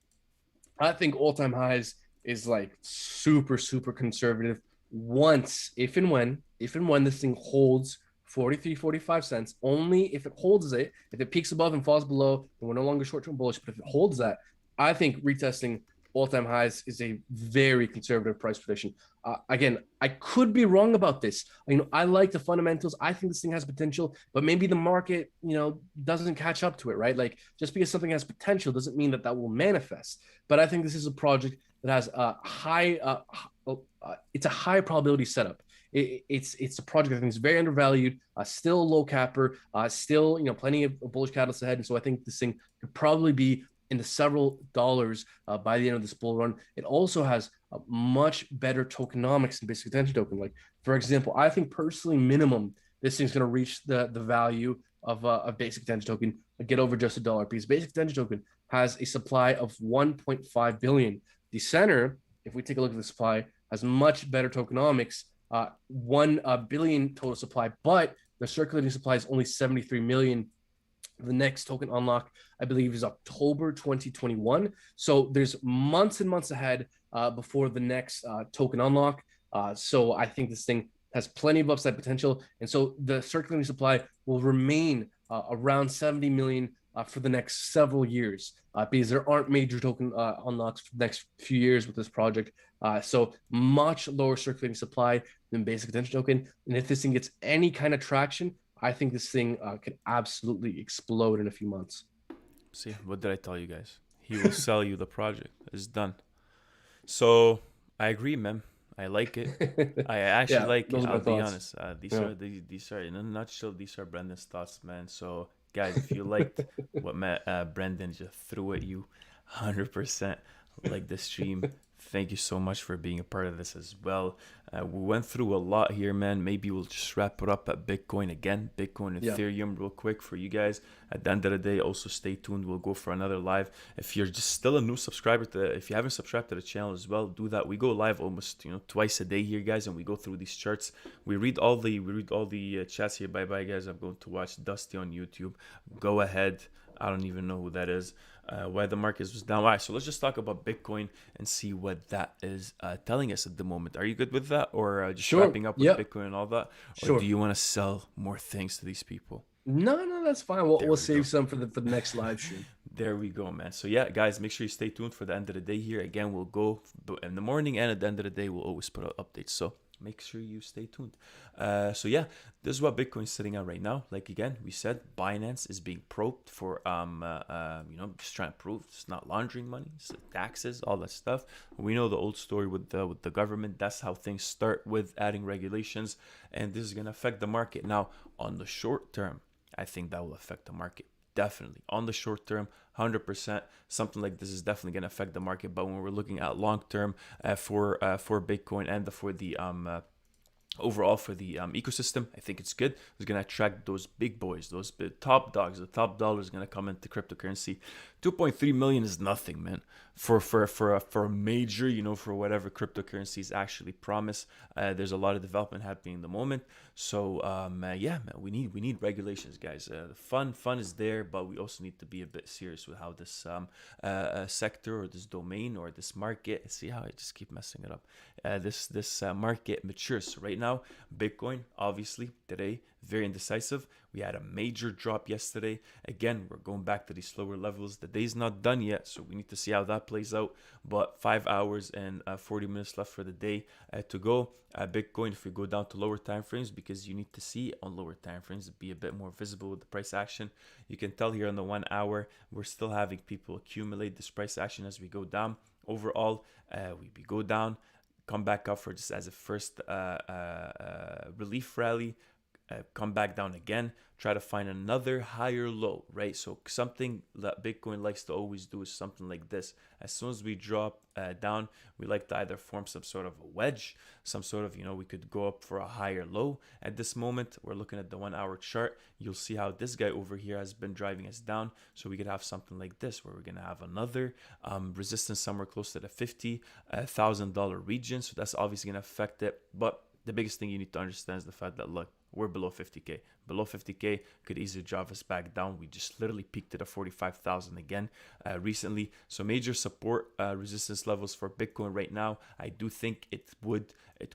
[SPEAKER 2] I think all-time highs is like super conservative. If and when this thing holds 43, 45 cents, only if it holds it. If it peaks above and falls below, then we're no longer short-term bullish. But if it holds that, I think retesting all-time highs is a very conservative price prediction. Again, I could be wrong about this. I like the fundamentals. I think this thing has potential, but maybe the market, doesn't catch up to it, right? Like, just because something has potential doesn't mean that will manifest. But I think this is a project that has a high, it's a high probability setup. It's a project I think is very undervalued, still low capper, still plenty of bullish catalysts ahead, and so I think this thing could probably be in the several dollars by the end of this bull run. It also has a much better tokenomics than basic attention token. Like, for example, I think personally minimum this thing's going to reach the value of a basic attention token, get over just $1, because basic attention token has a supply of 1.5 billion. Decenter, if we take a look at the supply, has much better tokenomics, 1 billion total supply, but the circulating supply is only 73 million. The next token unlock, I believe, is October 2021. So there's months and months ahead before the next token unlock. So I think this thing has plenty of upside potential. And so the circulating supply will remain around 70 million for the next several years because there aren't major token unlocks for the next few years with this project. So much lower circulating supply than basic attention token. And if this thing gets any kind of traction, I think this thing could absolutely explode in a few months.
[SPEAKER 1] See, what did I tell you guys? He will sell you the project. It's done. So I agree, man. I like it. I actually like it. I'll be honest. These are in a nutshell. These are Brendan's thoughts, man. So guys, if you liked what Brendan just threw at you, 100% like the stream. Thank you so much for being a part of this as well. We went through a lot here, man. Maybe we'll just wrap it up at Bitcoin again. Bitcoin and Ethereum real quick for you guys. At the end of the day, also stay tuned. We'll go for another live. If you're just still a new subscriber, if you haven't subscribed to the channel as well, do that. We go live almost twice a day here, guys, and we go through these charts. We read all the chats here. Bye-bye, guys. I'm going to watch Dusty on YouTube. Go ahead. I don't even know who that is. Why the market was down. All right, so let's just talk about Bitcoin and see what that is telling us at the moment. Are you good with that, or just wrapping up with Bitcoin and all that? Or do you want to sell more things to these people?
[SPEAKER 2] No, that's fine. We'll save some for the next live stream.
[SPEAKER 1] There we go, man. So yeah, guys, make sure you stay tuned for the end of the day here. Again, we'll go in the morning, and at the end of the day, we'll always put out updates. So make sure you stay tuned. So yeah, this is what Bitcoin's sitting at right now. Like again, we said Binance is being probed for just trying to prove it's not laundering money, it's taxes, all that stuff. We know the old story with the government. That's how things start with adding regulations, and this is gonna affect the market. Now, on the short term, I think that will affect the market. Definitely on the short term, 100%. Something like this is definitely going to affect the market. But when we're looking at long term for Bitcoin and for the overall for the ecosystem, I think it's good. It's going to attract those big boys, those top dogs. The top dollars going to come into cryptocurrency. 2.3 million is nothing, man. For a major, for whatever cryptocurrencies actually promise. There's a lot of development happening in the moment. So yeah, man, we need regulations, guys. The fun is there, but we also need to be a bit serious with how this sector or this domain or this market. See how I just keep messing it up. This market matures. So right now, Bitcoin, obviously today, very indecisive. We had a major drop yesterday. Again, we're going back to these slower levels. The day's not done yet, so we need to see how that plays out. But 5 hours and 40 minutes left for the day to go. Bitcoin, if we go down to lower time frames, because you need to see on lower time frames to be a bit more visible with the price action. You can tell here on the 1 hour, we're still having people accumulate this price action as we go down. Overall, we go down, come back up for just as a first relief rally, come back down again, try to find another higher low, right? So something that Bitcoin likes to always do is something like this. As soon as we drop down, we like to either form some sort of a wedge, some sort of, we could go up for a higher low. At this moment, we're looking at the 1 hour chart. You'll see how this guy over here has been driving us down. So we could have something like this, where we're going to have another resistance somewhere close to the $50,000 region. So that's obviously going to affect it. But the biggest thing you need to understand is the fact that, look, we're below 50K. Below 50K could easily drive us back down. We just literally peaked at a 45,000 again recently. So major support resistance levels for Bitcoin right now. I do think it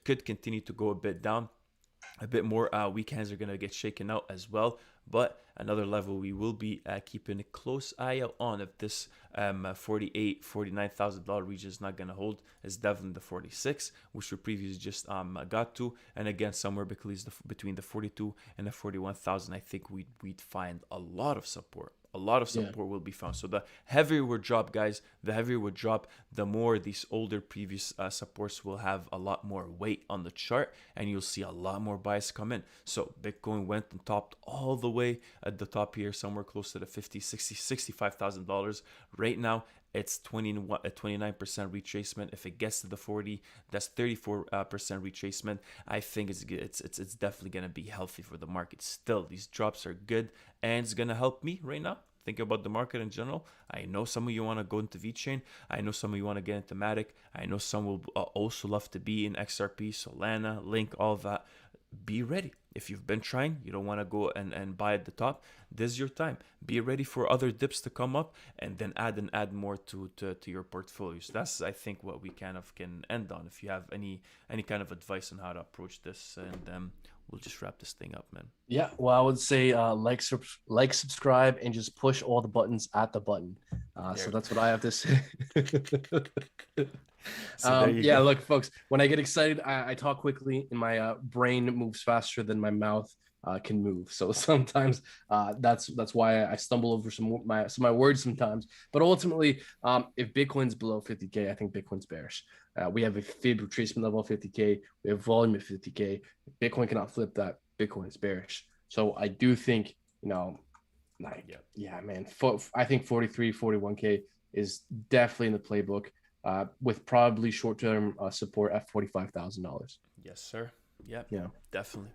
[SPEAKER 1] could continue to go a bit down. A bit more weak hands are going to get shaken out as well. But another level we will be keeping a close eye out on, if this $48,000, $49,000 region is not going to hold, is definitely the 46, which we previously just got to. And again, somewhere between the 42 and the 41,000, I think we'd find a lot of support. A lot of support will be found. So the heavier we drop, guys, the more these older previous supports will have a lot more weight on the chart, and you'll see a lot more buys come in. So Bitcoin went and topped all the way at the top here, somewhere close to the $50,000, $65,000. Right now, it's 29% retracement. If it gets to the 40, that's 34% retracement. I think it's definitely gonna be healthy for the market. Still, these drops are good, and it's gonna help me right now. Think about the market in general. I know some of you want to go into Vechain. I know some of you want to get into Matic. I know some will also love to be in XRP, Solana, Link, all of that. Be ready. If you've been trying, you don't want to go and buy at the top, this is your time. Be ready for other dips to come up, and then add more to your portfolio. So that's, I think, what we kind of can end on. If you have any kind of advice on how to approach this, and we'll just wrap this thing up, man.
[SPEAKER 2] Yeah, well, I would say like, subscribe, and just push all the buttons at the button. So that's what I have to say.
[SPEAKER 1] So go.
[SPEAKER 2] Look, folks, when I get excited, I talk quickly, and my brain moves faster than my mouth can move. So sometimes that's why I stumble over some of my words sometimes. But ultimately, if Bitcoin's below 50K, I think Bitcoin's bearish. We have a fib retracement level of 50K. We have volume at 50K. Bitcoin cannot flip that. Bitcoin is bearish. So I do think, man, I think 43, 41K is definitely in the playbook, with probably short-term support at $45,000.
[SPEAKER 1] Yes, sir. Yep. Yeah, definitely.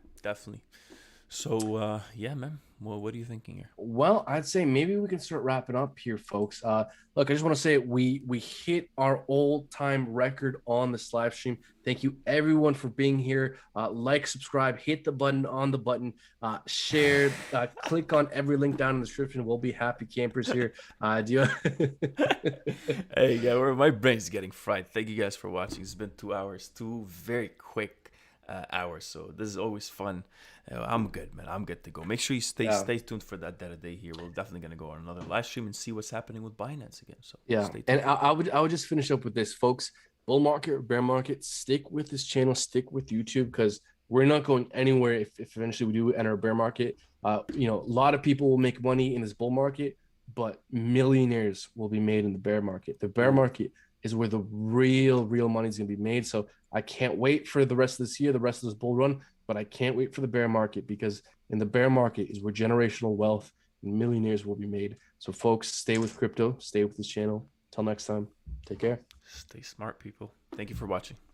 [SPEAKER 1] So, man. Well, what are you thinking here?
[SPEAKER 2] Well, I'd say maybe we can start wrapping up here, folks. Look, I just want to say we hit our all-time record on this live stream. Thank you, everyone, for being here. Like, subscribe, hit the button on the button, share, click on every link down in the description. We'll be happy campers here.
[SPEAKER 1] Hey, yeah, my brain's getting fried. Thank you guys for watching. It's been 2 hours, 2 very quick hours. So this is always fun. I'm good, man. I'm good to go. Make sure you
[SPEAKER 2] Yeah.
[SPEAKER 1] stay tuned for that day here. We're definitely gonna go on another live stream and see what's happening with Binance again. So
[SPEAKER 2] Yeah,
[SPEAKER 1] stay
[SPEAKER 2] and
[SPEAKER 1] tuned.
[SPEAKER 2] I would just finish up with this, folks. Bull market, bear market, stick with this channel, stick with YouTube because we're not going anywhere if eventually we do enter a bear market. A lot of people will make money in this bull market, but millionaires will be made in the bear market. The bear
[SPEAKER 1] Ooh,
[SPEAKER 2] market is where the real money is going to be made. So I can't wait for the rest of this year, the rest of this bull run, but I can't wait for the bear market because in the bear market is where generational wealth and millionaires will be made. So, folks, stay with crypto, stay with this channel. Till next time, take care.
[SPEAKER 1] stay smart, people. Thank you for watching.